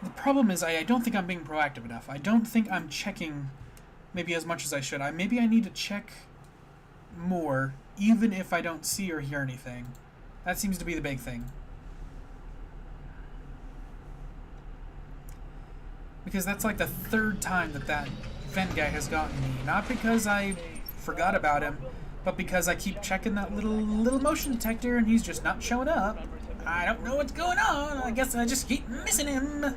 The problem is I don't think I'm being proactive enough. I don't think I'm checking maybe as much as I should. Maybe I need to check more, even if I don't see or hear anything. That seems to be the big thing. Because that's like the third time that vent guy has gotten me. Not because I forgot about him, but because I keep checking that little motion detector and he's just not showing up. I don't know what's going on. I guess I just keep missing him.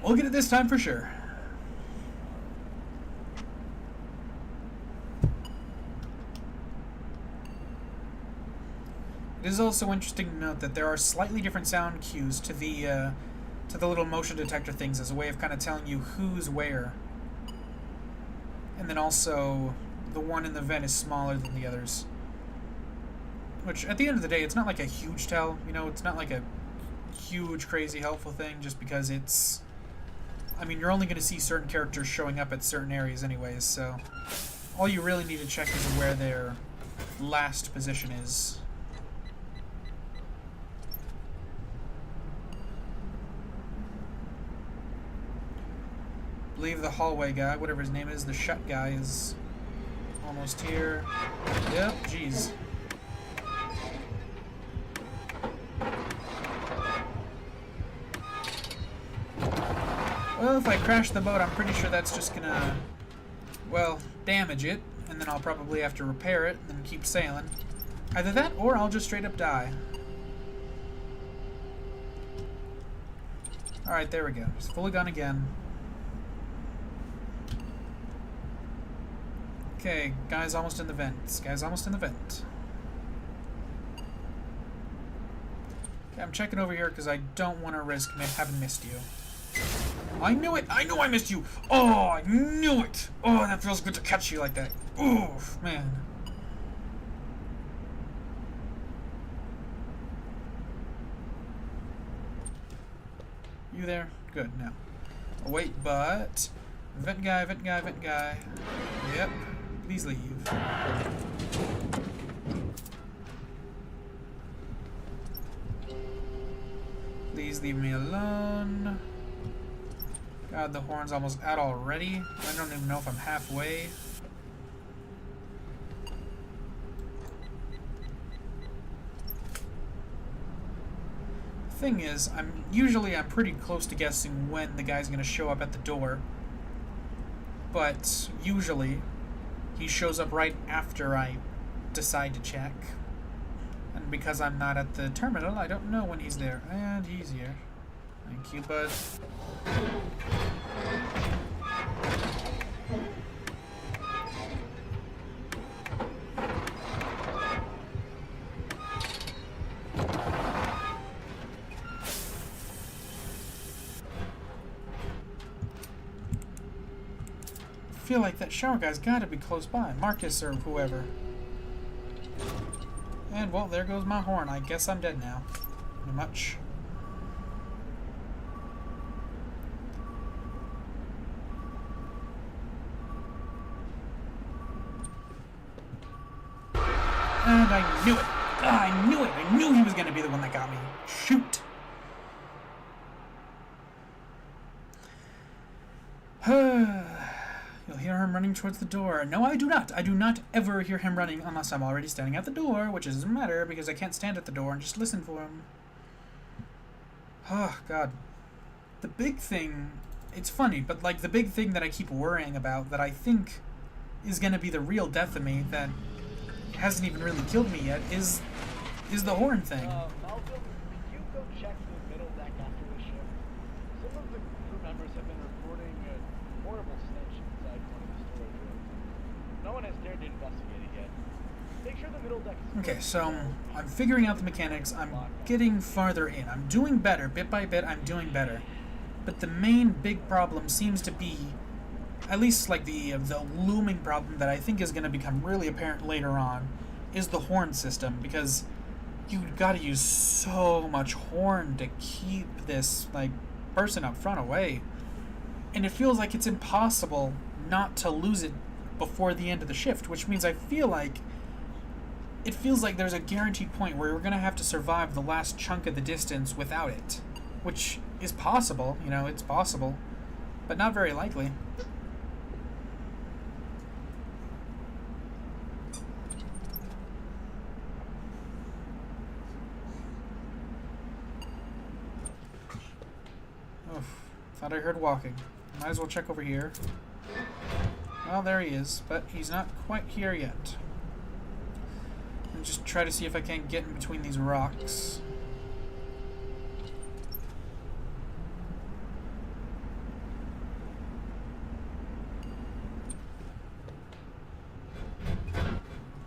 We'll get it this time for sure. It is also interesting to note that there are slightly different sound cues to the little motion detector things as a way of kind of telling you who's where. And then also, the one in the vent is smaller than the others. Which, at the end of the day, it's not like a huge tell. You know, it's not like a huge, crazy, helpful thing just because it's... I mean, you're only going to see certain characters showing up at certain areas anyways, so... all you really need to check is where their last position is. I believe the hallway guy, whatever his name is, the shut guy, is almost here. Yep, jeez. Well, if I crash the boat, I'm pretty sure that's just gonna, well, damage it, and then I'll probably have to repair it and then keep sailing. Either that, or I'll just straight up die. Alright, there we go. It's fully gone again. Okay, guy's almost in the vent. Guy's almost in the vent. Okay, I'm checking over here because I don't want to risk having missed you. I knew it! I knew I missed you! Oh, I knew it! Oh, that feels good to catch you like that. Oof, man. You there? Good, now. Oh, wait, but... Vent guy, vent guy, vent guy. Yep. Please leave. Please leave me alone. God, the horn's almost out already. I don't even know if I'm halfway. Thing is, I'm pretty close to guessing when the guy's gonna show up at the door. But usually he shows up right after I decide to check. And because I'm not at the terminal, I don't know when he's there. And he's here. Thank you, bud. I feel like that shower guy's gotta be close by. Marcus or whoever. And, well, there goes my horn. I guess I'm dead now. Pretty much. And I knew it! Ah, I knew it! I knew he was gonna be the one that got me. Shoot! You'll hear him running towards the door. No, I do not. I do not ever hear him running unless I'm already standing at the door, which doesn't matter because I can't stand at the door and just listen for him. Oh, God. The big thing... It's funny, but, like, the big thing that I keep worrying about that I think is gonna be the real death of me that hasn't even really killed me yet is the horn thing. Malcolm, could you go check the middle deck after the shift? Some of the crew members have been reporting a horrible stench inside one of the storage rooms. No one has dared to investigate it yet. Make sure the middle deck is... Okay, so I'm figuring out the mechanics. I'm getting farther in. I'm doing better. Bit by bit, I'm doing better. But the main big problem seems to be, at least like the looming problem that I think is going to become really apparent later on, is the horn system, because you've got to use so much horn to keep this like person up front away, and it feels like it's impossible not to lose it before the end of the shift, which means I feel like it feels like there's a guaranteed point where we're going to have to survive the last chunk of the distance without it, which is possible, you know, it's possible, but not very likely. Oh, thought I heard walking. Might as well check over here. Well, there he is, but he's not quite here yet. And just try to see if I can't get in between these rocks.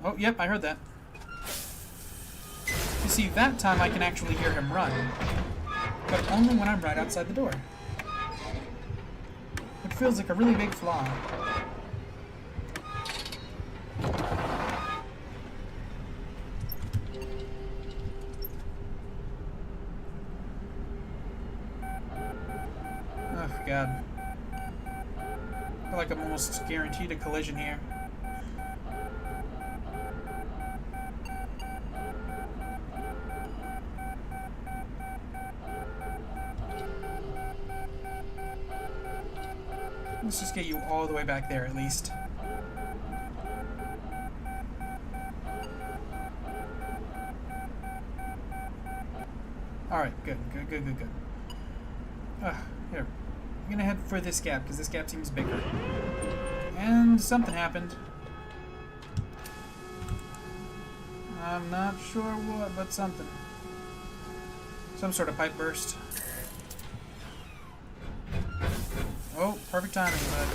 Oh, yep, I heard that. You see, that time I can actually hear him run, but only when I'm right outside the door. It feels like a really big flaw. Oh, God. I feel like I'm almost guaranteed a collision here. Let's just get you all the way back there, at least. Alright, good. Here. I'm gonna head for this gap, because this gap seems bigger. And something happened. I'm not sure what, but something. Some sort of pipe burst. Oh, perfect timing, bud.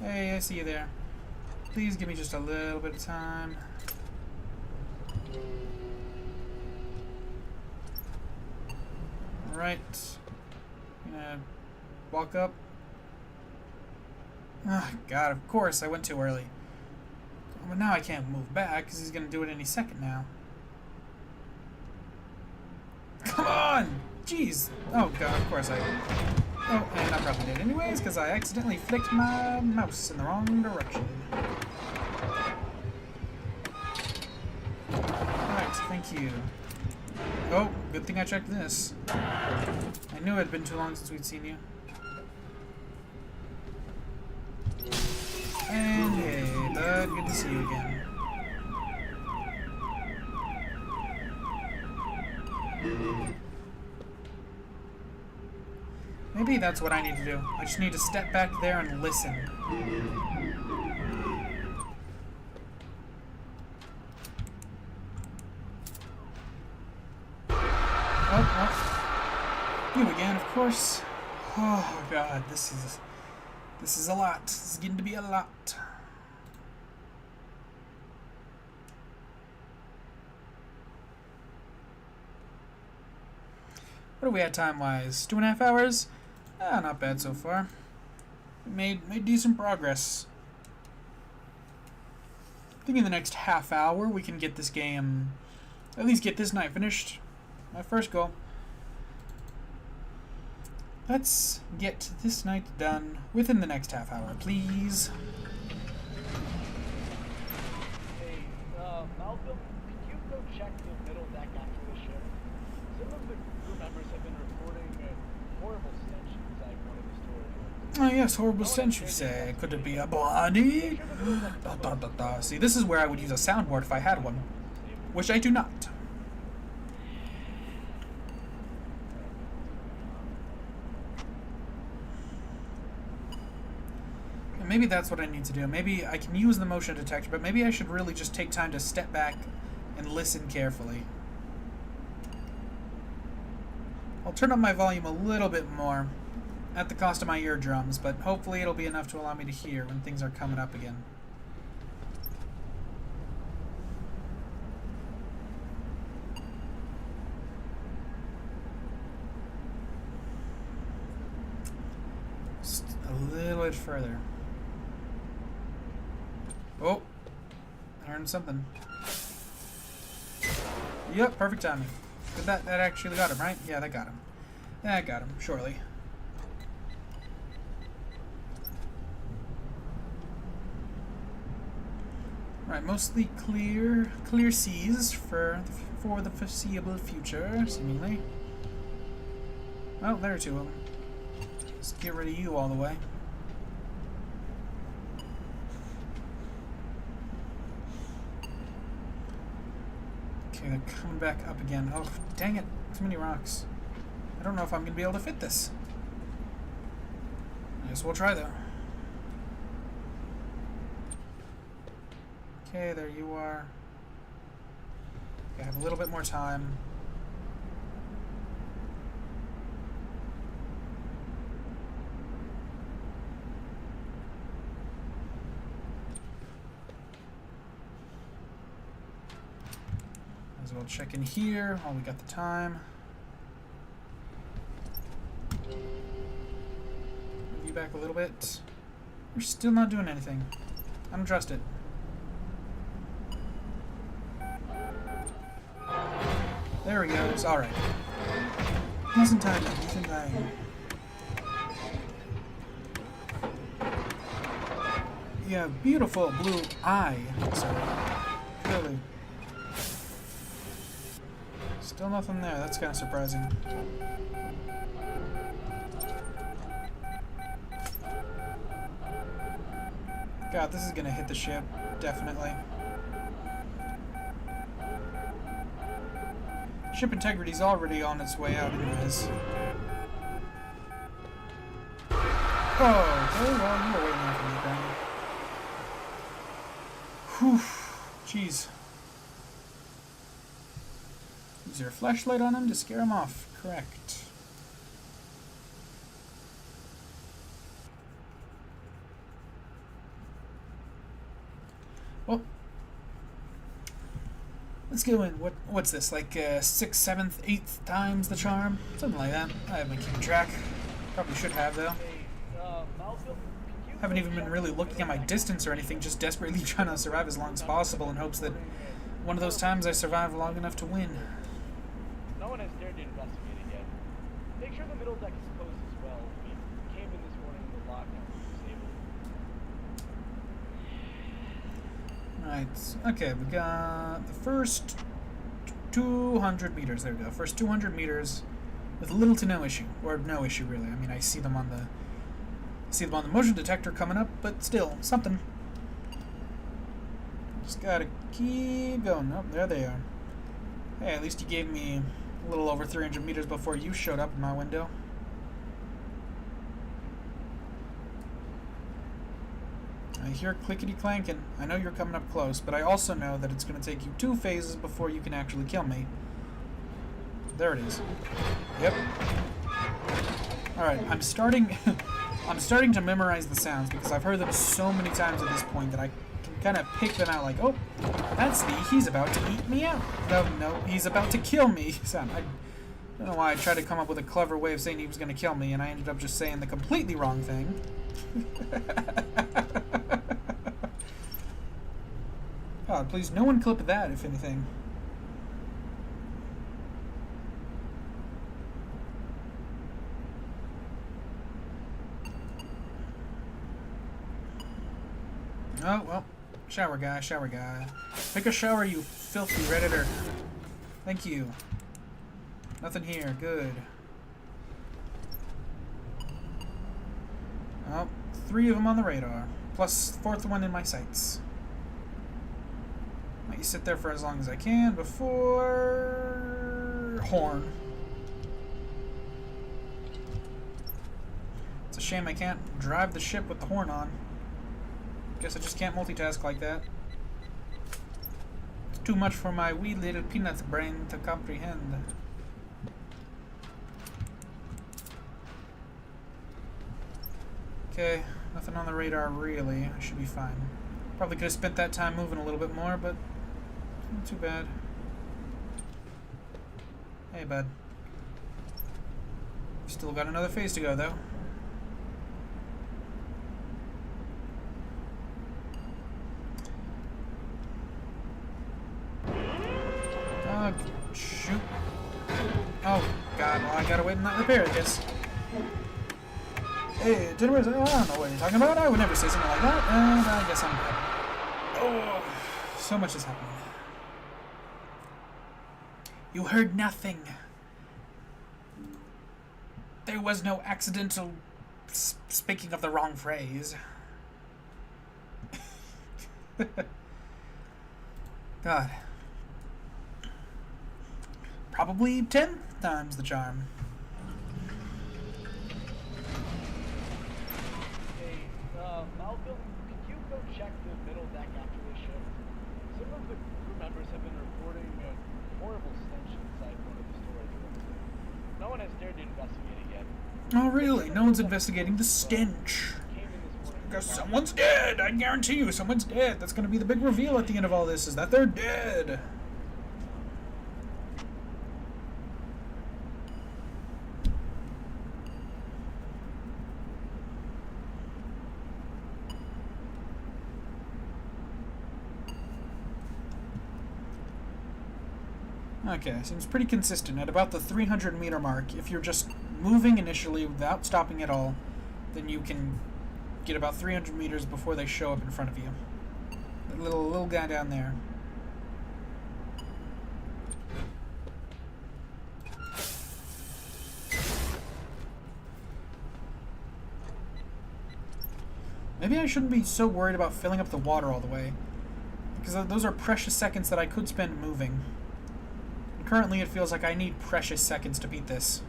Hey, I see you there. Please give me just a little bit of time. Alright. Gonna walk up. Oh, God, of course, I went too early. But now I can't move back, because he's gonna do it any second now. Come on! Jeez! Oh, God, of course I... Oh, and I probably did anyways, because I accidentally flicked my mouse in the wrong direction. Alright, thank you. Oh, good thing I checked this. I knew it had been too long since we'd seen you. And hey, bud, good to see you again. Maybe that's what I need to do. I just need to step back there and listen. Oh. You again, of course. Oh God, this is a lot. This is getting to be a lot. What are we at time-wise? 2.5 hours? Ah, not bad so far. We made decent progress. I think in the next half hour we can get this game, at least get this night finished. My first goal. Let's get this night done within the next half hour, please. Hey, Malcolm, could you go check the middle deck after the ship? Some of the crew members have been reporting a horrible stench inside one of the storage rooms. Oh yes, horrible stench, you say. Could it be a body? Da, da, da, da. See, this is where I would use a soundboard if I had one, which I do not. Maybe that's what I need to do. Maybe I can use the motion detector, but maybe I should really just take time to step back and listen carefully. I'll turn up my volume a little bit more at the cost of my eardrums, but hopefully it'll be enough to allow me to hear when things are coming up again. Just a little bit further. Oh, I heard something. Yep, perfect timing. Did that actually got him, right? Yeah, that got him. That got him, surely. Right, mostly clear seas for the foreseeable future, seemingly. Oh, there are two of them. Let's get rid of you all the way. Okay, they're coming back up again. Oh, dang it. Too many rocks. I don't know if I'm going to be able to fit this. I guess we'll try, though. Okay, there you are. I have a little bit more time. As well check in here while we got the time. Move you back a little bit. You're still not doing anything. I don't trust it. There he goes. Alright. Decent timing, decent timing. Yeah, beautiful blue eye. So, really. Still nothing there. That's kind of surprising. God, this is gonna hit the ship. Definitely. Ship integrity's already on its way out anyways. Oh, okay, well, you were waiting there for me, Granny. Whew. Jeez. Use your flashlight on him to scare him off. Correct. Well, let's go in. What's this? Like 6th, 7th, 8th times the charm? Something like that. I haven't been keeping track. Probably should have, though. Haven't even been really looking at my distance or anything, just desperately trying to survive as long as possible in hopes that one of those times I survive long enough to win. No one has dared to investigate it yet. Make sure the middle deck is closed as well. We came in this morning with the lockdown disabled. Right. Okay, we got the first 200 meters. There we go. First 200 meters with little to no issue, or no issue really. I mean, I see them on the motion detector coming up, but still something. Just gotta keep going. Oh, there they are. Hey, at least you gave me a little over 300 meters before you showed up in my window. I hear clickety clanking. I know you're coming up close, but I also know that it's going to take you 2 phases before you can actually kill me. There it is. Yep. Alright, I'm starting to memorize the sounds because I've heard them so many times at this point that I can kind of pick them out like, oh, that's he's about to eat me out. No, he's about to kill me. Sound. I don't know why I tried to come up with a clever way of saying he was going to kill me, and I ended up just saying the completely wrong thing. God, please, no one clip that, if anything. Oh, well. Shower guy, shower guy. Take a shower, you filthy Redditor. Thank you. Nothing here. Good. Oh, 3 of them on the radar. Plus 4th one in my sights. Let you sit there for as long as I can before... Horn. It's a shame I can't drive the ship with the horn on. Guess I just can't multitask like that. It's too much for my wee little peanut brain to comprehend. Okay, nothing on the radar really. I should be fine. Probably could have spent that time moving a little bit more, but not too bad. Hey, bud. Still got another phase to go, though. Oh, shoot. Oh, God. Well, I gotta wait and not repair, I guess. Hey, Jennifer, I don't know what you're talking about. I would never say something like that. And I guess I'm dead. Oh, so much has happened. You heard nothing. There was no accidental speaking of the wrong phrase. God. Probably 10 times the charm. Malcolm, could you go check the middle deck after this shift? Some of the crew members have been reporting a horrible stench inside one of the storage rooms. No one has dared to investigate it yet. Oh, really? No one's investigating the stench. Because someone's dead! I guarantee you, someone's dead. That's going to be the big reveal at the end of all this, is that they're dead. Okay, seems pretty consistent. At about the 300-meter mark, if you're just moving initially without stopping at all, then you can get about 300 meters before they show up in front of you. The little guy down there. Maybe I shouldn't be so worried about filling up the water all the way, because those are precious seconds that I could spend moving. Currently, it feels like I need precious seconds to beat this.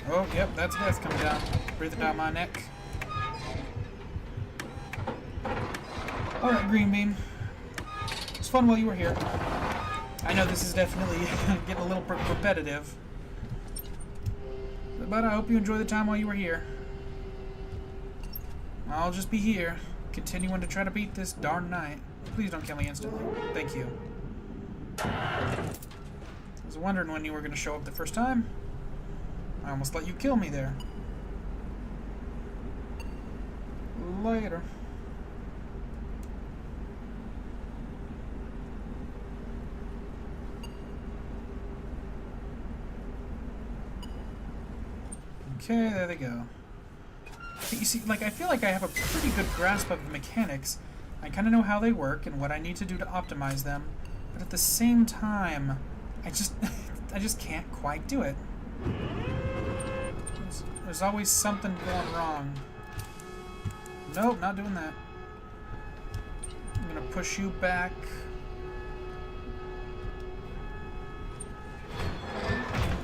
Oh, yep, that's death coming down. Breathe it down my neck. Alright, Green Bean. It was fun while you were here. I know this is definitely getting a little repetitive. But I hope you enjoy the time while you were here. I'll just be here, continuing to try to beat this darn night. Please don't kill me instantly. Thank you. I was wondering when you were going to show up the first time. I almost let you kill me there. Later. Okay, there they go. But you see, like, I feel like I have a pretty good grasp of the mechanics. I kind of know how they work and what I need to do to optimize them. But at the same time, I just can't quite do it. There's always something going wrong. Nope, not doing that. I'm gonna push you back.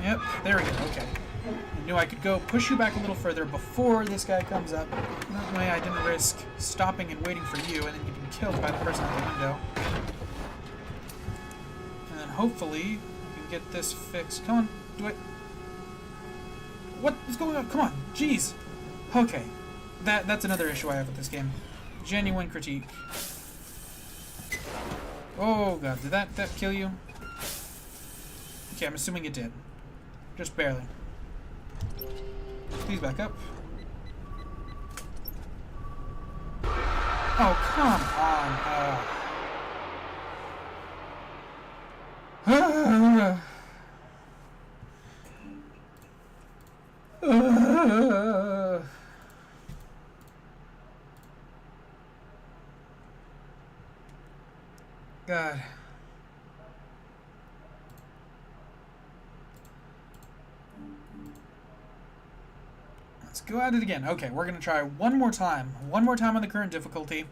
Yep, there we go, okay. I knew I could go push you back a little further before this guy comes up. That way I didn't risk stopping and waiting for you and then getting killed by the person at the window. And then hopefully we can get this fixed. Come on, do it. What is going on? Come on, jeez. Okay. That's another issue I have with this game. Genuine critique. Oh god, did that kill you? Okay, I'm assuming it did. Just barely. Please back up. Oh, come on. God. Let's go at it again. Okay, we're gonna try one more time. One more time on the current difficulty.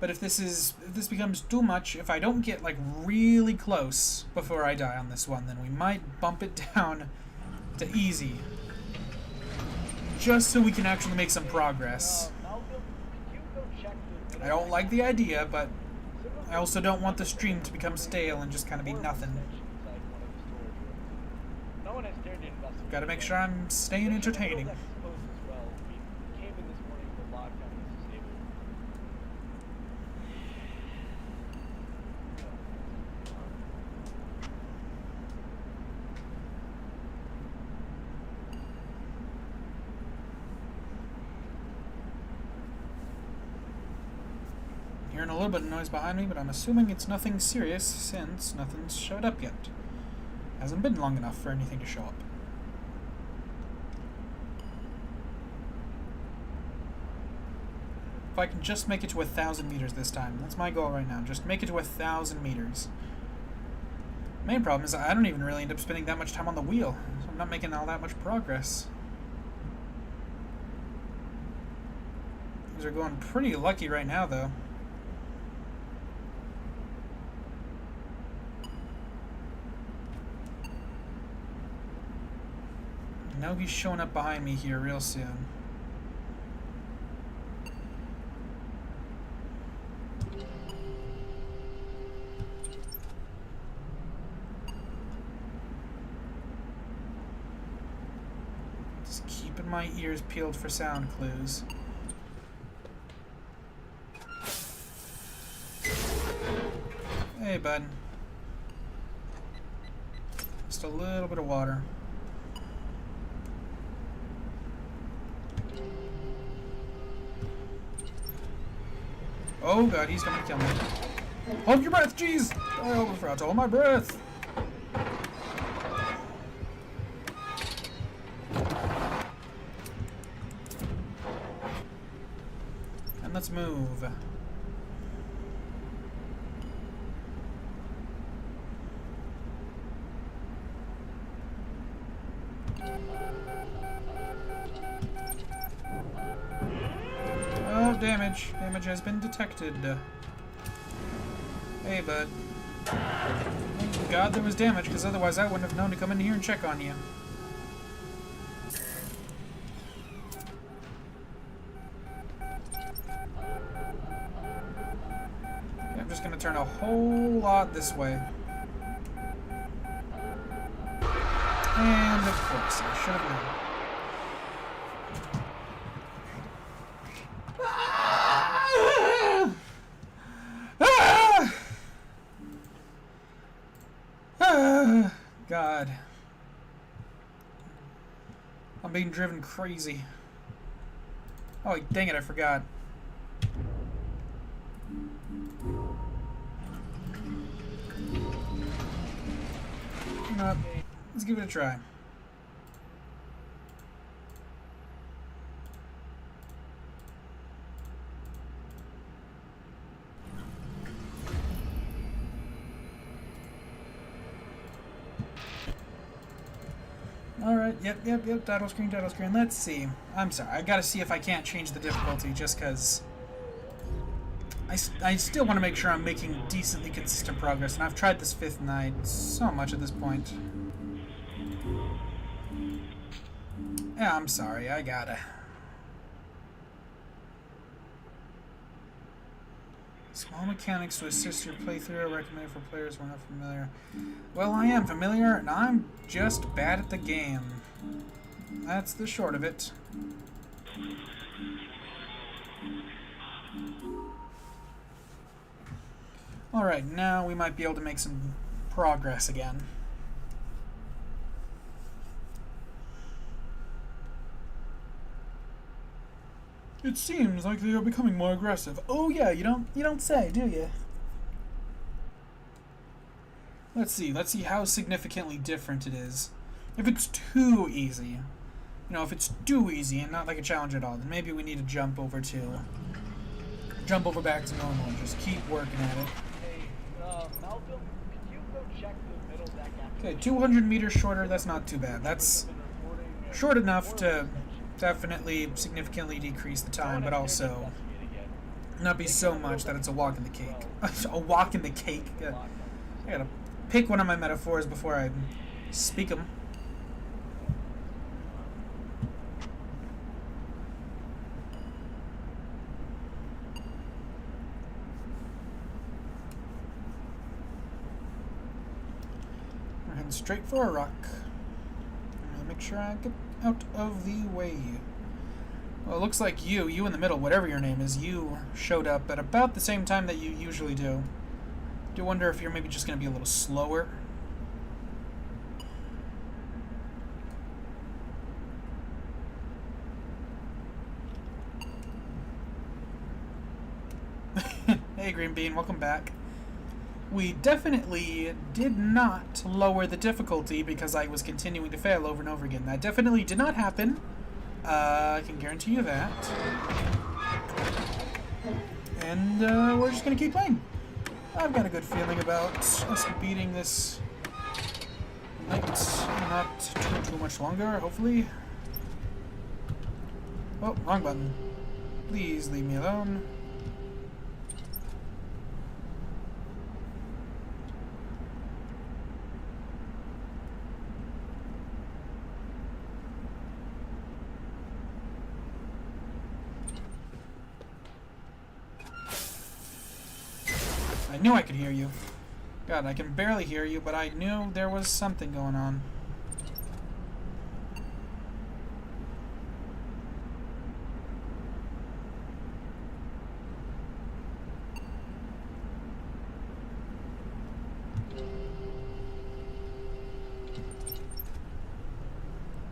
But if this becomes too much, if I don't get like really close before I die on this one, then we might bump it down to easy. Just so we can actually make some progress. I don't like the idea, but I also don't want the stream to become stale and just kind of be nothing. Gotta make sure I'm staying entertaining. Hearing a little bit of noise behind me, but I'm assuming it's nothing serious since nothing's showed up yet. Hasn't been long enough for anything to show up. If I can just make it to 1,000 meters this time, that's my goal right now. Just make it to 1,000 meters. Main problem is I don't even really end up spending that much time on the wheel, so I'm not making all that much progress. Things are going pretty lucky right now, though. I know he's showing up behind me here real soon. Just keeping my ears peeled for sound clues. Hey, bud. Just a little bit of water. Oh god, he's gonna kill me. Hold your breath, jeez! I almost forgot to hold my breath. And let's move. Damage. Damage has been detected. Hey, bud. Thank God there was damage, because otherwise I wouldn't have known to come in here and check on you. Okay, I'm just going to turn a whole lot this way. And of course, I should have known. God. I'm being driven crazy. Oh, dang it, I forgot. Let's give it a try. Alright, yep, title screen. Let's see. I'm sorry, I gotta see if I can't change the difficulty just because I still want to make sure I'm making decently consistent progress, and I've tried this 5th night so much at this point. Yeah, I'm sorry, I gotta. Small mechanics to assist your playthrough, recommended for players who are not familiar. Well, I am familiar, and I'm just bad at the game. That's the short of it. Alright, now we might be able to make some progress again. It seems like they are becoming more aggressive. Oh yeah, you don't say, do you? Let's see how significantly different it is. If it's too easy, if it's too easy and not like a challenge at all, then maybe we need to jump over back to normal and just keep working at it. Hey, Malcolm, could you go check the middle deck after? Okay, 200 meters shorter, that's not too bad. That's short enough to definitely significantly decrease the time, but also not be so much that it's a walk in the cake. A walk in the cake. I gotta pick one of my metaphors before I speak them. We're heading straight for a rock. I'm gonna make sure I get out of the way. Well, it looks like you in the middle, whatever your name is, you showed up at about the same time that you usually do. Do wonder if you're maybe just going to be a little slower. Hey, Green Bean, welcome back. We definitely did not lower the difficulty because I was continuing to fail over and over again. That definitely did not happen. I can guarantee you that. And we're just going to keep playing. I've got a good feeling about us beating this night not too much longer, hopefully. Oh, wrong button. Please leave me alone. I knew I could hear you. God, I can barely hear you, but I knew there was something going on.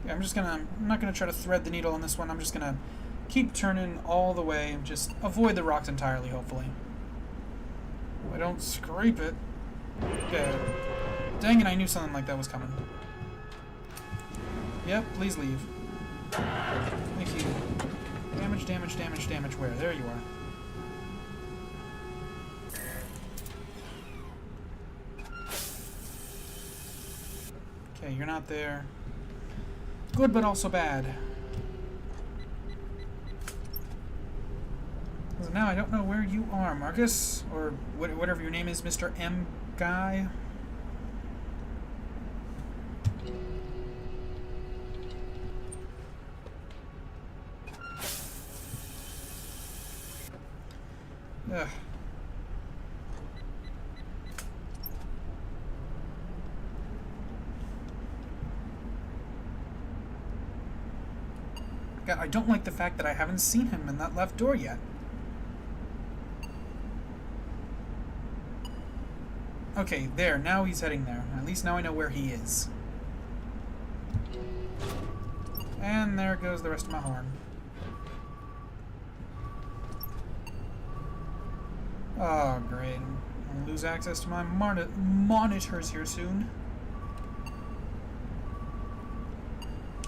Yeah, I'm not gonna try to thread the needle on this one. I'm just gonna keep turning all the way, just avoid the rocks entirely, hopefully. I don't scrape it. Okay. Dang it, I knew something like that was coming. Yep, please leave. Thank you. Damage, damage, damage, damage. Where? There you are. Okay, you're not there. Good, but also bad. So now I don't know where you are, Marcus, or whatever your name is, Mr. M. Guy. Ugh. God, I don't like the fact that I haven't seen him in that left door yet. Okay, there. Now he's heading there. At least now I know where he is. And there goes the rest of my horn. Oh, great. I'll lose access to my monitors here soon.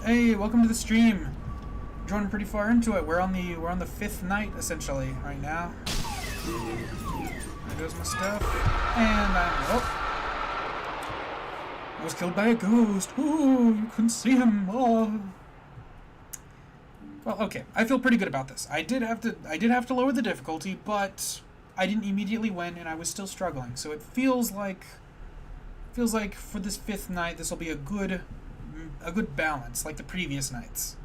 Hey, welcome to the stream. Joining pretty far into it. We're on the 5th night essentially right now. There goes my stuff. And I was killed by a ghost. Ooh, you couldn't see him. Oh. Well, okay. I feel pretty good about this. I did have to lower the difficulty, but I didn't immediately win, and I was still struggling. So it feels like for this 5th night, this will be a good balance, like the previous nights.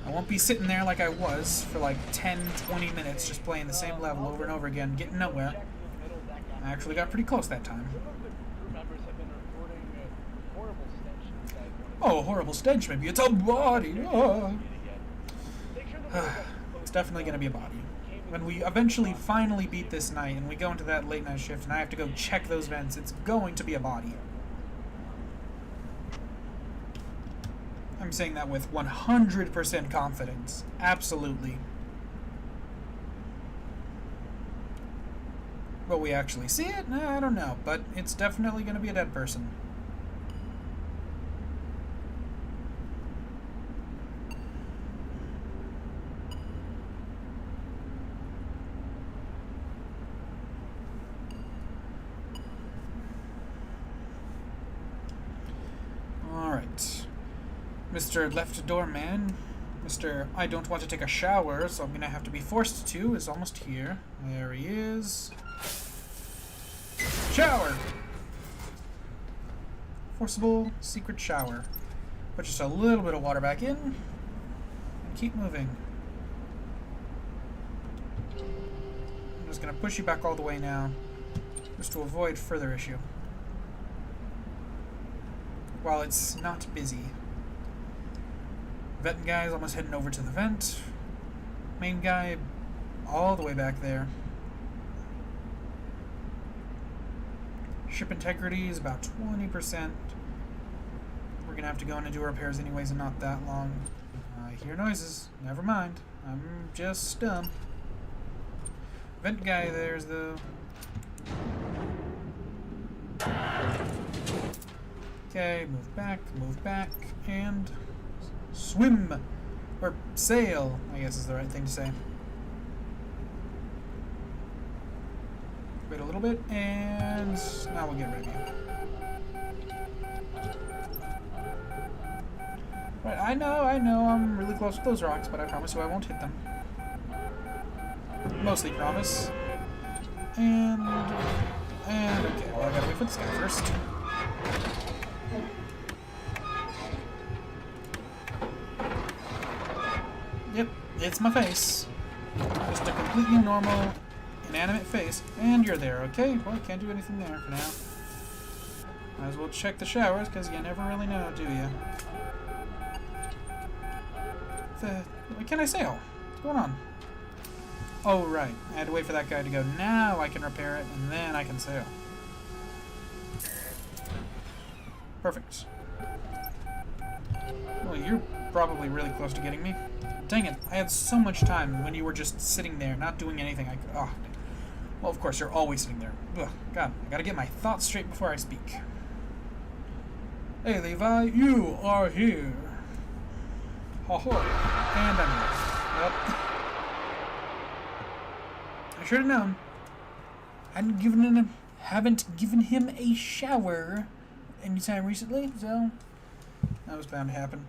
I won't be sitting there like I was for like 10, 20 minutes just playing the same level over and over again, getting nowhere. I actually got pretty close that time. Horrible stench inside one of Oh, horrible stench, maybe it's a body. Oh. It's definitely gonna be a body. When we eventually finally beat this night and we go into that late night shift and I have to go check those vents, it's going to be a body. I'm saying that with 100% confidence. Absolutely. Will we actually see it? I don't know, but it's definitely going to be a dead person. Alright. Mr. Left Door Man, Mr. I don't want to take a shower, so I'm going to have to be forced to, is almost here. There he is. Shower! Forcible secret shower. Put just a little bit of water back in, and keep moving. I'm just going to push you back all the way now, just to avoid further issue. While it's not busy. Vent guy is almost heading over to the vent. Main guy all the way back there. Ship integrity is about 20%. We're going to have to go in and do repairs anyways and not that long. I hear noises. Never mind. I'm just dumb. Vent guy there's the... Okay, move back, and swim! Or sail, I guess is the right thing to say. Wait a little bit, and now we'll get rid of you. Right, I know, I'm really close to those rocks, but I promise you I won't hit them. Mostly promise. And okay, well I gotta wait for this guy first. Yep, it's my face. Just a completely normal, inanimate face. And you're there, okay? Well, can't do anything there for now. Might as well check the showers, because you never really know, do you? Why can't I sail? What's going on? Oh, right. I had to wait for that guy to go. Now I can repair it, and then I can sail. Perfect. Well, you're probably really close to getting me. Dang it, I had so much time when you were just sitting there, not doing anything. I could... Oh. Well, of course, you're always sitting there. Ugh, God, I gotta get my thoughts straight before I speak. Hey, Levi, you are here. Ha ha. And I'm here. Yep. I should have known. Haven't given him a shower anytime recently, so that was bound to happen.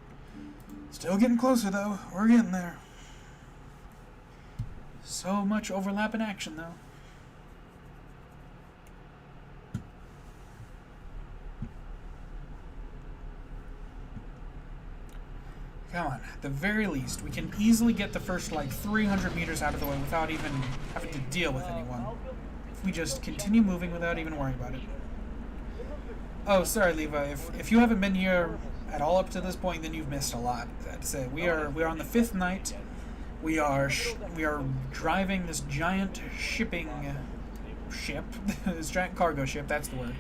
Still getting closer, though. We're getting there. So much overlap in action, though. Come on. At the very least, we can easily get the first, like, 300 meters out of the way without even having to deal with anyone. If we just continue moving without even worrying about it. Oh, sorry, Levi. If you haven't been here at all up to this point, then you've missed a lot. I'd say we are on the 5th night. We are driving this giant shipping ship, this giant cargo ship. That's the word.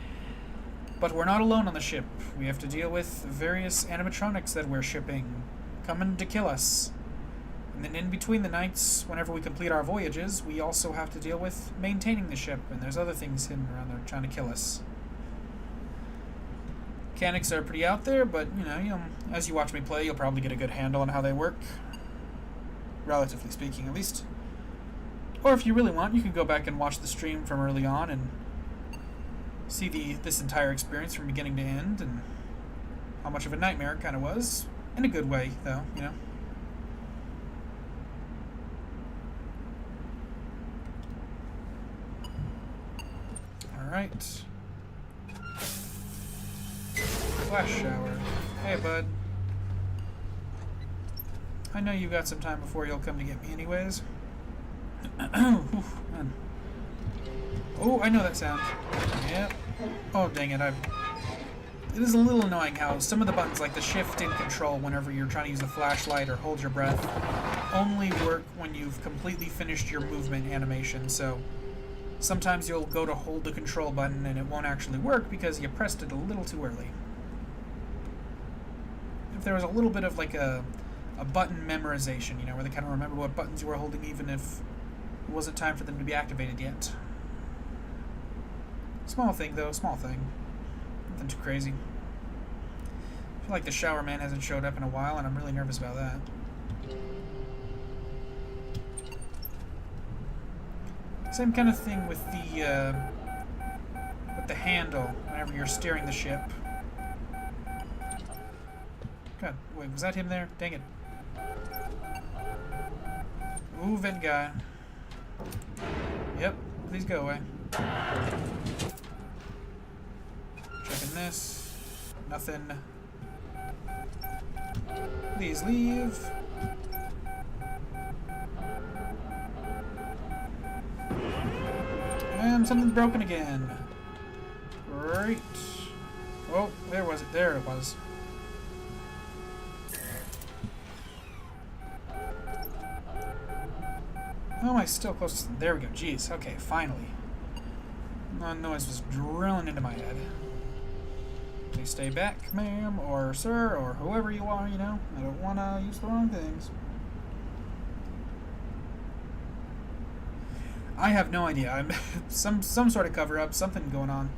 But we're not alone on the ship. We have to deal with various animatronics that we're shipping, coming to kill us. And then in between the nights, whenever we complete our voyages, we also have to deal with maintaining the ship. And there's other things hidden around there trying to kill us. Mechanics are pretty out there, but, you know, as you watch me play, you'll probably get a good handle on how they work. Relatively speaking, at least. Or if you really want, you can go back and watch the stream from early on and see this entire experience from beginning to end, and how much of a nightmare it kind of was. In a good way, though, you know. Alright. Flash shower. Hey, bud. I know you've got some time before you'll come to get me anyways. Oof, man. Oh, I know that sound. Yep. Oh, dang it. It is a little annoying how some of the buttons, like the shift and control, whenever you're trying to use a flashlight or hold your breath, only work when you've completely finished your movement animation, so sometimes you'll go to hold the control button and it won't actually work because you pressed it a little too early. If there was a little bit of like a button memorization, you know, where they kind of remember what buttons you were holding even if it wasn't time for them to be activated yet. Small thing though, small thing. Nothing too crazy. I feel like the shower man hasn't showed up in a while and I'm really nervous about that. Same kind of thing with the handle whenever you're steering the ship. God, wait, was that him there? Dang it. Ooh, vent guy. Yep, please go away. Checking this. Nothing. Please leave. And something's broken again. Great. Oh, where was it? There it was. How am I still close to... There we go. Jeez. Okay, finally. That noise was drilling into my head. Please stay back, ma'am, or sir, or whoever you are, you know. I don't want to use the wrong things. I have no idea. I'm some sort of cover-up, something going on.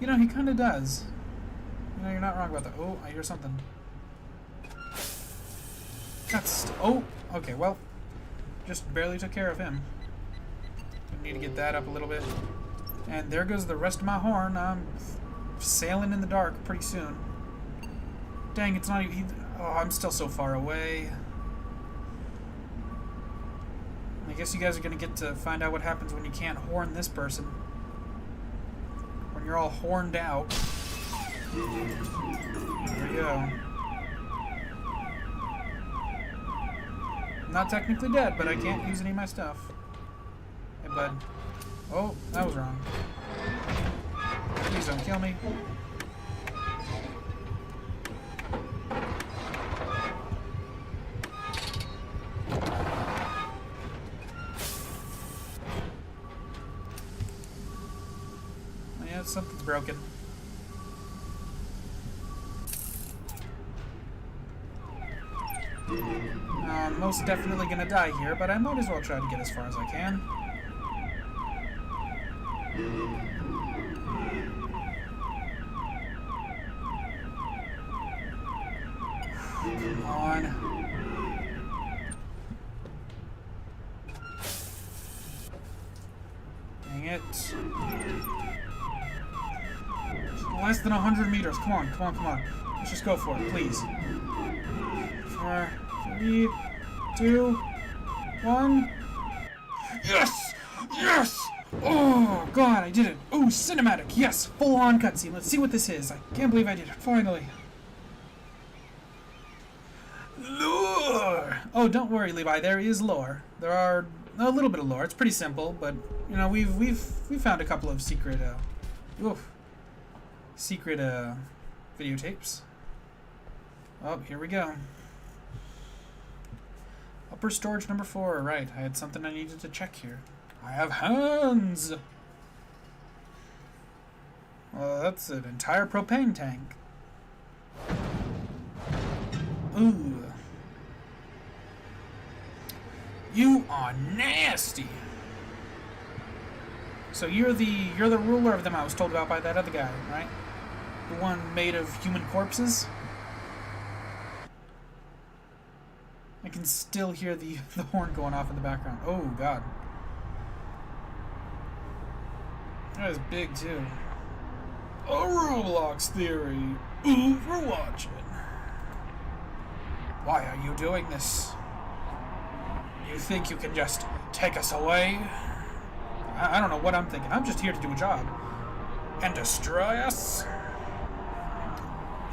You know, he kind of does. You know, you're not wrong about that. Oh, I hear something. That's... Oh, okay, well, just barely took care of him. I need to get that up a little bit. And there goes the rest of my horn. I'm sailing in the dark pretty soon. Dang, it's not even... Oh, I'm still so far away. I guess you guys are going to get to find out what happens when you can't horn this person. When you're all horned out. There we go. I'm not technically dead, but I can't use any of my stuff. Hey, bud. Oh, that was wrong. Please don't kill me. Yeah, something's broken. I'm most definitely gonna die here, but I might as well try to get as far as I can. Come on. Dang it. Less than 100 meters. Come on, come on, come on. Let's just go for it, please. 4, 3, 2, 1. Yes! Yes! Oh, God, I did it. Oh, cinematic. Yes, full-on cutscene. Let's see what this is. I can't believe I did it. Finally. Lore! Oh, don't worry, Levi. There is lore. There are a little bit of lore. It's pretty simple, but, you know, we've found a couple of secret, videotapes. Oh, here we go. Upper storage number 4. Right, I had something I needed to check here. I have hands! Well, that's an entire propane tank. Ooh. You are nasty! So you're the ruler of them I was told about by that other guy, right? The one made of human corpses? I can still hear the horn going off in the background. Oh, God. That is big, too. A Roblox theory. Ooh, we're watching. Why are you doing this? You think you can just take us away? I don't know what I'm thinking. I'm just here to do a job. And destroy us?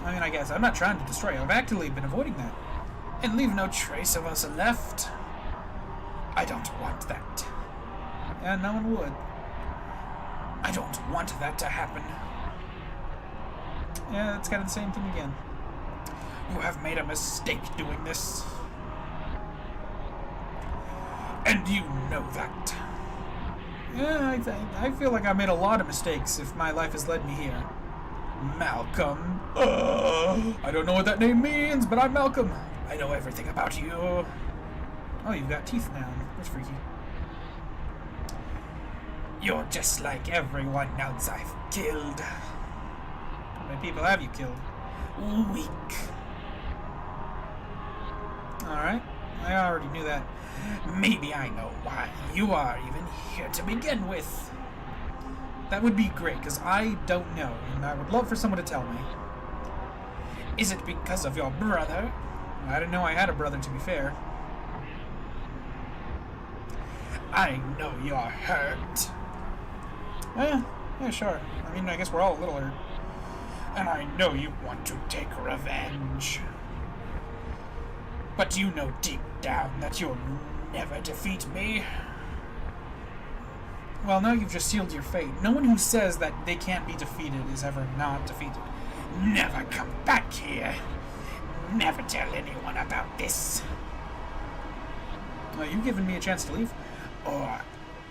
I mean, I guess I'm not trying to destroy you. I've actively been avoiding that. And leave no trace of us left. I don't want that. And no one would. I don't want that to happen. Yeah, it's kind of the same thing again. You have made a mistake doing this. And you know that. Yeah, I feel like I made a lot of mistakes if my life has led me here. Malcolm. I don't know what that name means, but I'm Malcolm. I know everything about you. Oh, you've got teeth now. That's freaky. You're just like everyone else I've killed. How many people have you killed? Weak. Alright. I already knew that. Maybe I know why you are even here to begin with. That would be great, because I don't know, and I would love for someone to tell me. Is it because of your brother? I didn't know I had a brother, to be fair. I know you're hurt. Yeah, sure. I mean, I guess we're all a little hurt. And I know you want to take revenge. But you know deep down that you'll never defeat me. Well, now you've just sealed your fate. No one who says that they can't be defeated is ever not defeated. Never come back here. Never tell anyone about this. Well, you've given me a chance to leave. Or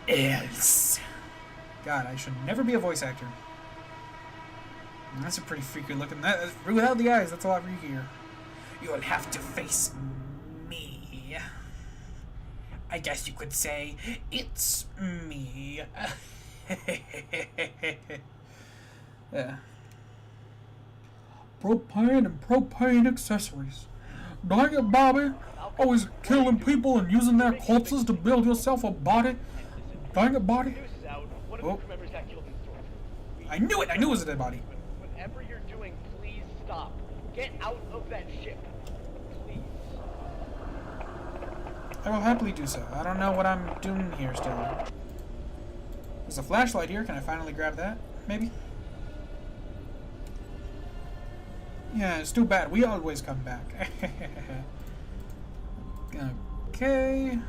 else. God, I should never be a voice actor. That's a pretty freaky looking. Without the eyes, that's a lot freakier. You'll have to face me. I guess you could say it's me. Yeah. Propane and propane accessories. Dang it, Bobby. Always killing people and using their corpses to build yourself a body. Dang it, Bobby. Oh. I knew it! I knew it was a dead body. Whatever you're doing, please stop. Get out of that ship. Please. I will happily do so. I don't know what I'm doing here still. There's a flashlight here. Can I finally grab that? Maybe? Yeah, it's too bad. We always come back. Okay.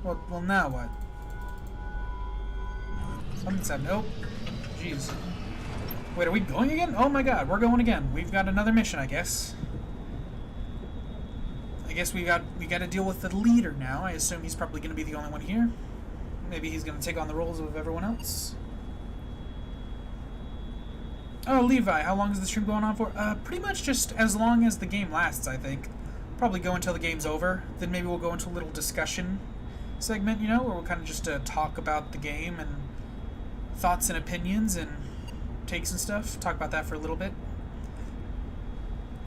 Well, now what? Something said nope. Jeez. Wait, are we going again? Oh my god, we're going again. We've got another mission, I guess. I guess we got to deal with the leader now. I assume he's probably going to be the only one here. Maybe he's going to take on the roles of everyone else. Oh, Levi, how long is the stream going on for? Pretty much just as long as the game lasts, I think. Probably go until the game's over. Then maybe we'll go into a little discussion segment, you know, where we'll kind of just talk about the game and thoughts and opinions and takes and stuff. Talk about that for a little bit.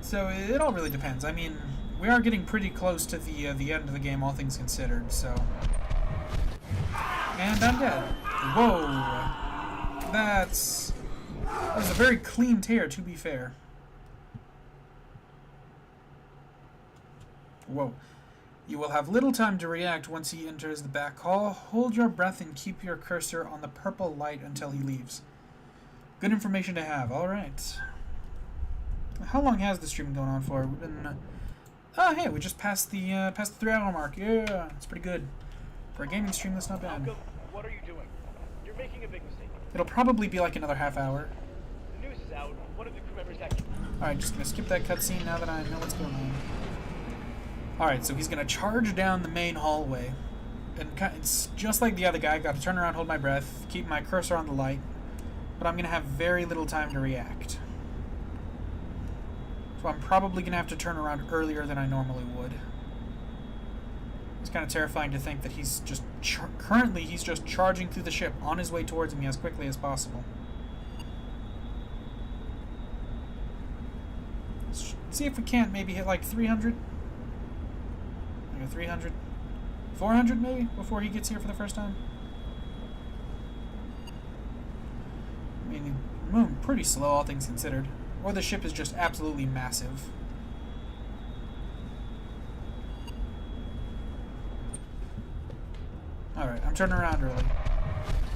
So it all really depends. I mean, we are getting pretty close to the end of the game, all things considered, so... And I'm dead. Whoa. That was a very clean tear, to be fair. Whoa. You will have little time to react once he enters the back hall. Hold your breath and keep your cursor on the purple light until he leaves. Good information to have. Alright. How long has the stream been going on for? We've been... Oh, hey, we just passed the 3-hour mark. Yeah, it's pretty good. For a gaming stream, that's not bad. Malcolm, what are you doing? You're making a big mistake. It'll probably be like another half hour. The news is out. One of the crew members actually... Alright, just gonna skip that cutscene now that I know what's going on. Alright, so he's gonna charge down the main hallway. And it's just like the other guy. Gotta turn around, hold my breath, keep my cursor on the light. But I'm gonna have very little time to react. So I'm probably gonna have to turn around earlier than I normally would. It's kind of terrifying to think that he's just currently he's just charging through the ship on his way towards me as quickly as possible. Let's see if we can't maybe hit like 300. Like a 300. 400 maybe before he gets here for the first time. I mean, we're moving pretty slow, all things considered. Or the ship is just absolutely massive. Alright, I'm turning around early.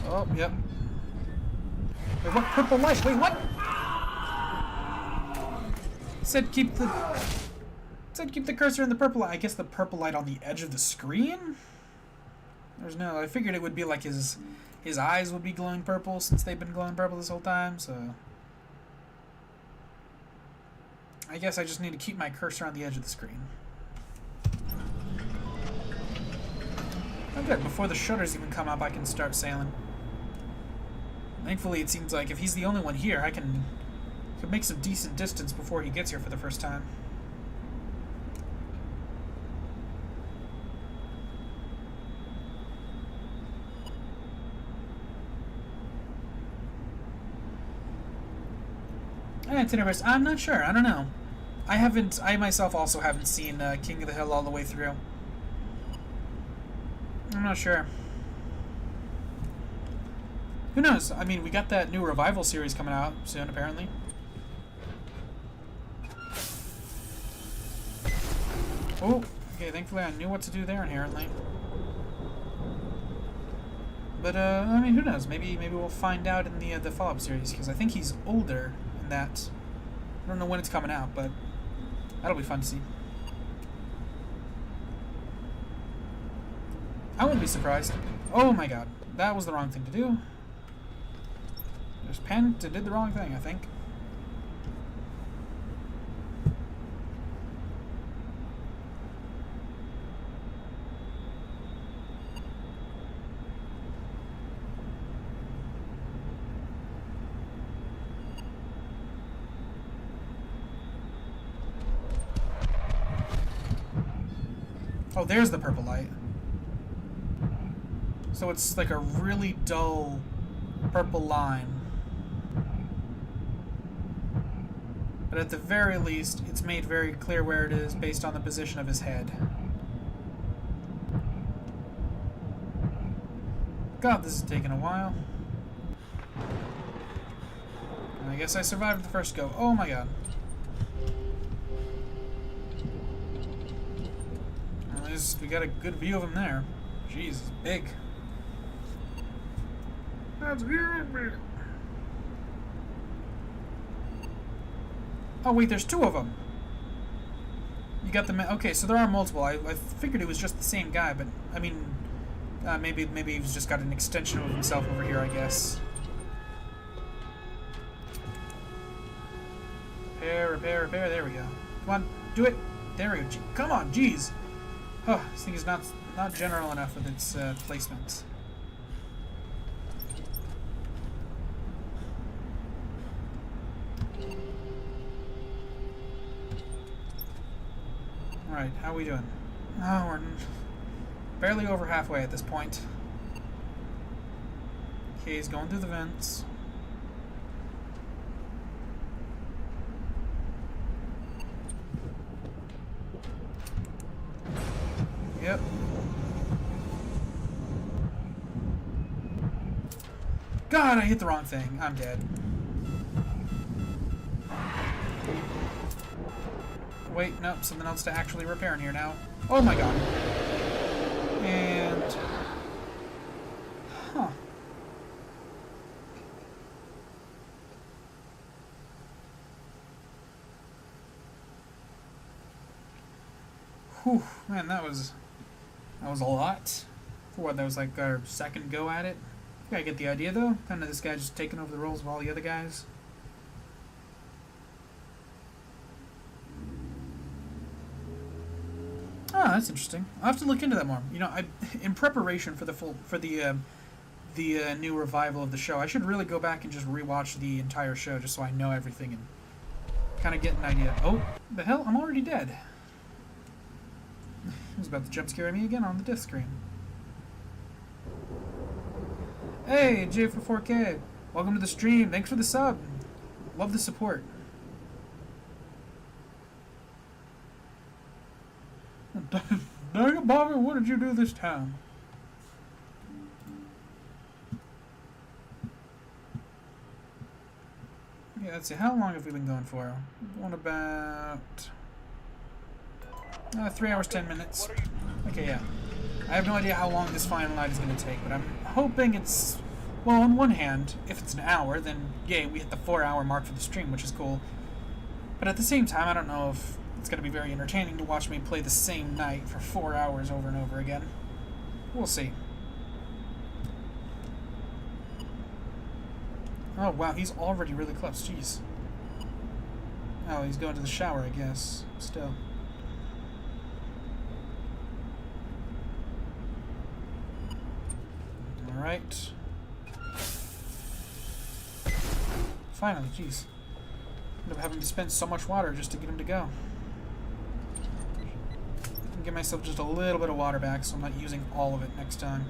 Oh, yep. Wait, what? Purple light? Wait, what? Said keep the cursor in the purple light. I guess the purple light on the edge of the screen? There's no. I figured it would be like his eyes would be glowing purple since they've been glowing purple this whole time. So I guess I just need to keep my cursor on the edge of the screen. Oh, good. Before the shutters even come up, I can start sailing. Thankfully, it seems like if he's the only one here, I can make some decent distance before he gets here for the first time. Antinverse, I'm not sure. I don't know. I myself also haven't seen King of the Hill all the way through. I'm not sure. Who knows? I mean, we got that new revival series coming out soon, apparently. Oh, okay, thankfully I knew what to do there inherently. But, I mean, who knows? Maybe we'll find out in the follow-up series, because I think he's older in that. I don't know when it's coming out, but that'll be fun to see. I wouldn't be surprised. Oh my god, that was the wrong thing to do. Just panicked and did the wrong thing, I think. Oh, there's the purple light. So it's like a really dull purple line. But at the very least, it's made very clear where it is based on the position of his head. God, this is taking a while. I guess I survived the first go. Oh my god. We got a good view of him there. Jeez, he's big. That's weird. Oh wait, there's two of them. You got the okay, so there are multiple. I figured it was just the same guy, but I mean, maybe he's just got an extension of himself over here, I guess. Repair. There we go. Come on, do it. There we go. Come on, jeez. Oh, this thing is not general enough with its placement. Alright, how are we doing? Oh, we're barely over halfway at this point. Okay, he's going through the vents. Yep. God, I hit the wrong thing. I'm dead. Wait, nope, something else to actually repair in here now. Oh my god. And... Huh. Whew, man, that was a lot. For what, that was like our second go at it? I think I get the idea though. Kind of this guy just taking over the roles of all the other guys. Oh, that's interesting. I'll have to look into that more. You know, in preparation for the new revival of the show, I should really go back and just rewatch the entire show just so I know everything and kind of get an idea. Oh, the hell! I'm already dead. He was about to jump scare me again on the disc screen. Hey, J for 4K. Welcome to the stream. Thanks for the sub. Love the support. Dang it, Bobby, what did you do this time? Yeah, let's see. How long have we been going for? Going about 3 hours, 10 minutes. Okay, yeah. I have no idea how long this final night is going to take, but I'm hoping it's... Well, on one hand, if it's an hour, then yay, we hit the 4-hour mark for the stream, which is cool. But at the same time, I don't know if it's going to be very entertaining to watch me play the same night for 4 hours over and over again. We'll see. Oh, wow, he's already really close. Jeez. Oh, he's going to the shower, I guess. Still. Alright. Finally, jeez. End up having to spend so much water just to get him to go. Give myself just a little bit of water back so I'm not using all of it next time.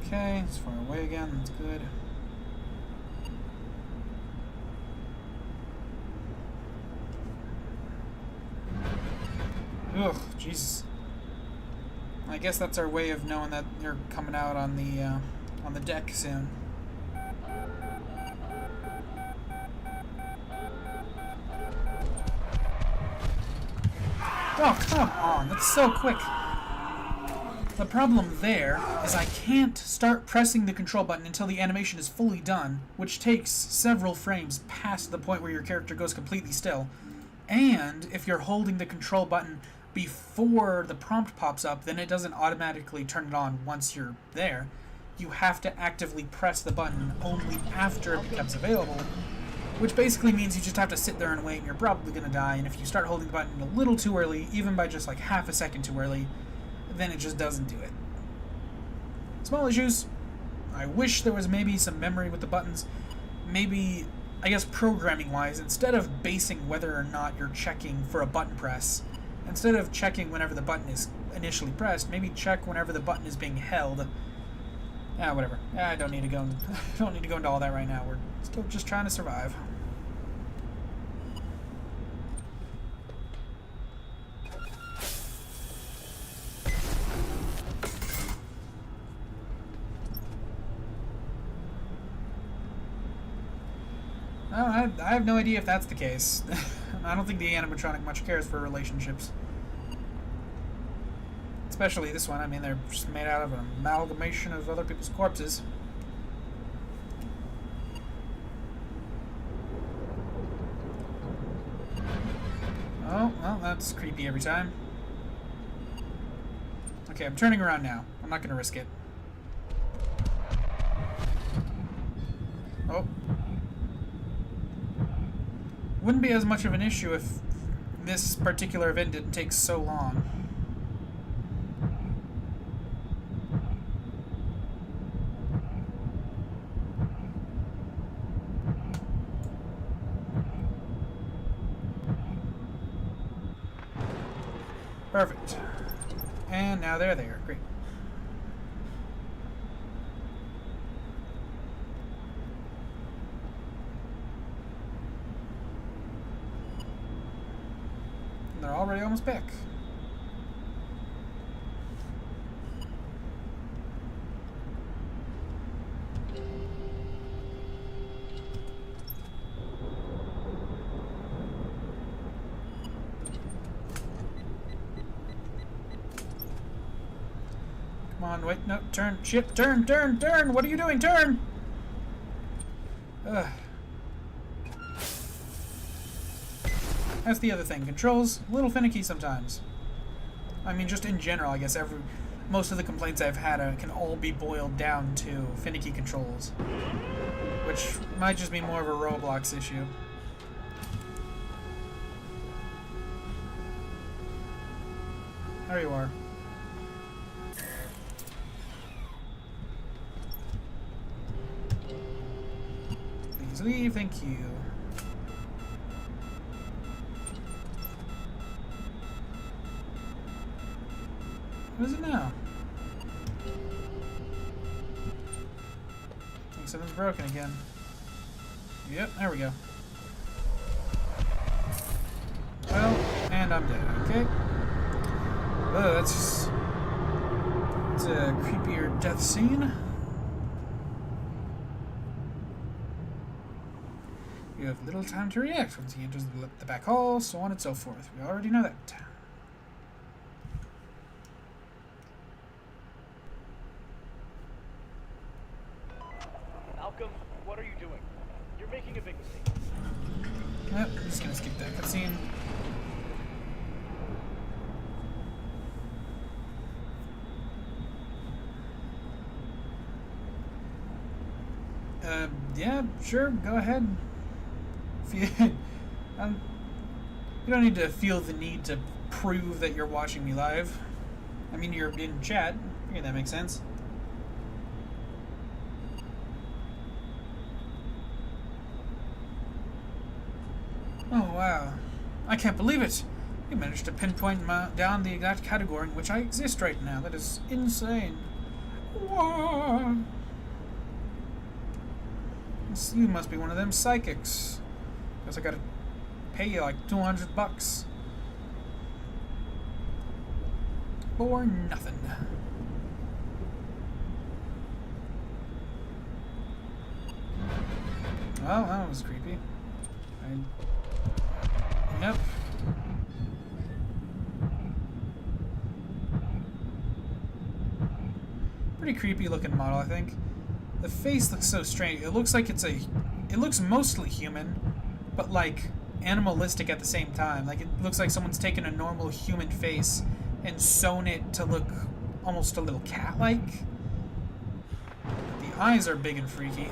Okay, it's far away again, that's good. Ugh, Jesus. I guess that's our way of knowing that you're coming out on the deck soon. Oh, come on, that's so quick. The problem there is I can't start pressing the control button until the animation is fully done, which takes several frames past the point where your character goes completely still. And if you're holding the control button before the prompt pops up, then it doesn't automatically turn it on once you're there. You have to actively press the button only after it becomes available, which basically means you just have to sit there and wait, and you're probably going to die. And if you start holding the button a little too early, even by just like half a second too early, then it just doesn't do it. Small issues. I wish there was maybe some memory with the buttons. Maybe, I guess programming-wise, instead of basing whether or not you're checking for a button press, instead of checking whenever the button is initially pressed, maybe check whenever the button is being held. Whatever. I don't need to go. Don't need to go into all that right now. We're still just trying to survive. I have no idea if that's the case. I don't think the animatronic much cares for relationships. Especially this one. I mean, they're just made out of an amalgamation of other people's corpses. Oh, well, that's creepy every time. Okay, I'm turning around now. I'm not going to risk it. Oh. Wouldn't be as much of an issue if this particular event didn't take so long. Perfect. And now they're there. Great. And they're already almost back. Come on, wait, no, turn, shit, turn, what are you doing, turn! Ugh. That's the other thing, controls, a little finicky sometimes. I mean, just in general, I guess most of the complaints I've had can all be boiled down to finicky controls. Which might just be more of a Roblox issue. There you are. Please leave, thank you. What is it now? I think something's broken again. Yep, there we go. Well, and I'm dead, okay? Oh, that's a creepier death scene. You have little time to react once he enters the back hall, so on and so forth. We already know that. Malcolm, what are you doing? You're making a big mistake. Yep, I'm just gonna skip that cutscene. Yeah, sure, go ahead. Um, you don't need to feel the need to prove that you're watching me live. I mean, you're in chat. Okay, that makes sense. Oh, wow. I can't believe it. You managed to pinpoint down the exact category in which I exist right now. That is insane. Whoa. You must be one of them psychics. Guess I gotta pay you like $200 for nothing. Oh, that was creepy. Yep. Pretty creepy looking model, I think. The face looks so strange. It looks like it looks mostly human, but like animalistic at the same time. Like it looks like someone's taken a normal human face and sewn it to look almost a little cat-like. The eyes are big and freaky.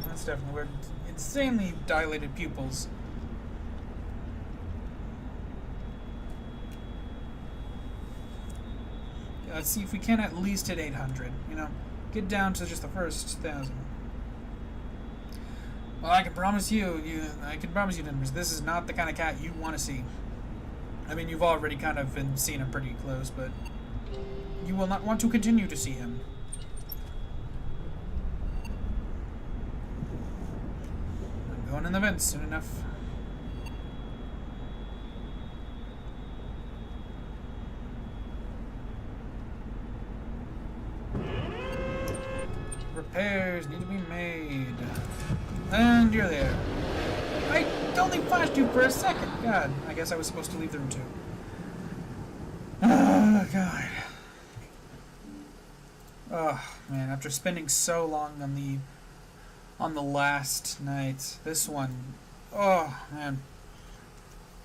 That's definitely weird. Insanely dilated pupils. Let's see if we can at least hit 800, you know? Get down to just the first 1,000. Well, I can promise you, Denvers, this is not the kind of cat you want to see. I mean, you've already kind of been seeing him pretty close, but you will not want to continue to see him. I'm going in the vents soon enough. Repairs need to be made. And you're there. I only flashed you for a second. God, I guess I was supposed to leave the room too. Oh, God. Oh, man, after spending so long on the last night, this one, oh, man.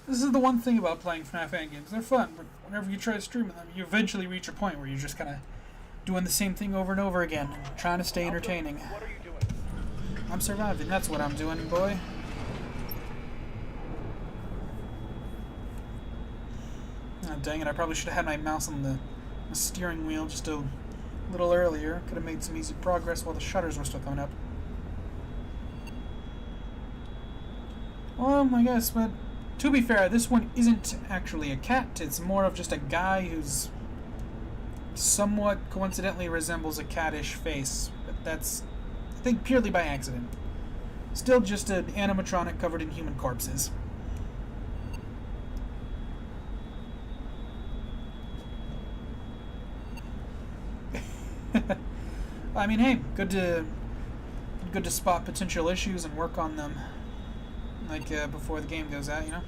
This is the one thing about playing FNAF games. They're fun, but whenever you try to stream them, you eventually reach a point where you're just kind of doing the same thing over and over again, trying to stay entertaining. What are you doing? I'm surviving, that's what I'm doing, boy. Oh, dang it, I probably should have had my mouse on the steering wheel just a little earlier. Could have made some easy progress while the shutters were still coming up. Well, I guess, but to be fair, this one isn't actually a cat. It's more of just a guy who's somewhat coincidentally resembles a cattish face, but that's, I think, purely by accident. Still just an animatronic covered in human corpses. I mean, hey, good to spot potential issues and work on them, like before the game goes out, you know.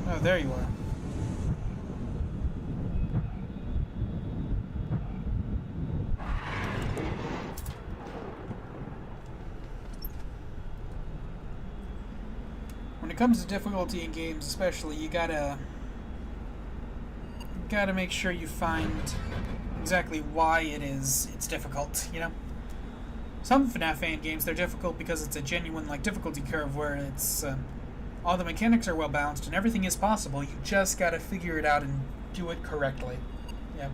Oh, there you are. When it comes to difficulty in games, especially, you gotta make sure you find exactly why it's difficult, you know? Some FNAF fan games, they're difficult because it's a genuine, like, difficulty curve where it's, all the mechanics are well balanced and everything is possible. You just gotta figure it out and do it correctly. Yeah.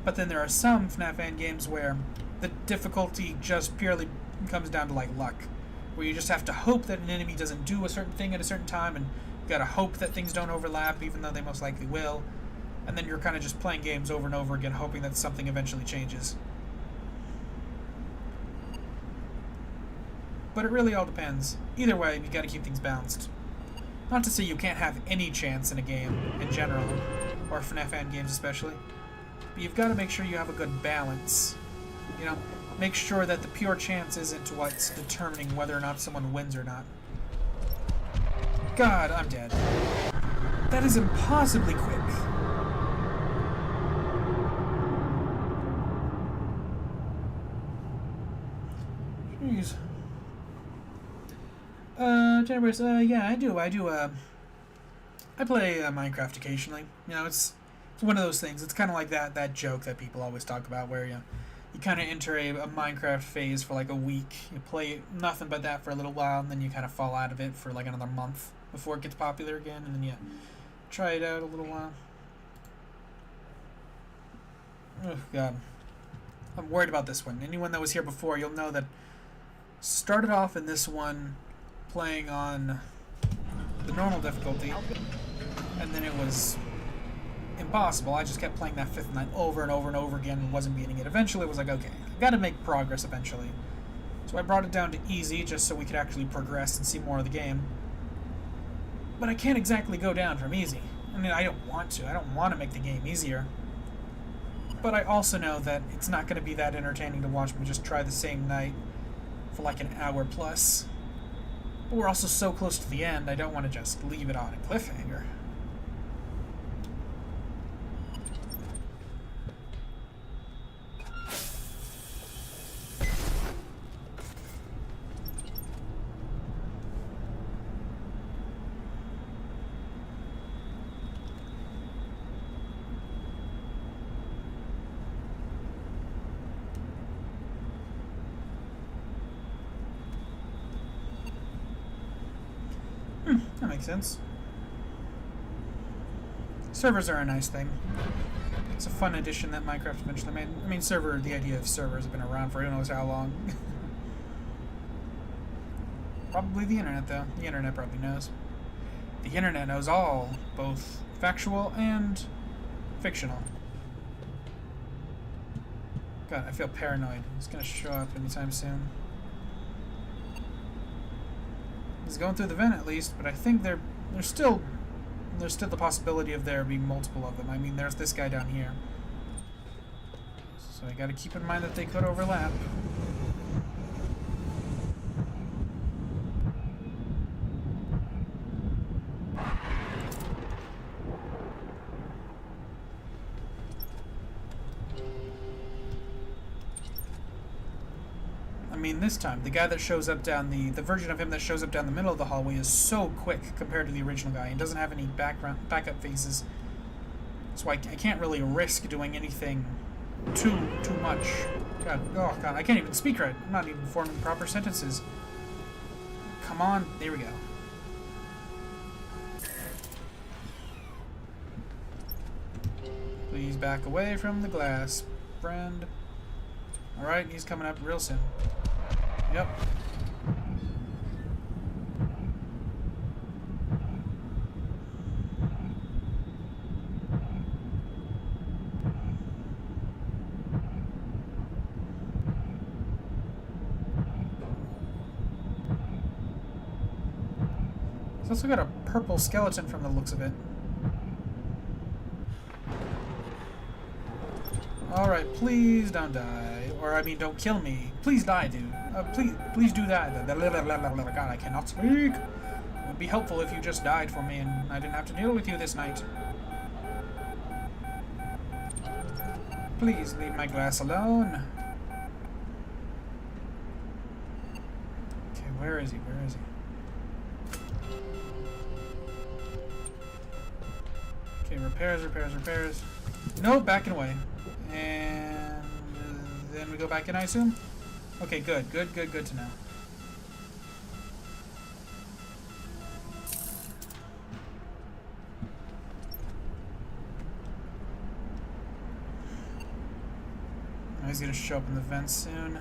But then there are some FNAF fan games where the difficulty just purely comes down to, like, luck. Where you just have to hope that an enemy doesn't do a certain thing at a certain time, and you gotta hope that things don't overlap, even though they most likely will. And then you're kind of just playing games over and over again, hoping that something eventually changes. But it really all depends. Either way, you gotta keep things balanced. Not to say you can't have any chance in a game, in general, or FNAF fan games especially, but you've gotta make sure you have a good balance. You know, make sure that the pure chance isn't what's determining whether or not someone wins or not. God, I'm dead. That is impossibly quick. Jeez. Jennifer's, yeah, I do, I play Minecraft occasionally. You know, it's one of those things. It's kind of like that joke that people always talk about where, you you kind of enter a Minecraft phase for like a week. You play nothing but that for a little while, and then you kind of fall out of it for like another month before it gets popular again, and then you try it out a little while. Oh god, I'm worried about this one. Anyone that was here before, you'll know that started off in this one playing on the normal difficulty, and then it was impossible. I just kept playing that fifth night over and over and over again and wasn't beating it. Eventually it was like, okay, I've got to make progress eventually. So I brought it down to easy just so we could actually progress and see more of the game. But I can't exactly go down from easy. I mean, I don't want to. I don't want to make the game easier. But I also know that it's not going to be that entertaining to watch me just try the same night for like an hour plus. But we're also so close to the end, I don't want to just leave it on a cliffhanger. That makes sense. Servers are a nice thing. It's a fun addition that Minecraft eventually made. I mean, the idea of servers have been around for who knows how long. Probably the internet, though. The internet probably knows. The internet knows all, both factual and fictional. God, I feel paranoid. It's gonna show up anytime soon. He's going through the vent at least, but I think there's still the possibility of there being multiple of them. I mean, there's this guy down here. So I gotta keep in mind that they could overlap. I mean, this time, the guy that shows up down the version of him that shows up down the middle of the hallway is so quick compared to the original guy. He doesn't have any backup phases. So I can't really risk doing anything too much. God, oh god, I can't even speak right. I'm not even forming proper sentences. Come on, there we go. Please back away from the glass, friend. Alright, he's coming up real soon. Yep. He's also got a purple skeleton from the looks of it. Alright, please don't die. Or, I mean, don't kill me. Please die, dude. Please do die. God, I cannot speak. It would be helpful if you just died for me and I didn't have to deal with you this night. Please leave my glass alone. Okay, where is he? Where is he? Okay, repairs. No, backing away. And then we go back in, I assume? Okay, good to know. He's gonna show up in the vents soon.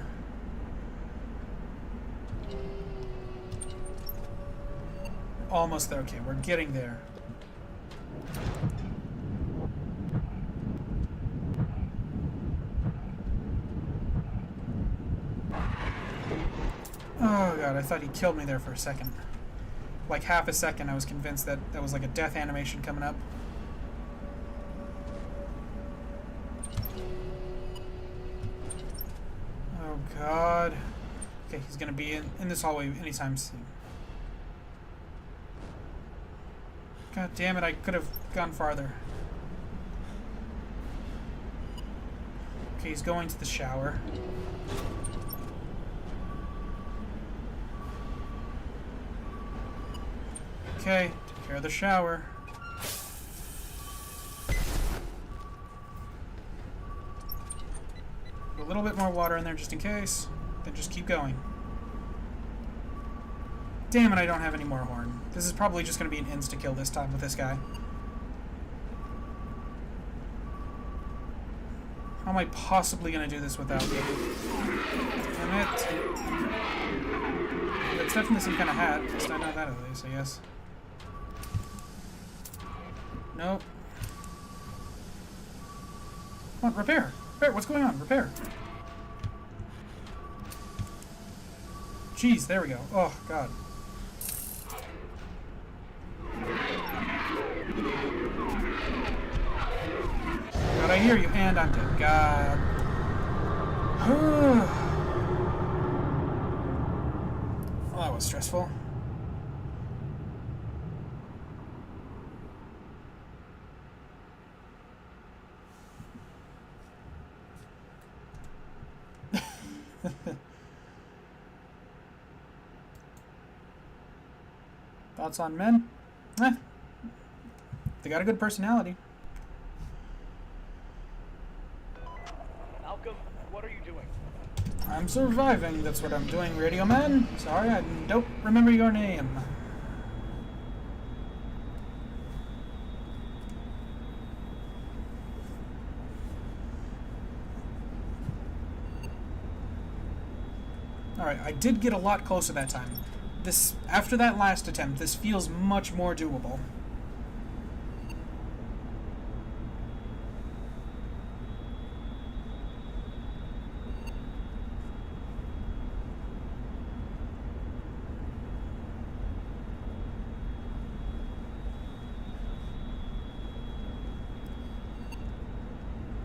Almost there. Okay, we're getting there. Oh god, I thought he killed me there for a second. Like half a second I was convinced that that was like a death animation coming up. Oh god. Okay, he's gonna be in this hallway anytime soon. God damn it, I could have gone farther. Okay, he's going to the shower. Okay, take care of the shower. A little bit more water in there just in case. Then just keep going. Damn it, I don't have any more horn. This is probably just going to be an insta-kill this time with this guy. How am I possibly going to do this without him? Damn it. It's definitely some kind of hat. At least I know that at least, I guess. Nope. Come on, repair! Repair, what's going on? Repair! Jeez, there we go. Oh, God. God, I hear you, and I'm dead. God. Well, that was stressful. Thoughts on men? They got a good personality. Malcolm, what are you doing? I'm surviving, that's what I'm doing, Radio Man. Sorry, I don't remember your name. Alright, I did get a lot closer that time. After that last attempt, this feels much more doable.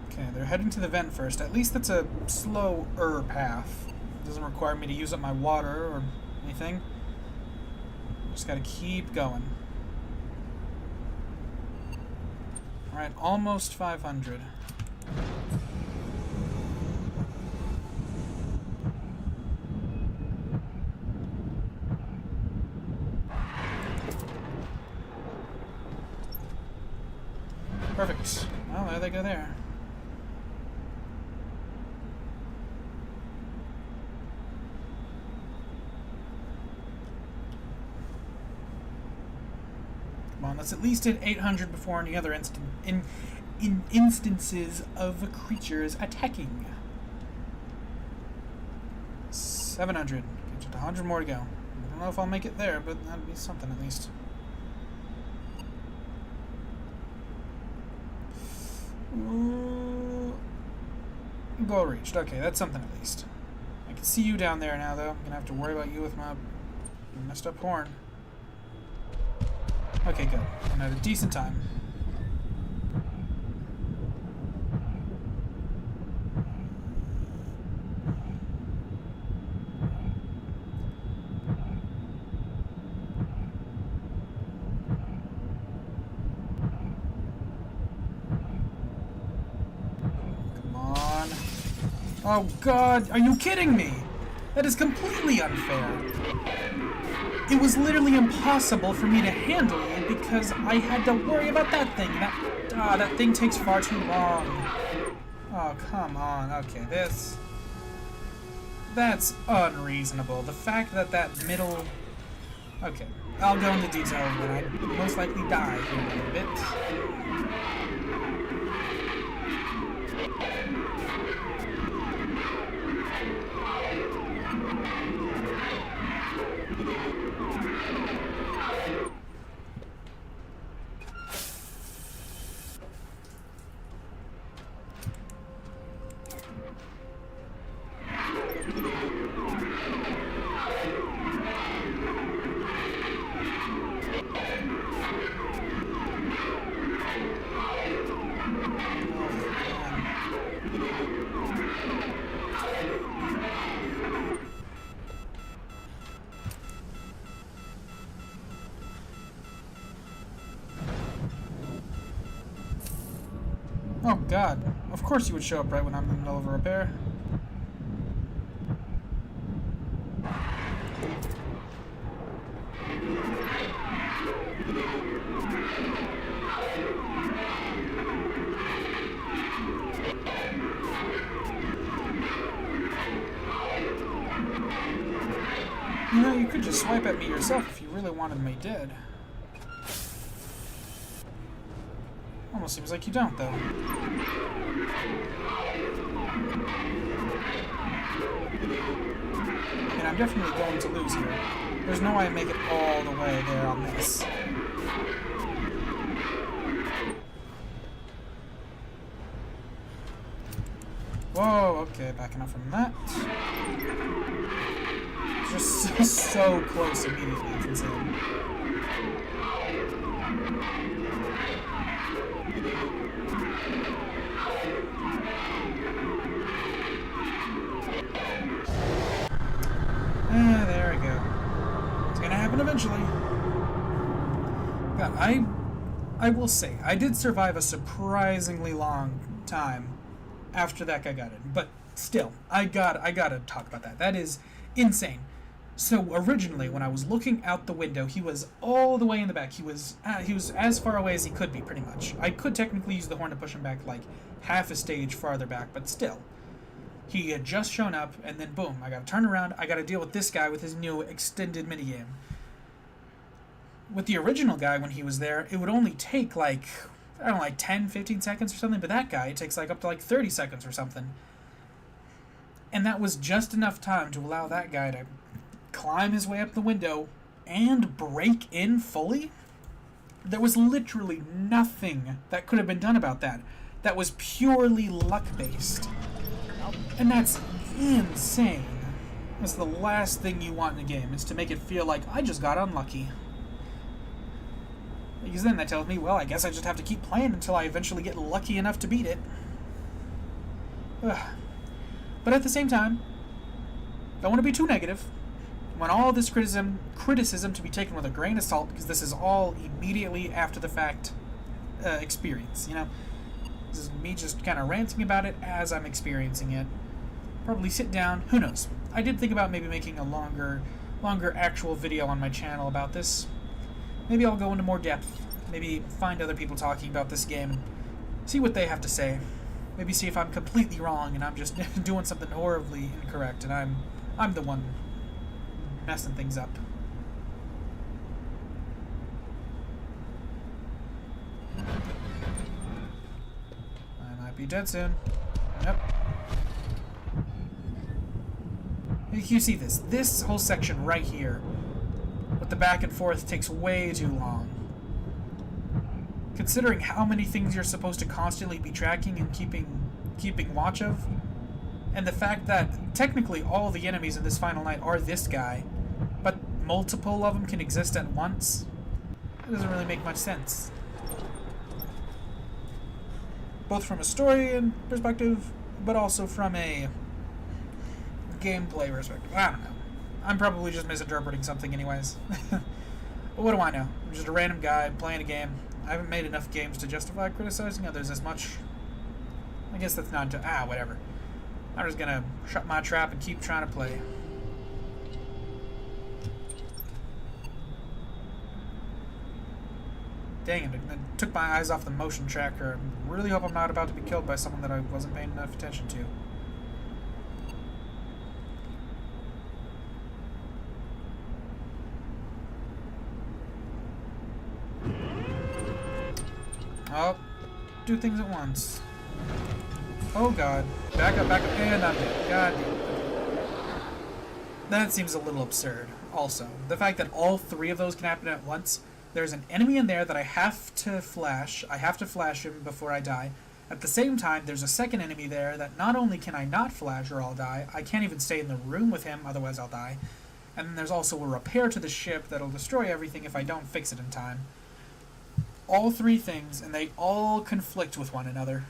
Okay, they're heading to the vent first. At least that's a slower path. It doesn't require me to use up my water or anything. Just gotta keep going. Alright, almost 500. Perfect. Well, there they go there. Come on, let's at least hit 800 before any other instances of creatures attacking. 700. Just 100 more to go. I don't know if I'll make it there, but that'd be something at least. Goal reached. Okay, that's something at least. I can see you down there now, though. I'm gonna have to worry about you with my messed up horn. Okay, good. I had a decent time. Come on. Oh, God. Are you kidding me? That is completely unfair. It was literally impossible for me to handle you because I had to worry about that thing. That thing takes far too long. Oh, come on. Okay, that's unreasonable. The fact that that middle... Okay, I'll go into detail when I most likely die in a little bit. Oh, God. Of course you would show up right when I'm in the middle of a repair. You know, you could just swipe at me yourself if you really wanted me dead. Almost seems like you don't, though. And I'm definitely going to lose here. There's no way I make it all the way there on this. Whoa, okay, backing up from that. Just so close immediately, it's insane. There we go. It's gonna happen eventually. God, I will say, I did survive a surprisingly long time after that guy got in, but still, I gotta talk about that. That is insane. So originally, when I was looking out the window, he was all the way in the back. He was as far away as he could be, pretty much. I could technically use the horn to push him back like half a stage farther back, but still. He had just shown up, and then boom, I gotta turn around, I gotta deal with this guy with his new extended minigame. With the original guy, when he was there, it would only take like, I don't know, like 10, 15 seconds or something, but that guy, it takes like up to like 30 seconds or something. And that was just enough time to allow that guy to climb his way up the window and break in fully. There was literally nothing that could have been done about that. That was purely luck-based. And that's insane. That's the last thing you want in a game, is to make it feel like I just got unlucky. Because then that tells me, well, I guess I just have to keep playing until I eventually get lucky enough to beat it. Ugh. But at the same time, don't want to be too negative. I want all this criticism to be taken with a grain of salt, because this is all immediately after the fact experience, you know? This is me just kind of ranting about it as I'm experiencing it. Probably sit down, who knows. I did think about maybe making a longer actual video on my channel about this. Maybe I'll go into more depth. Maybe find other people talking about this game. See what they have to say. Maybe see if I'm completely wrong and I'm just doing something horribly incorrect and I'm the one messing things up. I might be dead soon. Yep. You see this. This whole section right here with the back and forth takes way too long. Considering how many things you're supposed to constantly be tracking and keeping watch of, and the fact that technically all the enemies in this final night are this guy, but multiple of them can exist at once, it doesn't really make much sense. Both from a story and perspective, but also from a gameplay perspective. I don't know. I'm probably just misinterpreting something anyways. But what do I know? I'm just a random guy playing a game. I haven't made enough games to justify criticizing others as much. I guess that's not whatever. I'm just gonna shut my trap and keep trying to play. Dang it, it took my eyes off the motion tracker. I really hope I'm not about to be killed by someone that I wasn't paying enough attention to. Oh, do things at once. Oh god. Back up, and I'm dead. God damn. That seems a little absurd, also. The fact that all three of those can happen at once. There's an enemy in there that I have to flash. I have to flash him before I die. At the same time, there's a second enemy there that not only can I not flash or I'll die, I can't even stay in the room with him, otherwise I'll die. And then there's also a repair to the ship that'll destroy everything if I don't fix it in time. All three things, and they all conflict with one another.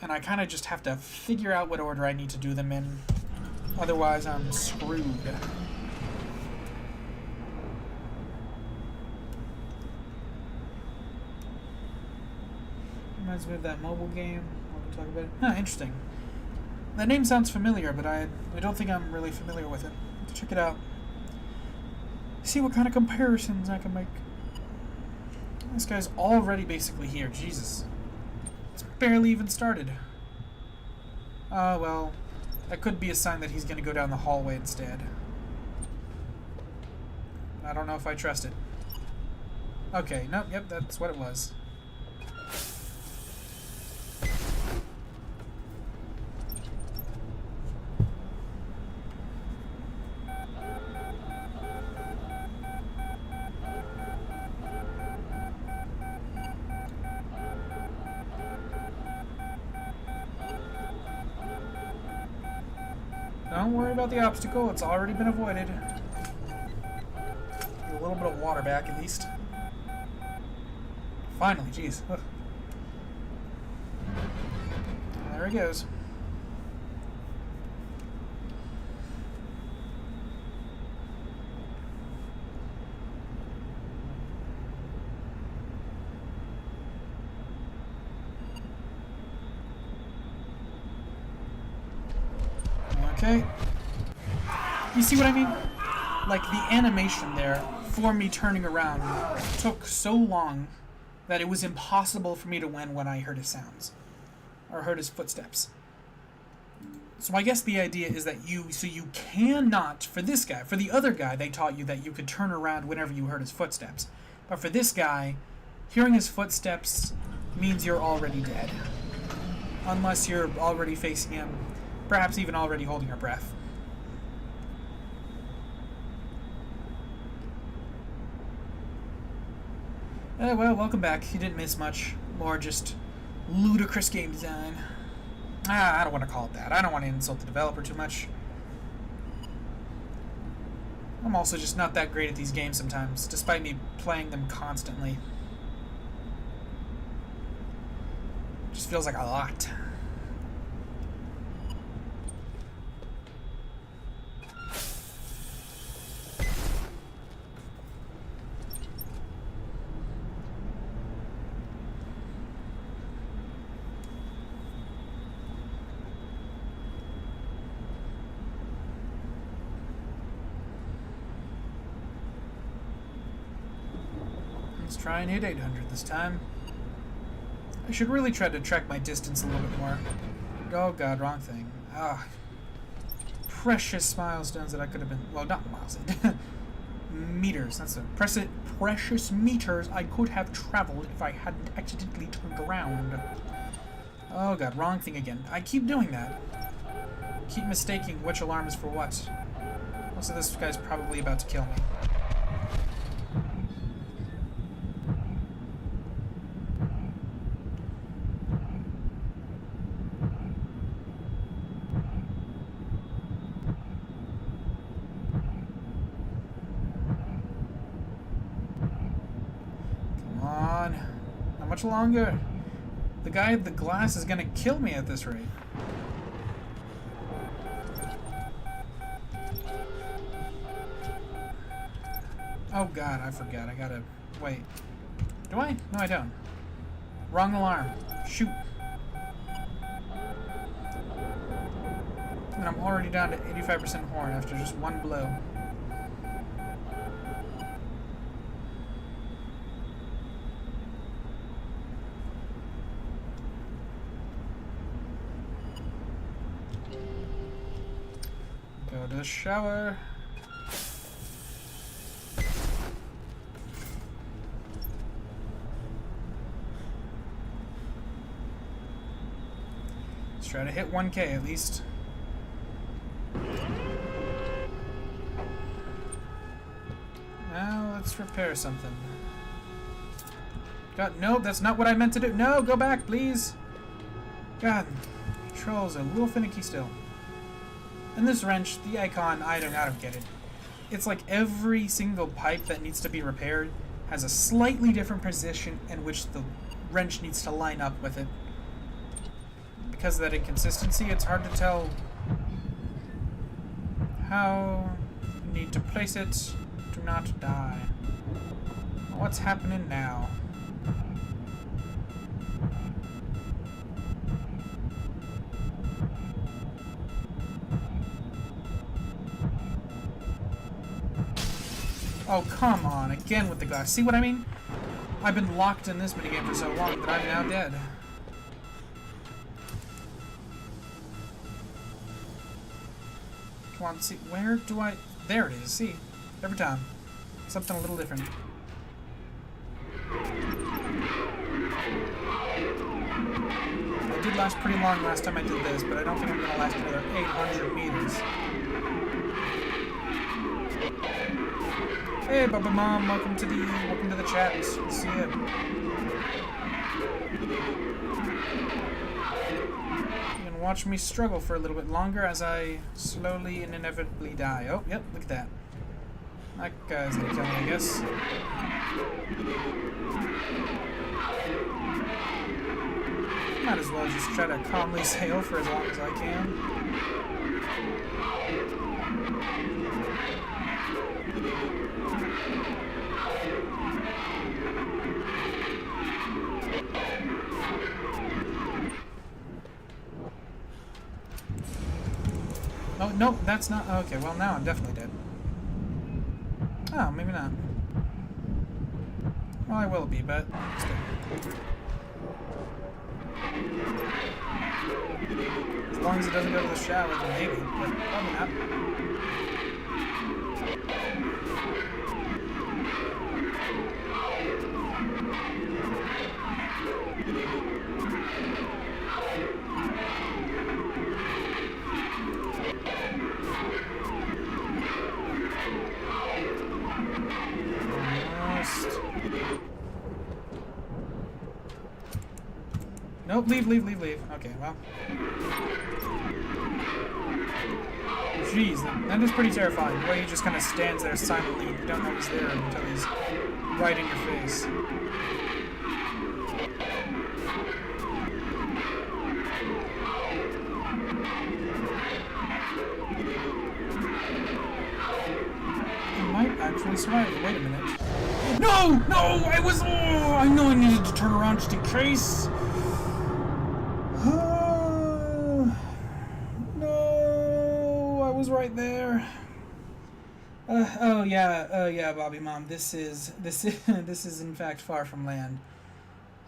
And I kind of just have to figure out what order I need to do them in. Otherwise, I'm screwed. Reminds me of that mobile game. We'll talk about it. Huh, interesting. That name sounds familiar, but I don't think I'm really familiar with it. Let's check it out. See what kind of comparisons I can make. This guy's already basically here. Jesus. It's barely even started. Well, that could be a sign that he's going to go down the hallway instead. I don't know if I trust it. Okay, nope, yep, that's what it was. Don't worry about the obstacle, it's already been avoided. Get a little bit of water back at least. Finally, jeez. Ugh. There he goes. Okay. You see what I mean? Like, the animation there for me turning around took so long that it was impossible for me to win when I heard his sounds. Or heard his footsteps. So I guess the idea is that you cannot, for this guy, for the other guy, they taught you that you could turn around whenever you heard his footsteps. But for this guy, hearing his footsteps means you're already dead. Unless you're already facing him. Perhaps even already holding your breath. Well, welcome back. You didn't miss much. More just ludicrous game design. I don't want to call it that. I don't want to insult the developer too much. I'm also just not that great at these games sometimes, despite me playing them constantly. Just feels like a lot. Let's try and hit 800 this time. I should really try to track my distance a little bit more. Oh god, wrong thing. Ah, precious milestones that I could have been... Well, not miles. Meters. That's a precious meters I could have traveled if I hadn't accidentally turned around. Oh god, wrong thing again. I keep doing that. Keep mistaking which alarm is for what. Also, this guy's probably about to kill me. Much longer. The guy at the glass is gonna kill me at this rate. Oh god, I forgot. I gotta... Wait. Do I? No, I don't. Wrong alarm. Shoot. And I'm already down to 85% horn after just one blow. Go to the shower. Let's try to hit 1K at least. Now let's repair something. God, no, that's not what I meant to do. No, go back, please. God, controls are a little finicky still. And this wrench, the icon, I don't get it. It's like every single pipe that needs to be repaired has a slightly different position in which the wrench needs to line up with it. Because of that inconsistency, it's hard to tell how you need to place it to not die. What's happening now? Oh, come on, again with the glass. See what I mean? I've been locked in this minigame for so long that I'm now dead. Come on, see, where do I... There it is, see? Every time. something a little different. I did last pretty long last time I did this, but I don't think I'm going to last another 800 meters. Hey, Bubba Mom, welcome to the chat. Good to see you. You can watch me struggle for a little bit longer as I slowly and inevitably die. Oh, yep, look at that. That guy's gonna kill me, I guess. Might as well just try to calmly sail for as long as I can. Oh, nope, that's not... Okay, well, now I'm definitely dead. Oh, maybe not. Well, I will be, but still. As long as it doesn't go to the shower, then maybe, but probably not. Nope, leave. Okay, well. Jeez, that is pretty terrifying. The way he just kind of stands there silently. You don't know he's there until he's right in your face. He might actually survive. Wait a minute. No! I was... Oh, I know I needed to turn around just in case. No, I was right there. Oh yeah, Bobby Mom. This is in fact far from land.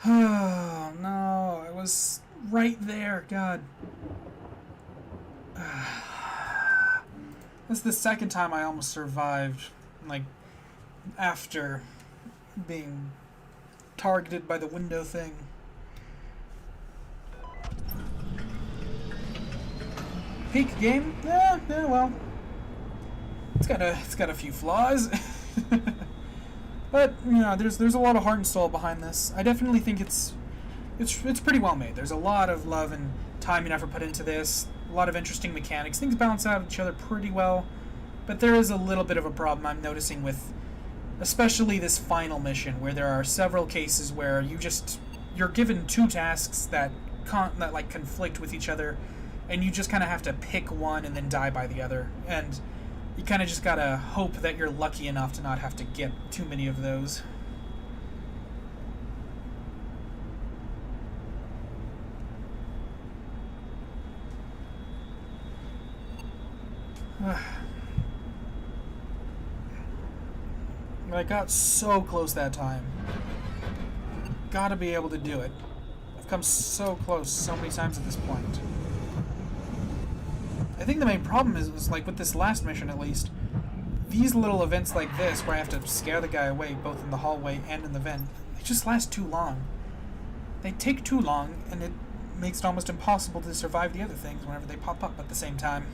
Oh no, I was right there. God. This is the second time I almost survived, like, after being targeted by the window thing. Peak game? Yeah, well. It's got a few flaws. But, you know, there's a lot of heart and soul behind this. I definitely think it's pretty well made. There's a lot of love and time and effort put into this. A lot of interesting mechanics. Things balance out each other pretty well. But there is a little bit of a problem I'm noticing with especially this final mission, where there are several cases where you're given two tasks that like conflict with each other, and you just kind of have to pick one and then die by the other, and you kind of just gotta hope that you're lucky enough to not have to get too many of those. I got so close that time. Gotta be able to do it. I've come so close so many times at this point. I think the main problem is like with this last mission at least, these little events like this where I have to scare the guy away both in the hallway and in the vent, they just last too long. They take too long, and it makes it almost impossible to survive the other things whenever they pop up at the same time.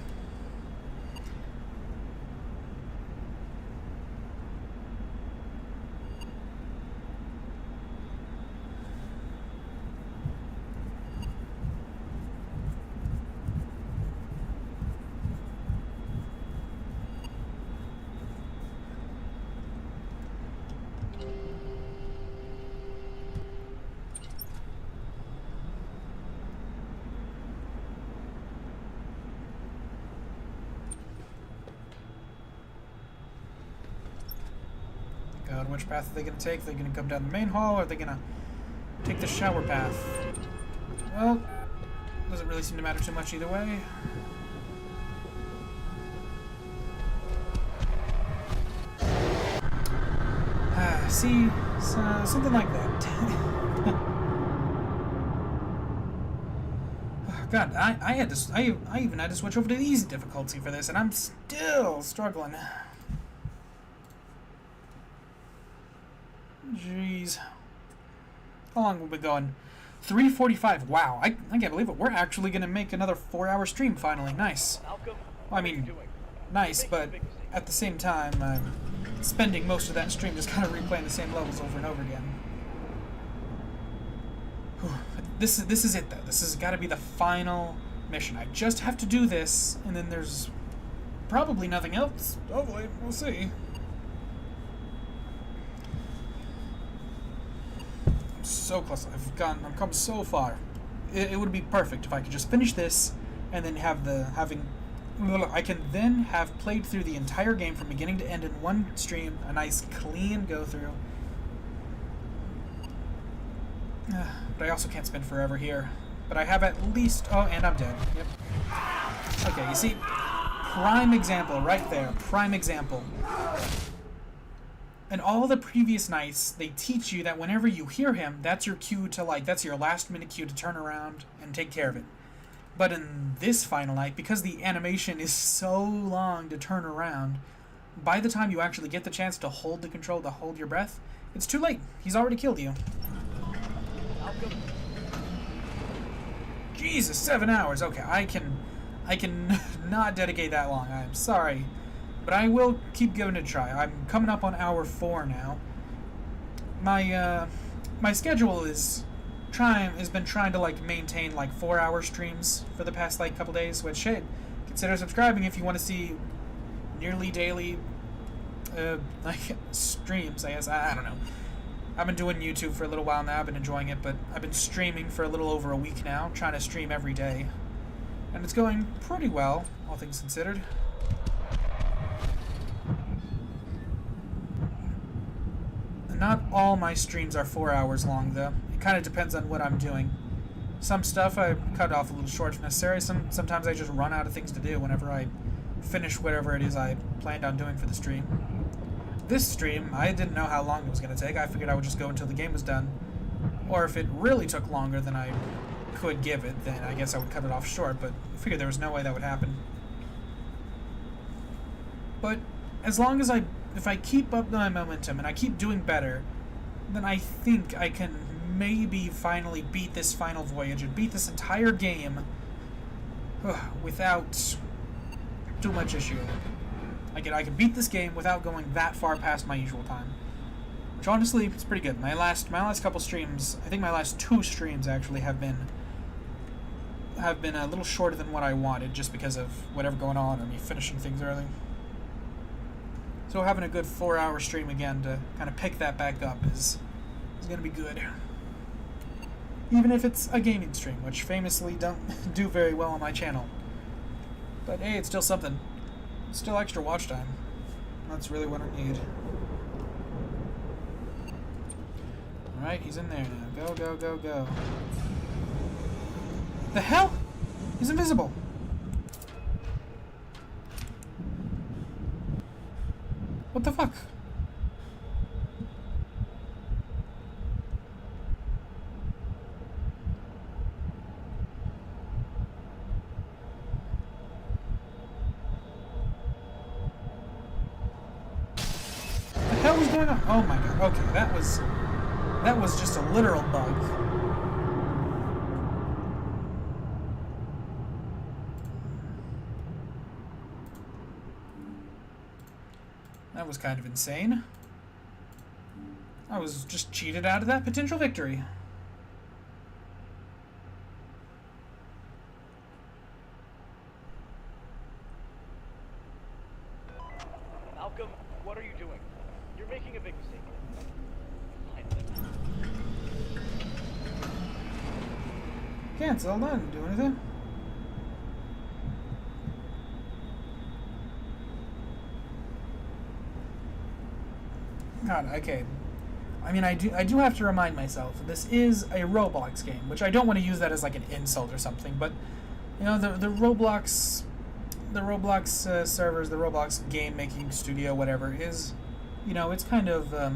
God, which path are they going to take? Are they going to come down the main hall, or are they going to take the shower path? Well, doesn't really seem to matter too much either way. See, something like that. God, I even had to switch over to the easy difficulty for this, and I'm still struggling. Jeez. How long have we been going? 3:45. Wow, I can't believe it. We're actually going to make another 4-hour stream finally. Nice. Malcolm, Well, I what are you mean, doing? nice, You're but making a big mistake. at the same time, I'm spending most of that stream just kind of replaying the same levels over and over again. Whew. This is it, though. This has got to be the final mission. I just have to do this, and then there's probably nothing else. Hopefully, we'll see. I'm so close. I've come so far. It would be perfect if I could just finish this, and then I can then have played through the entire game from beginning to end in one stream, a nice clean go through. But I also can't spend forever here. But I have at least... Oh, and I'm dead. Yep. Okay, you see? Prime example right there. Prime example. In all the previous nights, they teach you that whenever you hear him, that's your cue to, like, that's your last minute cue to turn around and take care of it. But in this final night, because the animation is so long to turn around, by the time you actually get the chance to hold the control, to hold your breath, it's too late. He's already killed you. Malcolm, Jesus, 7 hours. Okay, I can not dedicate that long. I'm sorry, but I will keep giving it a try. I'm coming up on hour 4 now. My schedule has been trying to like maintain like 4-hour streams for the past like couple days. Which, hey, consider subscribing if you want to see nearly daily like streams. I guess I don't know. I've been doing YouTube for a little while now. I've been enjoying it, but I've been streaming for a little over a week now, trying to stream every day. And it's going pretty well, all things considered. And not all my streams are 4 hours long, though. It kind of depends on what I'm doing. Some stuff I cut off a little short if necessary. Sometimes I just run out of things to do whenever I finish whatever it is I planned on doing for the stream. This stream, I didn't know how long it was going to take. I figured I would just go until the game was done. Or if it really took longer than I could give it, then I guess I would cut it off short, but I figured there was no way that would happen. But as long as if I keep up my momentum and I keep doing better, then I think I can maybe finally beat this final voyage and beat this entire game without too much issue. I can beat this game without going that far past my usual time. Which honestly, it's pretty good. My last couple streams, I think my last 2 streams actually have been a little shorter than what I wanted, just because of whatever going on or me finishing things early. So having a good 4-hour stream again to kind of pick that back up is gonna be good. Even if it's a gaming stream, which famously don't do very well on my channel. But hey, it's still something. It's still extra watch time. That's really what I need. Alright, he's in there now. Go, go, go, go. The hell? He's invisible. What the fuck? The hell was going on? Oh my god. Okay, that was just a literal bug. That was kind of insane. I was just cheated out of that potential victory. Malcolm, what are you doing? You're making a big mistake. Cancel, didn't do anything. God, okay. I mean, I do have to remind myself, this is a Roblox game, which I don't want to use that as like an insult or something, but, you know, the Roblox servers, the Roblox game-making studio, whatever, is, you know, it's kind of a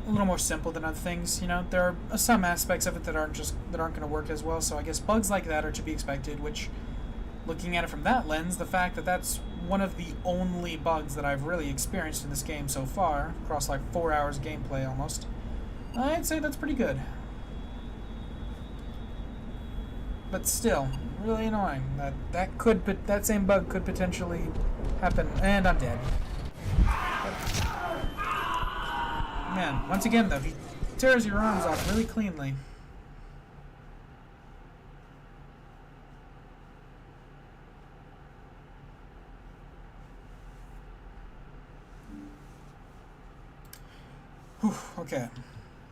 little more simple than other things. You know, there are some aspects of it that aren't going to work as well, so I guess bugs like that are to be expected, which looking at it from that lens, the fact that that's one of the only bugs that I've really experienced in this game so far, across like 4 hours of gameplay almost, I'd say that's pretty good. But still, really annoying. That same bug could potentially happen, and I'm dead. Man, once again though, he tears your arms off really cleanly. Whew, okay,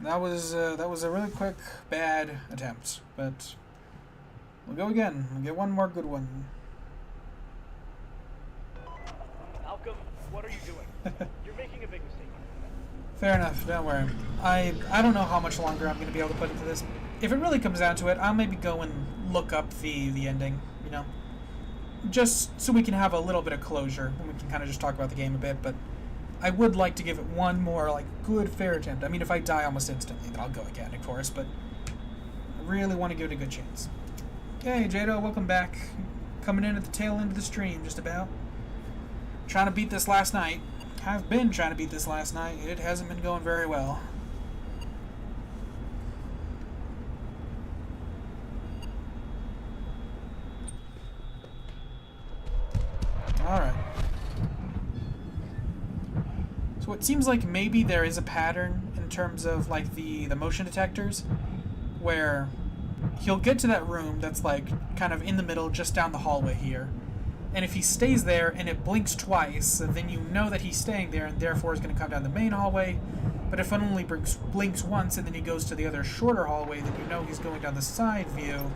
that was a really quick bad attempt, but we'll go again. We'll get one more good one. Malcolm, what are you doing? You're making a big mistake. Fair enough, don't worry. I don't know how much longer I'm going to be able to put into this. If it really comes down to it, I'll maybe go and look up the ending, you know? Just so we can have a little bit of closure, and we can kind of just talk about the game a bit, but I would like to give it one more, like, good, fair attempt. I mean, if I die almost instantly, then I'll go again, of course, but I really want to give it a good chance. Okay, Jado, welcome back. Coming in at the tail end of the stream, just about. Trying to beat this last night. I've been trying to beat this last night. It hasn't been going very well. Alright. So it seems like maybe there is a pattern in terms of like the motion detectors where he'll get to that room that's like kind of in the middle just down the hallway here. And if he stays there and it blinks twice, then you know that he's staying there and therefore is going to come down the main hallway. But if it only blinks once and then he goes to the other shorter hallway, then you know he's going down the side view.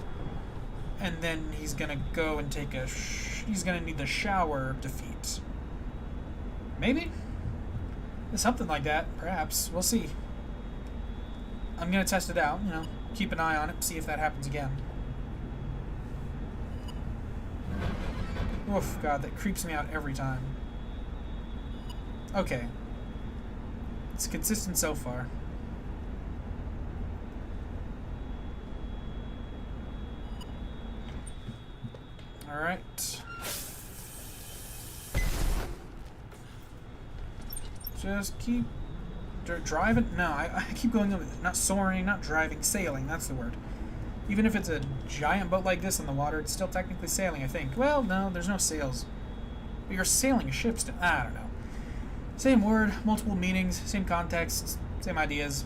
And then he's going to go and take he's going to need the shower defeat. Maybe? Something like that, perhaps. We'll see. I'm going to test it out, you know, keep an eye on it, see if that happens again. Oof, God, that creeps me out every time. Okay. It's consistent so far. Alright. Just keep driving. No, I keep going with it. Not soaring, not driving, sailing. That's the word. Even if it's a giant boat like this in the water, it's still technically sailing, I think. Well, no, there's no sails. But you're sailing a ship still. I don't know. Same word, multiple meanings, same context, same ideas.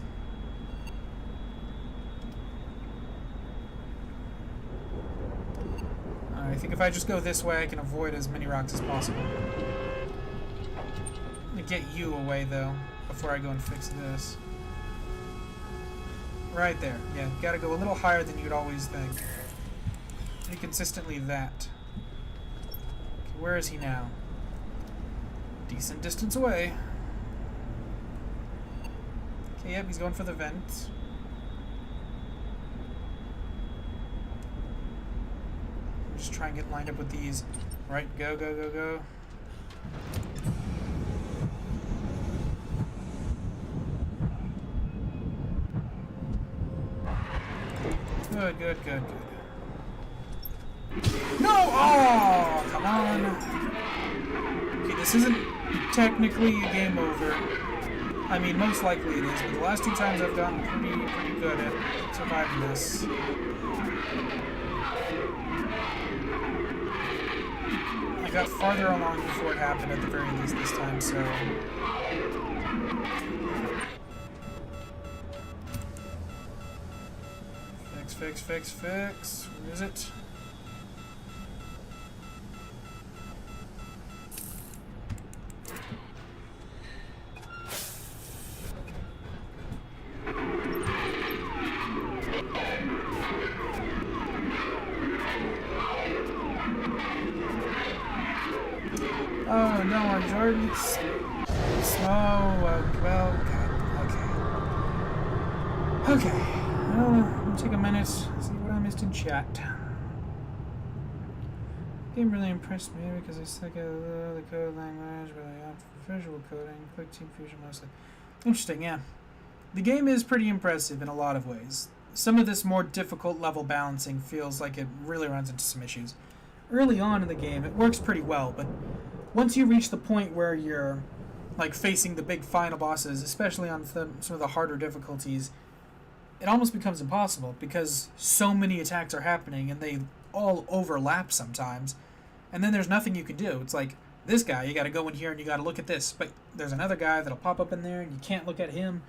I think if I just go this way, I can avoid as many rocks as possible. I'm gonna get you away, though, before I go and fix this. Right there. Yeah, gotta go a little higher than you'd always think. Pretty consistently that. Okay, where is he now? Decent distance away. Okay, yep, he's going for the vent. Just try and get lined up with these. Right, go, go, go, go. Good, good, good, good. No! Oh, come on. Okay, this isn't technically a game over. I mean, most likely it is, but the last 2 times I've gotten pretty good at surviving this. I got farther along before it happened at the very least this time, so... Fix. Where is it? Oh no, Jordan's slow. Well, God. Okay. Well, take a minute, see what I missed in chat. The game really impressed me because I stuck out the code language, but I opt for visual coding, quick team fusion mostly. Interesting, yeah. The game is pretty impressive in a lot of ways. Some of this more difficult level balancing feels like it really runs into some issues. early on in the game, it works pretty well, but once you reach the point where you're like facing the big final bosses, especially on some of the harder difficulties, it almost becomes impossible because so many attacks are happening and they all overlap sometimes. And then there's nothing you can do. It's like, this guy, you got to go in here and you got to look at this, but there's another guy that'll pop up in there and you can't look at him.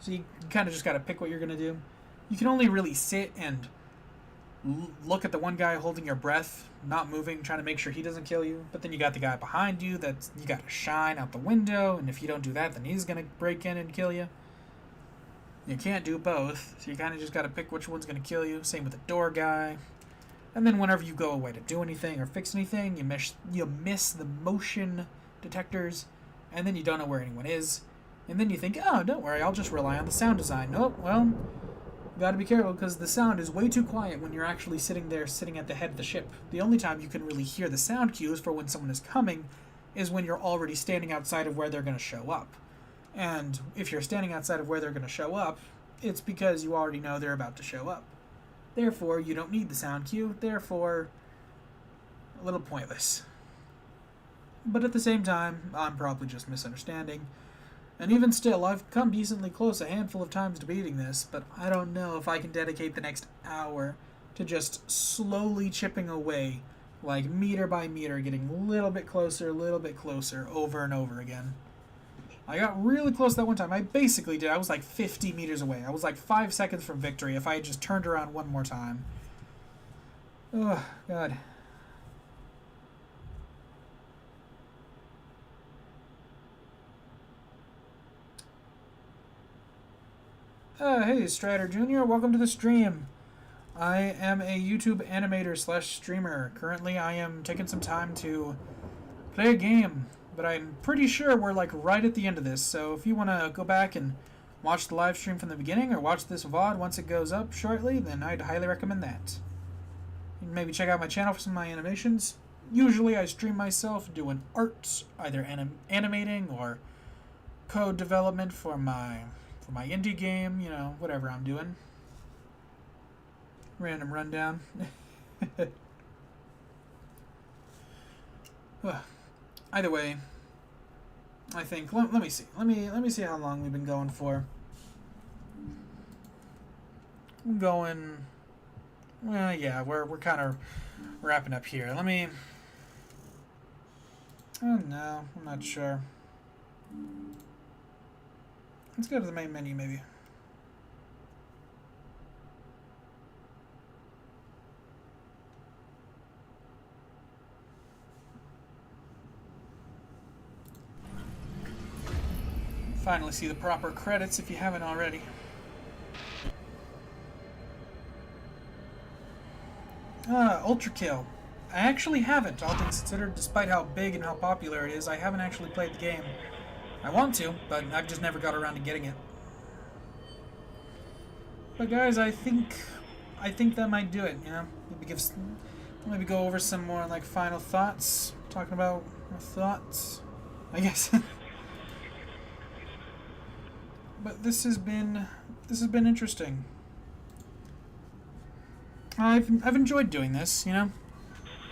So you kind of just got to pick what you're going to do. You can only really sit and look at the one guy holding your breath, not moving, trying to make sure he doesn't kill you. But then you got the guy behind you that you got to shine out the window, and if you don't do that, then he's going to break in and kill you. You can't do both, so you kind of just got to pick which one's going to kill you. Same with the door guy. And then whenever you go away to do anything or fix anything, you miss the motion detectors, and then you don't know where anyone is. And then you think, oh, don't worry, I'll just rely on the sound design. Nope, well, you gotta be careful because the sound is way too quiet when you're actually sitting at the head of the ship. The only time you can really hear the sound cues for when someone is coming is when you're already standing outside of where they're going to show up. And if you're standing outside of where they're going to show up, it's because you already know they're about to show up. Therefore, you don't need the sound cue, therefore, a little pointless. But at the same time, I'm probably just misunderstanding. And even still, I've come decently close a handful of times to beating this, but I don't know if I can dedicate the next hour to just slowly chipping away, like meter by meter, getting a little bit closer, over and over again. I got really close that one time. I basically did. I was like 50 meters away. I was like 5 seconds from victory if I had just turned around one more time. Oh, God. Hey, Strider Jr., welcome to the stream. I am a YouTube animator / streamer. Currently, I am taking some time to play a game, but I'm pretty sure we're like right at the end of this, so if you want to go back and watch the live stream from the beginning or watch this VOD once it goes up shortly, then I'd highly recommend that. You can maybe check out my channel for some of my animations. Usually I stream myself doing art, either animating or code development for my indie game, you know, whatever I'm doing. Random rundown. Either way, I think let me see. Let me see how long we've been going for. I'm going. Well, yeah, we're kind of wrapping up here. Let me. Oh no, I'm not sure. Let's go to the main menu, maybe. Finally see the proper credits if you haven't already. Ultra Kill. I actually haven't, all things considered, despite how big and how popular it is. I haven't actually played the game. I want to, but I've just never got around to getting it. But guys, I think that might do it, you know? Maybe go over some more like final thoughts. Talking about my thoughts, I guess. But this has been interesting. I've enjoyed doing this, you know?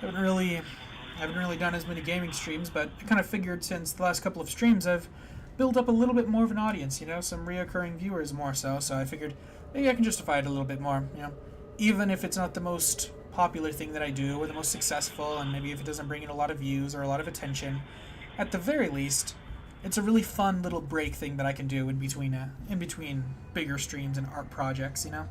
I haven't really done as many gaming streams, but I kind of figured since the last couple of streams I've built up a little bit more of an audience, you know, some reoccurring viewers more so I figured maybe I can justify it a little bit more, you know, even if it's not the most popular thing that I do or the most successful, and maybe if it doesn't bring in a lot of views or a lot of attention, at the very least, it's a really fun little break thing that I can do in between bigger streams and art projects, you know.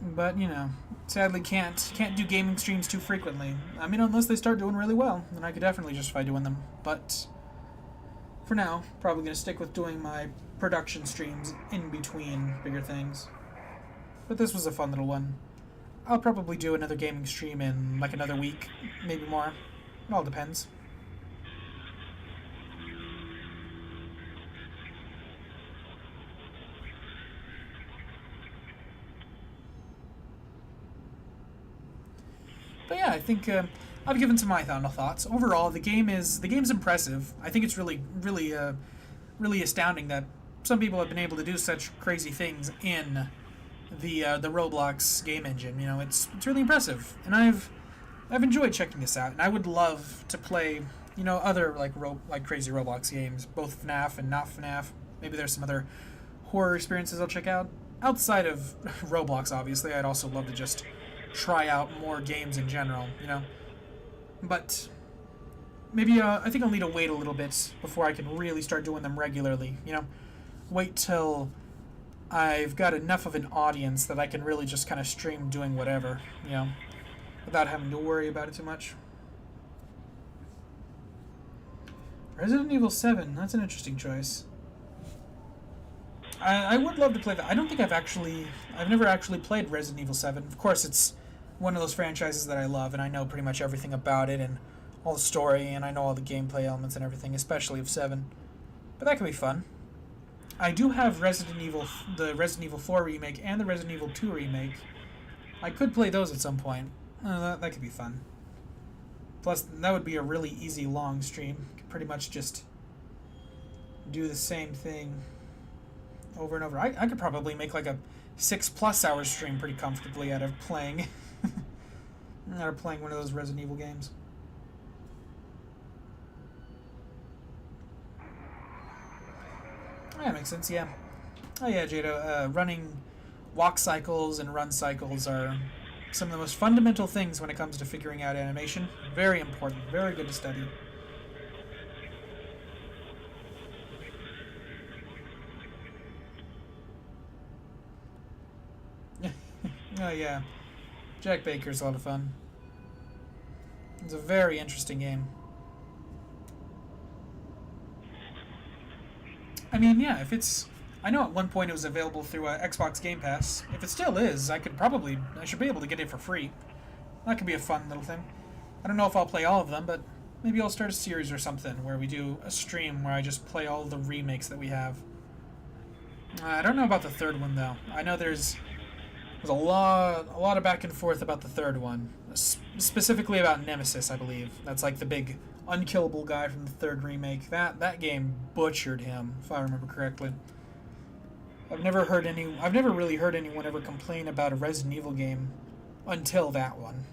But, you know, sadly can't do gaming streams too frequently. I mean, unless they start doing really well, then I could definitely justify doing them. But for now, probably going to stick with doing my production streams in between bigger things. But this was a fun little one. I'll probably do another gaming stream in like another week, maybe more. It all depends. But yeah, I think I've given some of my final thoughts. Overall, the game's impressive. I think it's really astounding that some people have been able to do such crazy things in the Roblox game engine. You know, it's really impressive, and I've enjoyed checking this out, and I would love to play, you know, other like crazy Roblox games, both FNAF and not FNAF. Maybe there's some other horror experiences I'll check out outside of Roblox. Obviously, I'd also love to just try out more games in general, you know. But maybe I think I'll need to wait a little bit before I can really start doing them regularly. You know, wait till I've got enough of an audience that I can really just kind of stream doing whatever, you know, without having to worry about it too much. Resident Evil 7, that's an interesting choice. I would love to play that. I don't think I've never actually played Resident Evil 7. Of course, it's one of those franchises that I love, and I know pretty much everything about it, and all the story, and I know all the gameplay elements and everything, especially of 7. But that could be fun. I do have the Resident Evil 4 remake and the Resident Evil 2 remake. I could play those at some point. That could be fun. Plus, that would be a really easy long stream. Could pretty much just do the same thing over and over. I could probably make like a 6+ hour stream pretty comfortably out of playing one of those Resident Evil games. That makes sense, yeah. Oh yeah, Jado, running walk cycles and run cycles are some of the most fundamental things when it comes to figuring out animation. Very important, very good to study. Oh yeah, Jack Baker's a lot of fun. It's a very interesting game. I mean, yeah, if it's... I know at one point it was available through Xbox Game Pass. If it still is, I should be able to get it for free. That could be a fun little thing. I don't know if I'll play all of them, but maybe I'll start a series or something where we do a stream where I just play all the remakes that we have. I don't know about the third one, though. I know there's a lot of back and forth about the third one. Specifically about Nemesis, I believe. That's like the big unkillable guy from the third remake. That game butchered him, if I remember correctly. I've never really heard anyone ever complain about a Resident Evil game until that one.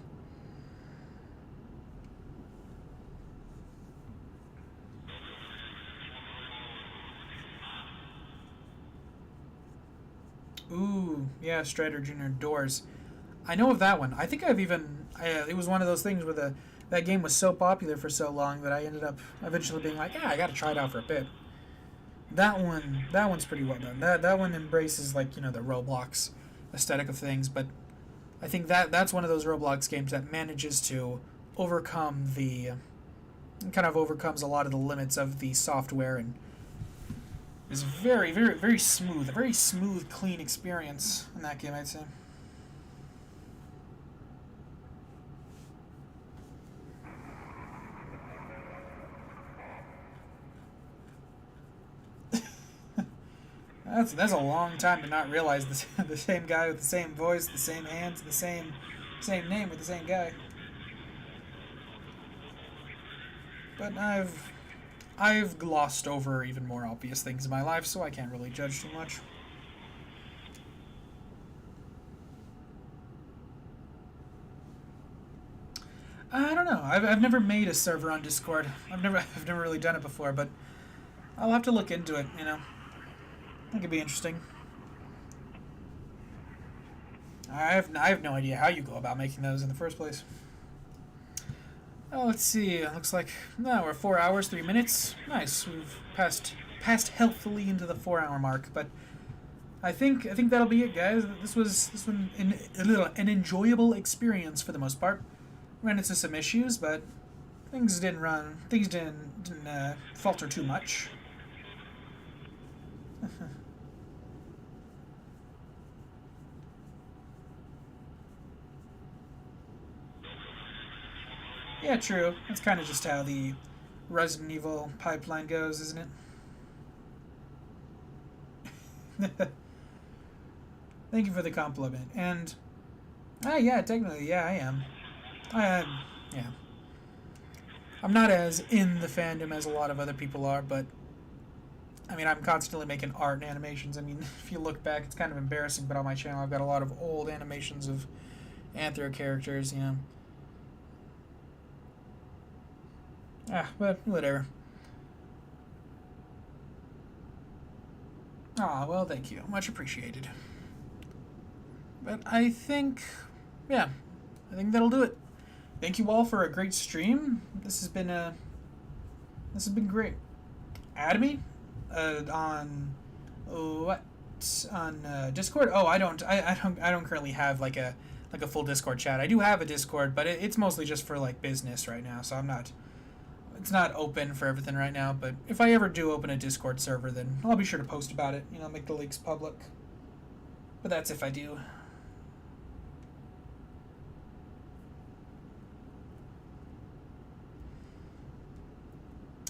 Ooh, yeah, Strider Jr. Doors. I know of that one. I think it was one of those things where that game was so popular for so long that I ended up eventually being like, yeah, I gotta try it out for a bit. That one's pretty well done. That one embraces, like, you know, the Roblox aesthetic of things, but I think that's one of those Roblox games that manages to overcomes a lot of the limits of the software and is very, very, very smooth. A very smooth, clean experience in that game, I'd say. That's a long time to not realize the same guy with the same voice, the same hands, the same name with the same guy. But I've glossed over even more obvious things in my life, so I can't really judge too much. I don't know. I've never made a server on Discord. I've never really done it before, but I'll have to look into it, you know. That could be interesting. I have no idea how you go about making those in the first place. Oh, let's see. It looks like we're 4 hours, 3 minutes. Nice. We've passed healthily into the 4-hour mark, but I think that'll be it, guys. This was an enjoyable experience for the most part. Ran into some issues, but things didn't falter too much. Yeah, true. That's kind of just how the Resident Evil pipeline goes, isn't it? Thank you for the compliment. And, yeah, technically, yeah, I am. Yeah. I'm not as in the fandom as a lot of other people are, but I mean, I'm constantly making art and animations. I mean, if you look back, it's kind of embarrassing, but on my channel I've got a lot of old animations of Anthro characters, you know. But whatever. Well, thank you. Much appreciated. But I think, yeah, I think that'll do it. Thank you all for a great stream. This has been great. Add me on what on Discord? Oh, I don't currently have like a full Discord chat. I do have a Discord, but it's mostly just for like business right now. So it's not open for everything right now. But if I ever do open a Discord server, then I'll be sure to post about it. You know, make the links public. But that's if I do.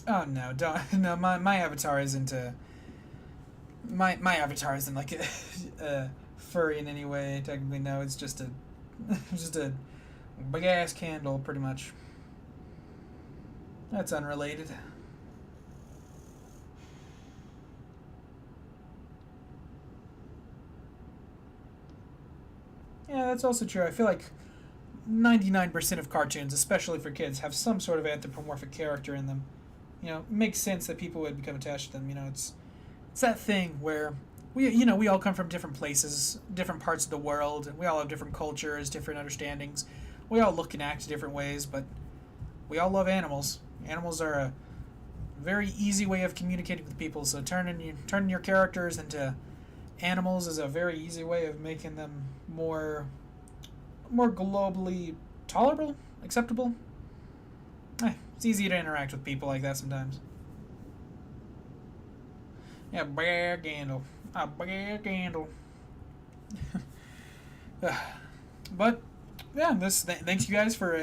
Oh no, don't no. My avatar isn't my avatar isn't like a furry in any way. Technically, no. It's just a just a big ass candle, pretty much. That's unrelated. Yeah, that's also true. I feel like 99% of cartoons, especially for kids, have some sort of anthropomorphic character in them. You know, it makes sense that people would become attached to them. You know, it's that thing where we all come from different places, different parts of the world, and we all have different cultures, different understandings. We all look and act different ways, but we all love animals. Animals are a very easy way of communicating with people. So turning your characters into animals is a very easy way of making them more globally tolerable, acceptable. It's easy to interact with people like that sometimes. Yeah, bear candle. A bear candle. But yeah, thanks you guys for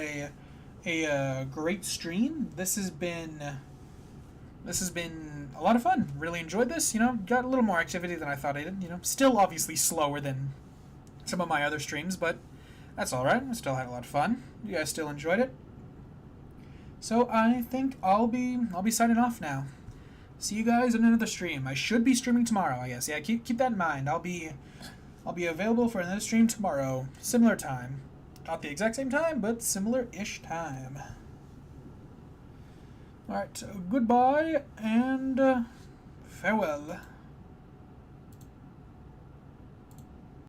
a great stream. This has been a lot of fun. Really enjoyed this. You know, got a little more activity than I thought I did. You know, still obviously slower than some of my other streams, but that's all right. I still had a lot of fun. You guys still enjoyed it. So I think I'll be signing off now. See you guys in another stream. I should be streaming tomorrow, I guess. Yeah, keep that in mind. I'll be available for another stream tomorrow, similar time. Not the exact same time, but similar-ish time. All right, goodbye and farewell.